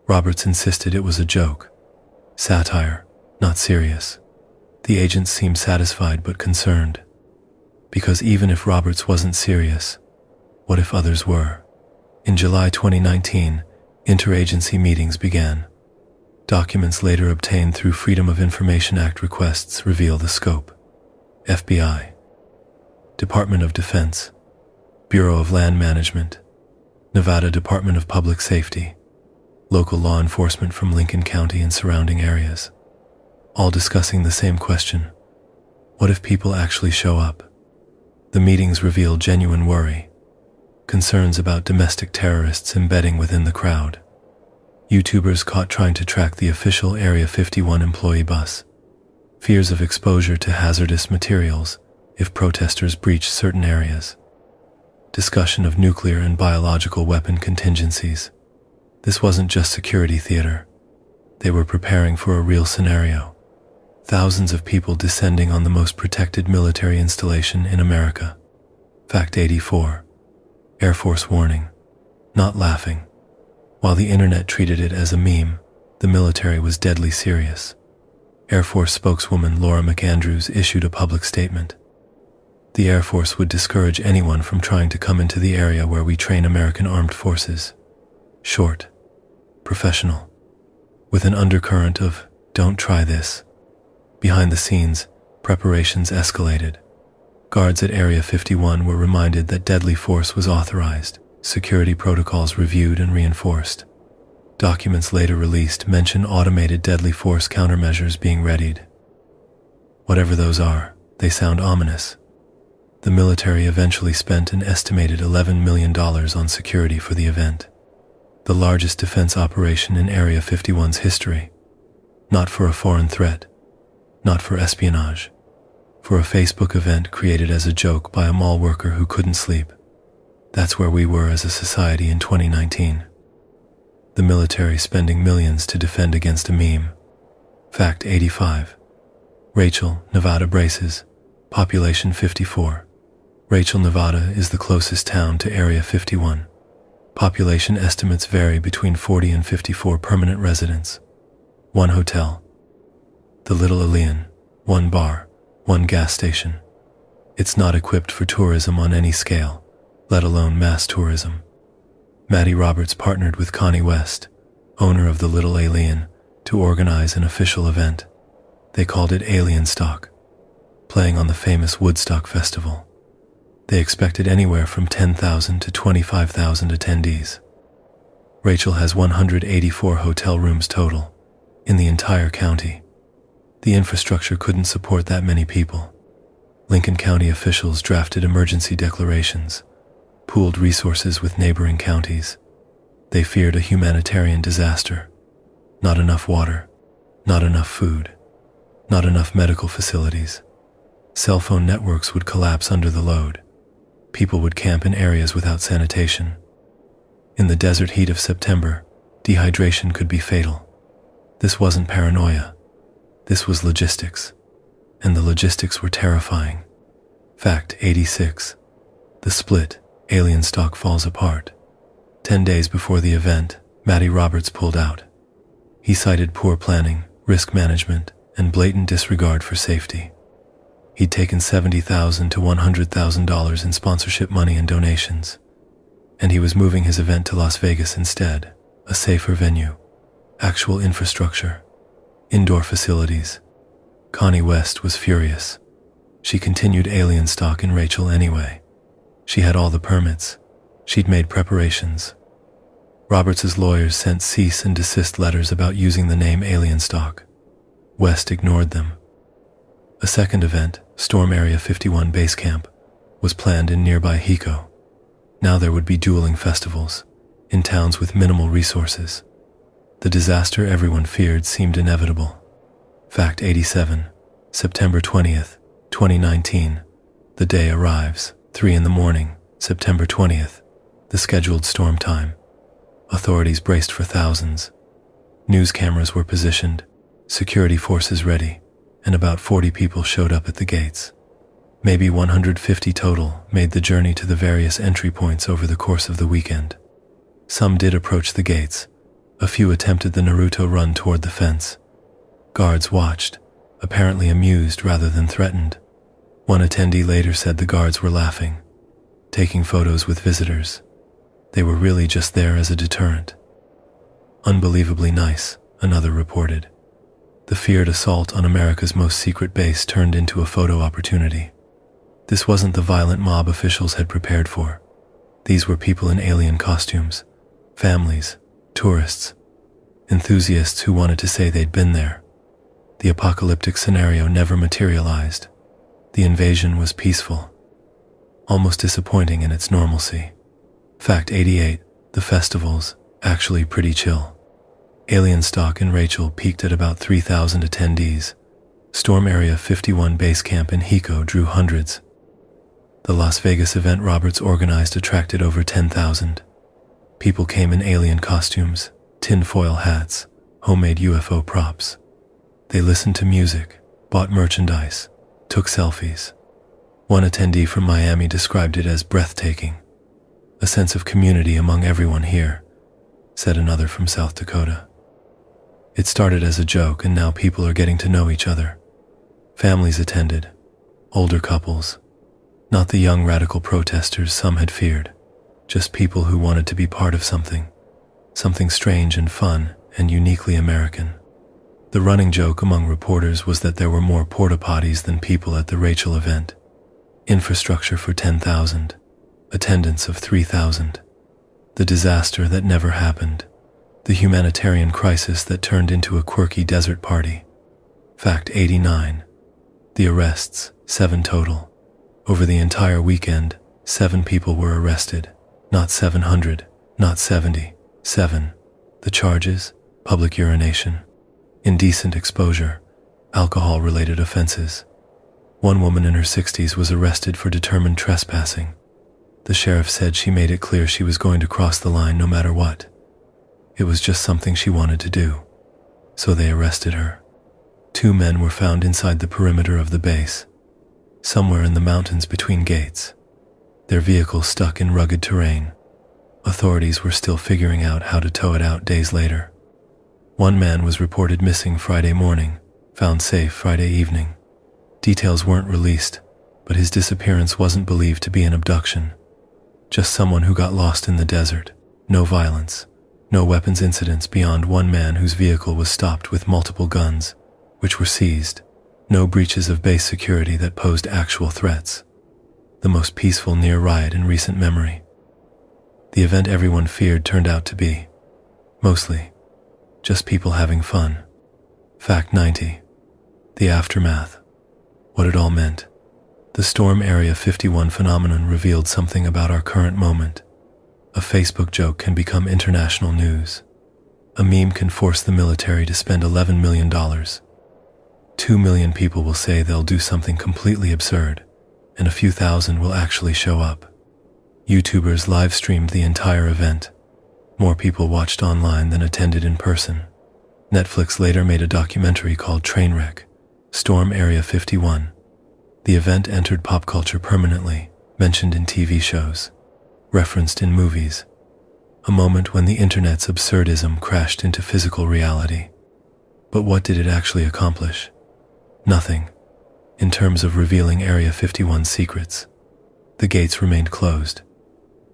Roberts insisted it was a joke. Satire, not serious. The agents seemed satisfied but concerned. Because even if Roberts wasn't serious, what if others were? In July 2019, interagency meetings began. Documents later obtained through Freedom of Information Act requests reveal the scope. FBI, Department of Defense, Bureau of Land Management, Nevada Department of Public Safety, local law enforcement from Lincoln County and surrounding areas, all discussing the same question. What if people actually show up? The meetings revealed genuine worry, concerns about domestic terrorists embedding within the crowd. YouTubers caught trying to track the official Area 51 employee bus. Fears of exposure to hazardous materials if protesters breached certain areas. Discussion of nuclear and biological weapon contingencies. This wasn't just security theater. They were preparing for a real scenario. Thousands of people descending on the most protected military installation in America. Fact 84. Air Force warning. Not laughing. While the internet treated it as a meme, the military was deadly serious. Air Force spokeswoman Laura McAndrews issued a public statement. The Air Force would discourage anyone from trying to come into the area where we train American armed forces. Short. Professional. With an undercurrent of, don't try this. Behind the scenes, preparations escalated. Guards at Area 51 were reminded that deadly force was authorized, security protocols reviewed and reinforced. Documents later released mention automated deadly force countermeasures being readied. Whatever those are, they sound ominous. The military eventually spent an estimated $11 million on security for the event. The largest defense operation in Area 51's history. Not for a foreign threat. Not for espionage. For a Facebook event created as a joke by a mall worker who couldn't sleep. That's where we were as a society in 2019. The military spending millions to defend against a meme. Fact 85. Rachel, Nevada braces. Population 54. Rachel, Nevada is the closest town to Area 51. Population estimates vary between 40 and 54 permanent residents. 1 hotel. The Little Alien. 1 bar. 1 gas station. It's not equipped for tourism on any scale, let alone mass tourism. Matty Roberts partnered with Connie West, owner of the Little Alien, to organize an official event. They called it Alien Stock, playing on the famous Woodstock Festival. They expected anywhere from 10,000 to 25,000 attendees. Rachel has 184 hotel rooms total, in the entire county. The infrastructure couldn't support that many people. Lincoln County officials drafted emergency declarations, pooled resources with neighboring counties. They feared a humanitarian disaster. Not enough water, not enough food, not enough medical facilities. Cell phone networks would collapse under the load. People would camp in areas without sanitation. In the desert heat of September, dehydration could be fatal. This wasn't paranoia. This was logistics. And the logistics were terrifying. Fact 86. The split, Alien Stock falls apart. 10 days before the event, Matty Roberts pulled out. He cited poor planning, risk management, and blatant disregard for safety. He'd taken $70,000 to $100,000 in sponsorship money and donations, and he was moving his event to Las Vegas instead, a safer venue, actual infrastructure, indoor facilities. Connie West was furious. She continued alien stock in Rachel anyway. She had all the permits. She'd made preparations. Roberts's lawyers sent cease and desist letters about using the name Alien Stock. West ignored them. A second event, Storm Area 51 Base Camp, was planned in nearby Hiko. Now there would be dueling festivals, in towns with minimal resources. The disaster everyone feared seemed inevitable. Fact 87, September 20th, 2019. The day arrives, 3 in the morning, September 20th, the scheduled storm time. Authorities braced for thousands. News cameras were positioned, security forces ready, and about 40 people showed up at the gates. Maybe 150 total made the journey to the various entry points over the course of the weekend. Some did approach the gates. A few attempted the Naruto run toward the fence. Guards watched, apparently amused rather than threatened. One attendee later said the guards were laughing, taking photos with visitors. They were really just there as a deterrent. Unbelievably nice, another reported. The feared assault on America's most secret base turned into a photo opportunity. This wasn't the violent mob officials had prepared for. These were people in alien costumes, families, tourists, enthusiasts who wanted to say they'd been there. The apocalyptic scenario never materialized. The invasion was peaceful, almost disappointing in its normalcy. Fact 88, the festivals, actually pretty chill. Alien Stock in Rachel peaked at about 3,000 attendees. Storm Area 51 Base Camp in Hiko drew hundreds. The Las Vegas event Roberts organized attracted over 10,000. People came in alien costumes, tinfoil hats, homemade UFO props. They listened to music, bought merchandise, took selfies. One attendee from Miami described it as breathtaking. A sense of community among everyone here, said another from South Dakota. It started as a joke and now people are getting to know each other. Families attended, older couples. Not the young radical protesters some had feared, just people who wanted to be part of something strange and fun and uniquely American. The running joke among reporters was that there were more porta potties than people at the Rachel event. Infrastructure for 10,000, attendance of 3,000. The disaster that never happened. The humanitarian crisis that turned into a quirky desert party. Fact 89. The arrests, 7 total. Over the entire weekend, 7 people were arrested. Not 700, not 70, 7. The charges, public urination, indecent exposure, alcohol-related offenses. One woman in her 60s was arrested for determined trespassing. The sheriff said she made it clear she was going to cross the line no matter what. It was just something she wanted to do. So they arrested her. 2 men were found inside the perimeter of the base, somewhere in the mountains between gates. Their vehicle stuck in rugged terrain. Authorities were still figuring out how to tow it out days later. One man was reported missing Friday morning, found safe Friday evening. Details weren't released, but his disappearance wasn't believed to be an abduction. Just someone who got lost in the desert. No violence. No weapons incidents beyond one man whose vehicle was stopped with multiple guns, which were seized. No breaches of base security that posed actual threats. The most peaceful near riot in recent memory. The event everyone feared turned out to be, mostly, just people having fun. Fact 90. The aftermath. What it all meant. The Storm Area 51 phenomenon revealed something about our current moment. A Facebook joke can become international news. A meme can force the military to spend $11 million. 2 million people will say they'll do something completely absurd, and a few thousand will actually show up. YouTubers live-streamed the entire event. More people watched online than attended in person. Netflix later made a documentary called Trainwreck, Storm Area 51. The event entered pop culture permanently, mentioned in TV shows, referenced in movies. A moment when the internet's absurdism crashed into physical reality. But what did it actually accomplish? Nothing. In terms of revealing Area 51's secrets, the gates remained closed.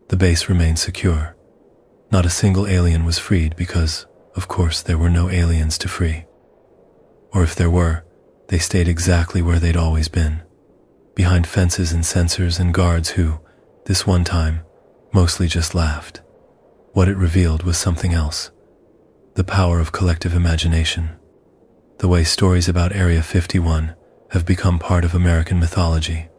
The base remained secure. Not a single alien was freed because, of course, there were no aliens to free. Or if there were, they stayed exactly where they'd always been, behind fences and sensors and guards who, this one time, mostly just laughed. What it revealed was something else. The power of collective imagination. The way stories about Area 51 have become part of American mythology.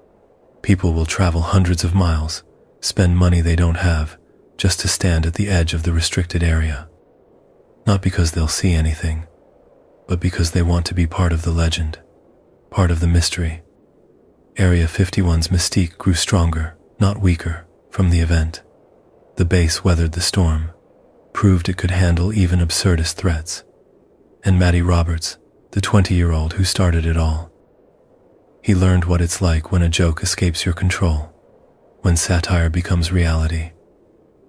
People will travel hundreds of miles, spend money they don't have, just to stand at the edge of the restricted area. Not because they'll see anything, but because they want to be part of the legend, part of the mystery. Area 51's mystique grew stronger, not weaker, from the event. The base weathered the storm, proved it could handle even absurdist threats. And Matty Roberts, the 20-year-old who started it all. He learned what it's like when a joke escapes your control, when satire becomes reality,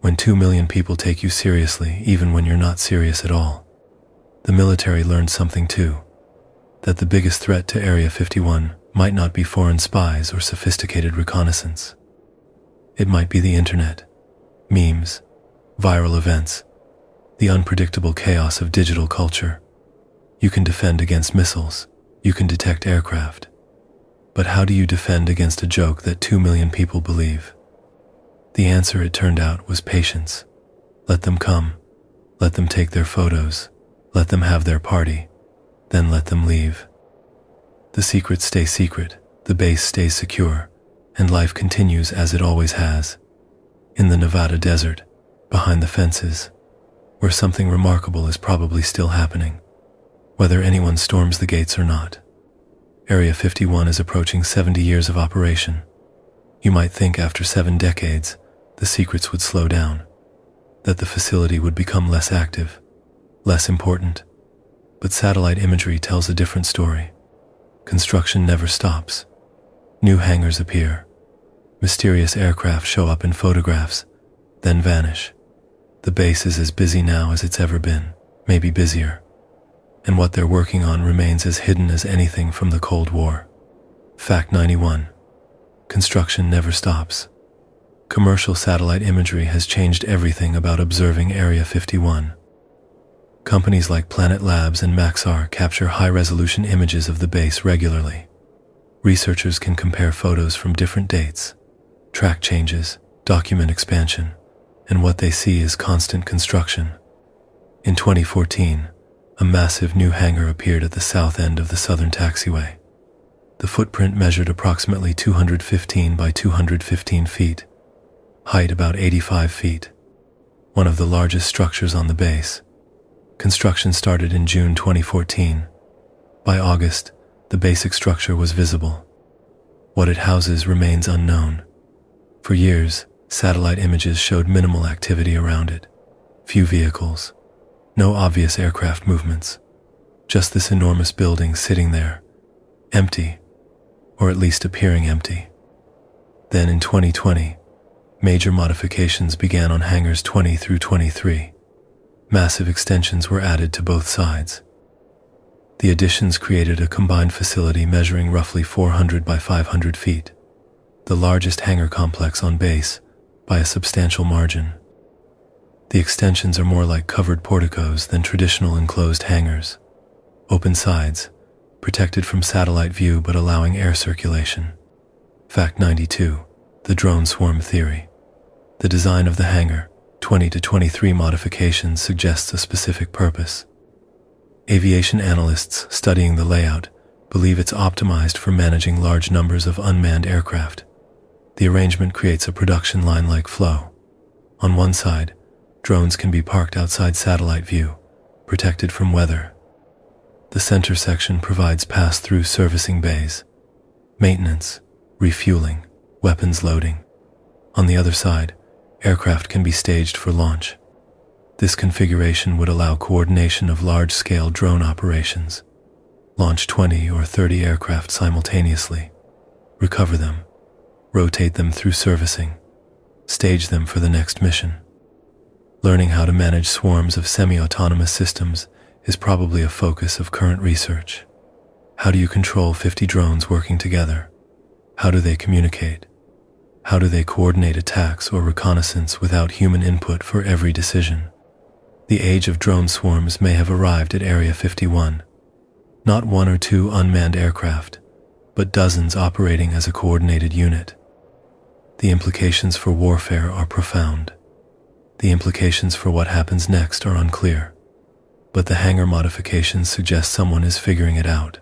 when 2 million people take you seriously even when you're not serious at all. The military learned something too, that the biggest threat to Area 51 might not be foreign spies or sophisticated reconnaissance. It might be the internet, memes, viral events, the unpredictable chaos of digital culture. You can defend against missiles, you can detect aircraft. But how do you defend against a joke that 2 million people believe? The answer, it turned out, was patience. Let them come, let them take their photos, let them have their party, then let them leave. The secrets stay secret, the base stays secure, and life continues as it always has. In the Nevada desert, behind the fences, where something remarkable is probably still happening, whether anyone storms the gates or not. Area 51 is approaching 70 years of operation. You might think after 7 decades, the secrets would slow down, that the facility would become less active, less important. But satellite imagery tells a different story. Construction never stops. New hangars appear. Mysterious aircraft show up in photographs, then vanish. The base is as busy now as it's ever been, maybe busier. And what they're working on remains as hidden as anything from the Cold War. Fact 91. Construction never stops. Commercial satellite imagery has changed everything about observing Area 51. Companies like Planet Labs and Maxar capture high-resolution images of the base regularly. Researchers can compare photos from different dates, track changes, document expansion, and what they see is constant construction. In 2014, a massive new hangar appeared at the south end of the southern taxiway. The footprint measured approximately 215 by 215 feet, height about 85 feet, one of the largest structures on the base. Construction started in June 2014. By August, the basic structure was visible. What it houses remains unknown. For years, satellite images showed minimal activity around it. Few vehicles, no obvious aircraft movements, just this enormous building sitting there, empty, or at least appearing empty. Then in 2020, major modifications began on hangars 20 through 23. Massive extensions were added to both sides. The additions created a combined facility measuring roughly 400 by 500 feet, the largest hangar complex on base by a substantial margin. The extensions are more like covered porticos than traditional enclosed hangars. Open sides, protected from satellite view but allowing air circulation. Fact 92. The drone swarm theory. The design of the hangar, 20 to 23 modifications, suggests a specific purpose. Aviation analysts studying the layout believe it's optimized for managing large numbers of unmanned aircraft. The arrangement creates a production line-like flow. On one side, drones can be parked outside satellite view, protected from weather. The center section provides pass-through servicing bays, maintenance, refueling, weapons loading. On the other side, aircraft can be staged for launch. This configuration would allow coordination of large-scale drone operations. Launch 20 or 30 aircraft simultaneously, recover them, rotate them through servicing, stage them for the next mission. Learning how to manage swarms of semi-autonomous systems is probably a focus of current research. How do you control 50 drones working together? How do they communicate? How do they coordinate attacks or reconnaissance without human input for every decision? The age of drone swarms may have arrived at Area 51. Not one or two unmanned aircraft, but dozens operating as a coordinated unit. The implications for warfare are profound. The implications for what happens next are unclear, but the hangar modifications suggest someone is figuring it out.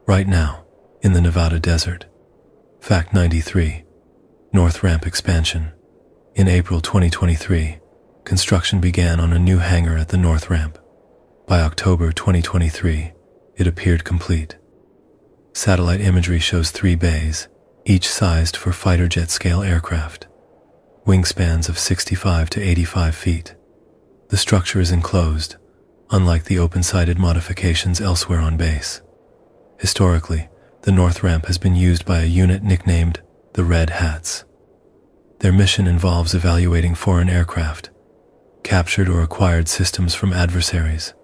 Right now, in the Nevada desert. Fact 93. North Ramp expansion. In April 2023, construction began on a new hangar at the North Ramp. By October 2023, it appeared complete. Satellite imagery shows 3 bays, each sized for fighter jet scale aircraft. Wingspans of 65 to 85 feet. The structure is enclosed, unlike the open-sided modifications elsewhere on base. Historically, the North Ramp has been used by a unit nicknamed the Red Hats. Their mission involves evaluating foreign aircraft, captured or acquired systems from adversaries.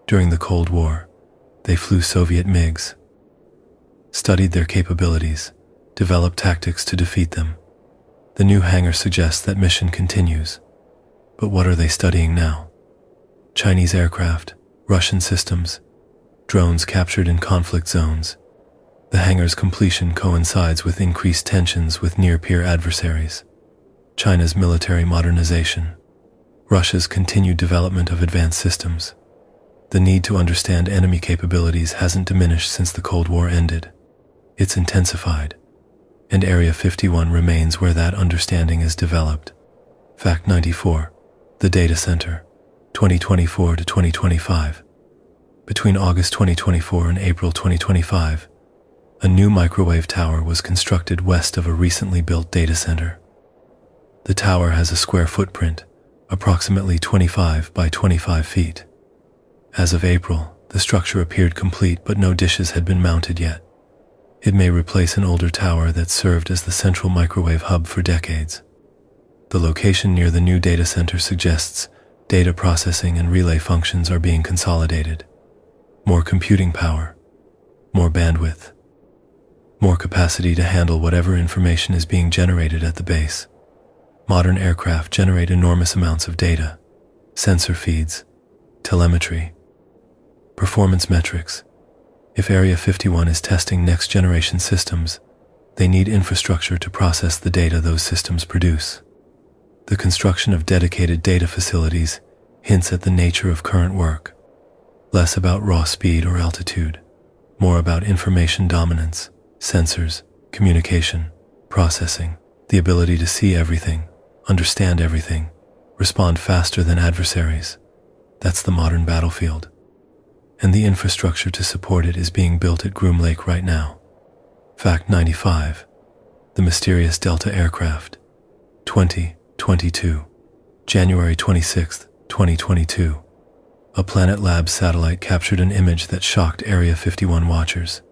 During the Cold War, they flew Soviet MiGs, studied their capabilities, developed tactics to defeat them. The new hangar suggests that mission continues. But what are they studying now? Chinese aircraft, Russian systems, drones captured in conflict zones. The hangar's completion coincides with increased tensions with near-peer adversaries. China's military modernization, Russia's continued development of advanced systems. The need to understand enemy capabilities hasn't diminished since the Cold War ended. It's intensified, and Area 51 remains where that understanding is developed. Fact 94. The Data Center, 2024 to 2025. Between August 2024 and April 2025, a new microwave tower was constructed west of a recently built data center. The tower has a square footprint, approximately 25 by 25 feet. As of April, the structure appeared complete, but no dishes had been mounted yet. It may replace an older tower that served as the central microwave hub for decades. The location near the new data center suggests data processing and relay functions are being consolidated. More computing power, more bandwidth, more capacity to handle whatever information is being generated at the base. Modern aircraft generate enormous amounts of data, sensor feeds, telemetry, performance metrics. If Area 51 is testing next-generation systems, they need infrastructure to process the data those systems produce. The construction of dedicated data facilities hints at the nature of current work. Less about raw speed or altitude, more about information dominance, sensors, communication, processing, the ability to see everything, understand everything, respond faster than adversaries. That's the modern battlefield. And the infrastructure to support it is being built at Groom Lake right now. Fact 95. The mysterious Delta aircraft. 2022. January 26, 2022. A Planet Labs satellite captured an image that shocked Area 51 watchers.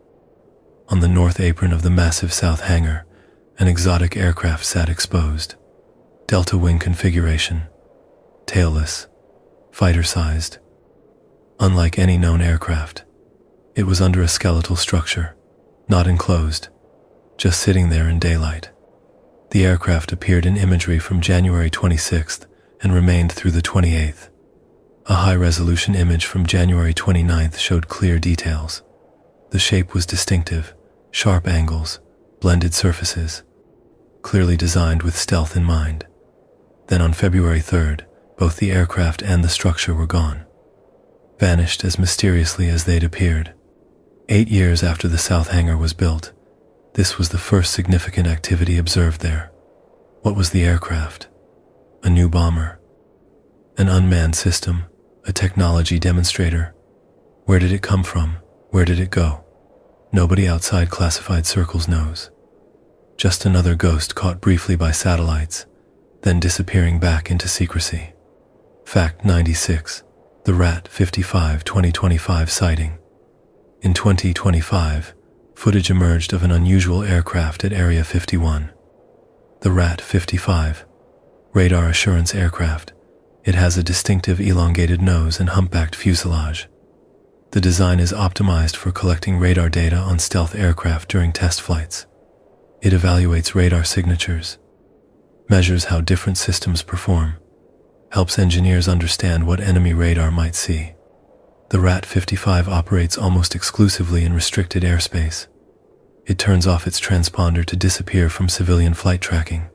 On the north apron of the massive south hangar, an exotic aircraft sat exposed. Delta wing configuration. Tailless. Fighter-sized. Unlike any known aircraft, it was under a skeletal structure, not enclosed, just sitting there in daylight. The aircraft appeared in imagery from January 26th and remained through the 28th. A high-resolution image from January 29th showed clear details. The shape was distinctive, sharp angles, blended surfaces, clearly designed with stealth in mind. Then on February 3rd, both the aircraft and the structure were gone. Vanished as mysteriously as they'd appeared. 8 years after the South Hangar was built, this was the first significant activity observed there. What was the aircraft? A new bomber? An unmanned system? A technology demonstrator? Where did it come from? Where did it go? Nobody outside classified circles knows. Just another ghost caught briefly by satellites, then disappearing back into secrecy. Fact 96. The Rat 55 2025 sighting. In 2025, footage emerged of an unusual aircraft at Area 51. The Rat 55, radar assurance aircraft, It has a distinctive elongated nose and humpbacked fuselage. The design is optimized for collecting radar data on stealth aircraft during test flights. It evaluates radar signatures, measures how different systems perform, helps engineers understand what enemy radar might see. The RAT-55 operates almost exclusively in restricted airspace. It turns off its transponder to disappear from civilian flight tracking.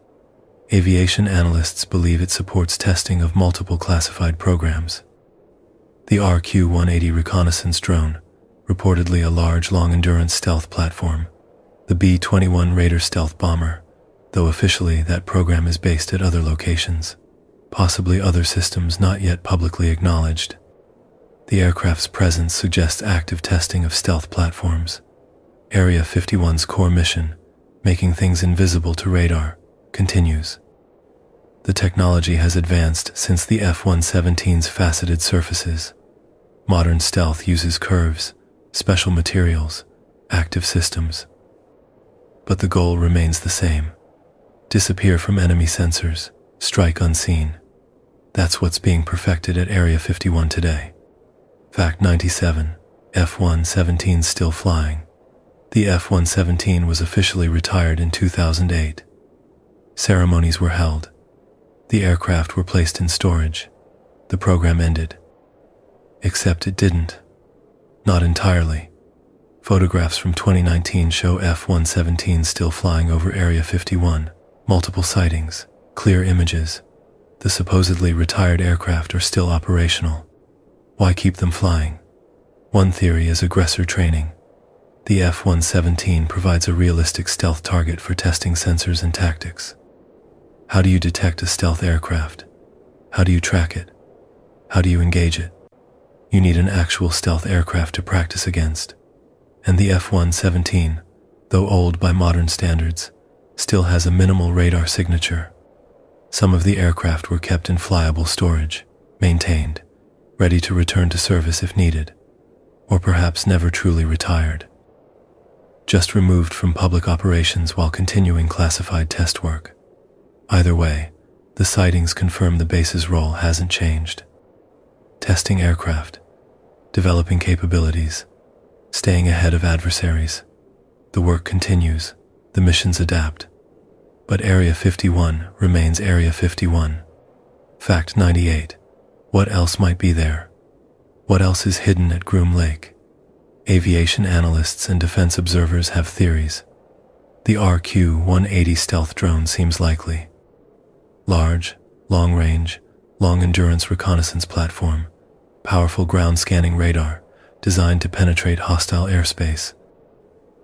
Aviation analysts believe it supports testing of multiple classified programs. The RQ-180 reconnaissance drone, reportedly a large long-endurance stealth platform. The B-21 Raider stealth bomber, though officially that program is based at other locations, possibly other systems not yet publicly acknowledged. The aircraft's presence suggests active testing of stealth platforms. Area 51's core mission, making things invisible to radar, continues. The technology has advanced since the F-117's faceted surfaces. Modern stealth uses curves, special materials, active systems. But the goal remains the same. Disappear from enemy sensors, strike unseen. That's what's being perfected at Area 51 today. Fact 97, F-117 still flying. The F-117 was officially retired in 2008. Ceremonies were held. The aircraft were placed in storage. The program ended. Except it didn't. Not entirely. Photographs from 2019 show F-117 still flying over Area 51. Multiple sightings, clear images. The supposedly retired aircraft are still operational. Why keep them flying? One theory is aggressor training. The F-117 provides a realistic stealth target for testing sensors and tactics. How do you detect a stealth aircraft? How do you track it? How do you engage it? You need an actual stealth aircraft to practice against. And the F-117, though old by modern standards, still has a minimal radar signature. Some of the aircraft were kept in flyable storage, maintained, ready to return to service if needed, or perhaps never truly retired. Just removed from public operations while continuing classified test work. Either way, the sightings confirm the base's role hasn't changed. Testing aircraft, developing capabilities, staying ahead of adversaries. The work continues, the missions adapt. But Area 51 remains Area 51. Fact 98. What else might be there? What else is hidden at Groom Lake? Aviation analysts and defense observers have theories. The RQ-180 stealth drone seems likely. Large, long-range, long-endurance reconnaissance platform, powerful ground-scanning radar, designed to penetrate hostile airspace.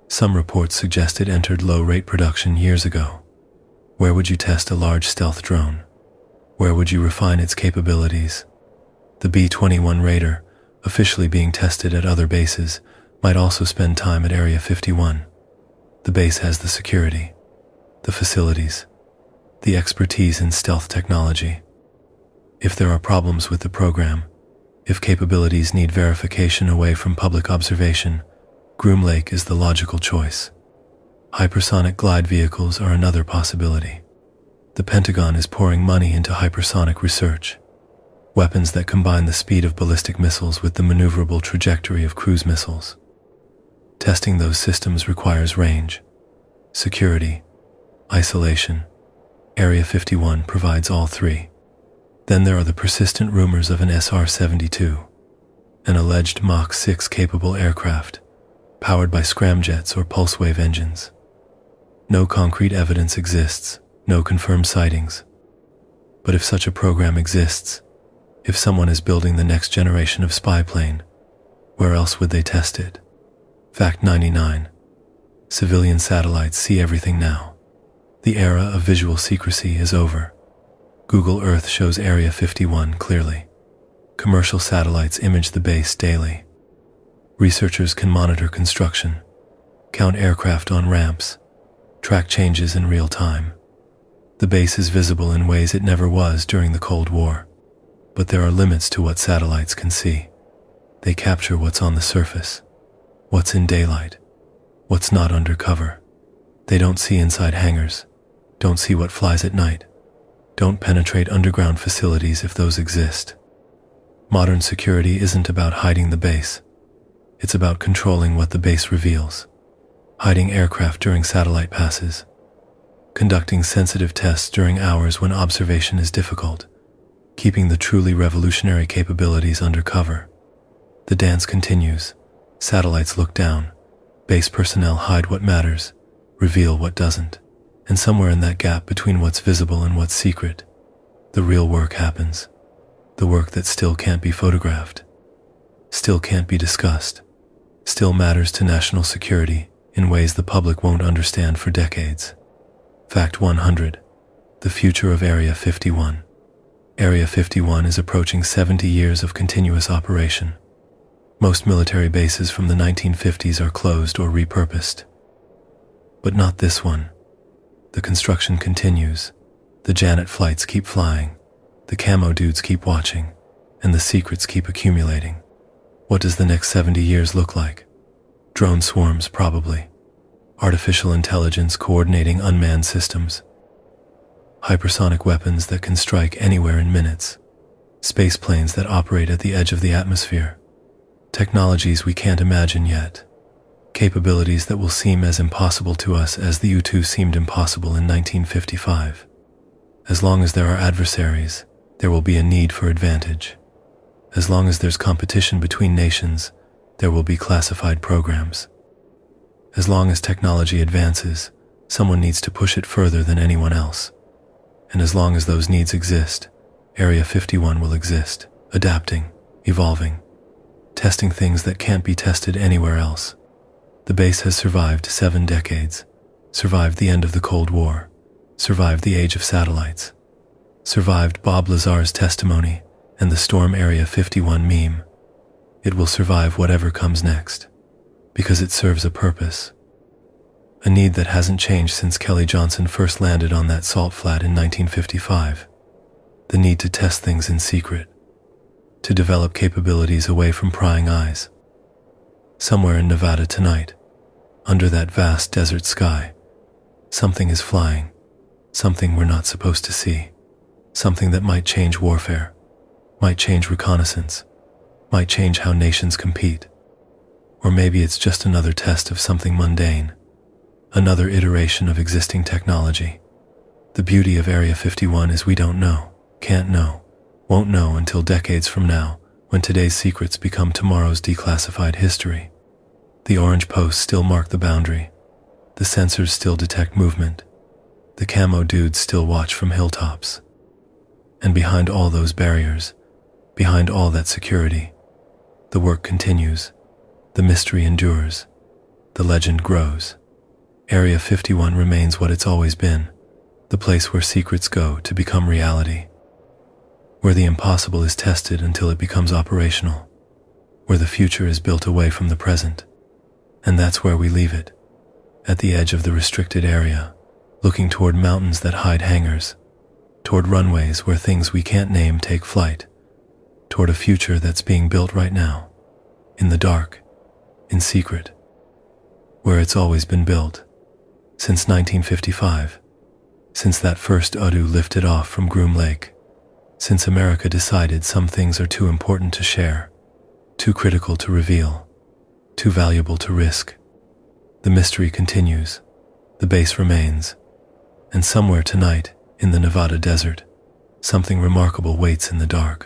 Some reports suggest it entered low-rate production years ago. Where would you test a large stealth drone? Where would you refine its capabilities? The B-21 Raider, officially being tested at other bases, might also spend time at Area 51. The base has the security, the facilities, the expertise in stealth technology. If there are problems with the program, if capabilities need verification away from public observation, Groom Lake is the logical choice. Hypersonic glide vehicles are another possibility. The Pentagon is pouring money into hypersonic research. Weapons that combine the speed of ballistic missiles with the maneuverable trajectory of cruise missiles. Testing those systems requires range, security, isolation. Area 51 provides all three. Then there are the persistent rumors of an SR-72, an alleged Mach 6 capable aircraft, powered by scramjets or pulse-wave engines. No concrete evidence exists, no confirmed sightings. But if such a program exists, if someone is building the next generation of spy plane, where else would they test it? Fact 99. Civilian satellites see everything now. The era of visual secrecy is over. Google Earth shows Area 51 clearly. Commercial satellites image the base daily. Researchers can monitor construction, count aircraft on ramps, track changes in real time. The base is visible in ways it never was during the Cold War. But there are limits to what satellites can see. They capture what's on the surface, what's in daylight, what's not under cover. They don't see inside hangars, don't see what flies at night. Don't penetrate underground facilities if those exist. Modern security isn't about hiding the base. It's about controlling what the base reveals. Hiding aircraft during satellite passes. Conducting sensitive tests during hours when observation is difficult. Keeping the truly revolutionary capabilities under cover. The dance continues. Satellites look down. Base personnel hide what matters, reveal what doesn't. And somewhere in that gap between what's visible and what's secret, the real work happens. The work that still can't be photographed, still can't be discussed, still matters to national security in ways the public won't understand for decades. Fact 100. The future of Area 51. Area 51 is approaching 70 years of continuous operation. Most military bases from the 1950s are closed or repurposed. But not this one. The construction continues. The Janet flights keep flying. The camo dudes keep watching. And the secrets keep accumulating. What does the next 70 years look like? Drone swarms, probably. Artificial intelligence coordinating unmanned systems. Hypersonic weapons that can strike anywhere in minutes. Space planes that operate at the edge of the atmosphere. Technologies we can't imagine yet. Capabilities that will seem as impossible to us as the U-2 seemed impossible in 1955. As long as there are adversaries, there will be a need for advantage. As long as there's competition between nations, there will be classified programs. As long as technology advances, someone needs to push it further than anyone else. And as long as those needs exist, Area 51 will exist, adapting, evolving, testing things that can't be tested anywhere else. The base has survived 7 decades, survived the end of the Cold War, survived the age of satellites, survived Bob Lazar's testimony and the Storm Area 51 meme. It will survive whatever comes next, because it serves a purpose. A need that hasn't changed since Kelly Johnson first landed on that salt flat in 1955. The need to test things in secret, to develop capabilities away from prying eyes. Somewhere in Nevada tonight, under that vast desert sky, something is flying, something we're not supposed to see, something that might change warfare, might change reconnaissance, might change how nations compete. Or maybe it's just another test of something mundane, another iteration of existing technology. The beauty of Area 51 is we don't know, can't know, won't know until decades from now, when today's secrets become tomorrow's declassified history. The orange posts still mark the boundary. The sensors still detect movement. The camo dudes still watch from hilltops. And behind all those barriers, behind all that security, the work continues. The mystery endures. The legend grows. Area 51 remains what it's always been, the place where secrets go to become reality. Where the impossible is tested until it becomes operational. Where the future is built away from the present. And that's where we leave it, at the edge of the restricted area, looking toward mountains that hide hangars, toward runways where things we can't name take flight, toward a future that's being built right now, in the dark, in secret, where it's always been built, since 1955, since that first Udu lifted off from Groom Lake, since America decided some things are too important to share, too critical to reveal, too valuable to risk. The mystery continues, the base remains, and somewhere tonight, in the Nevada desert, something remarkable waits in the dark.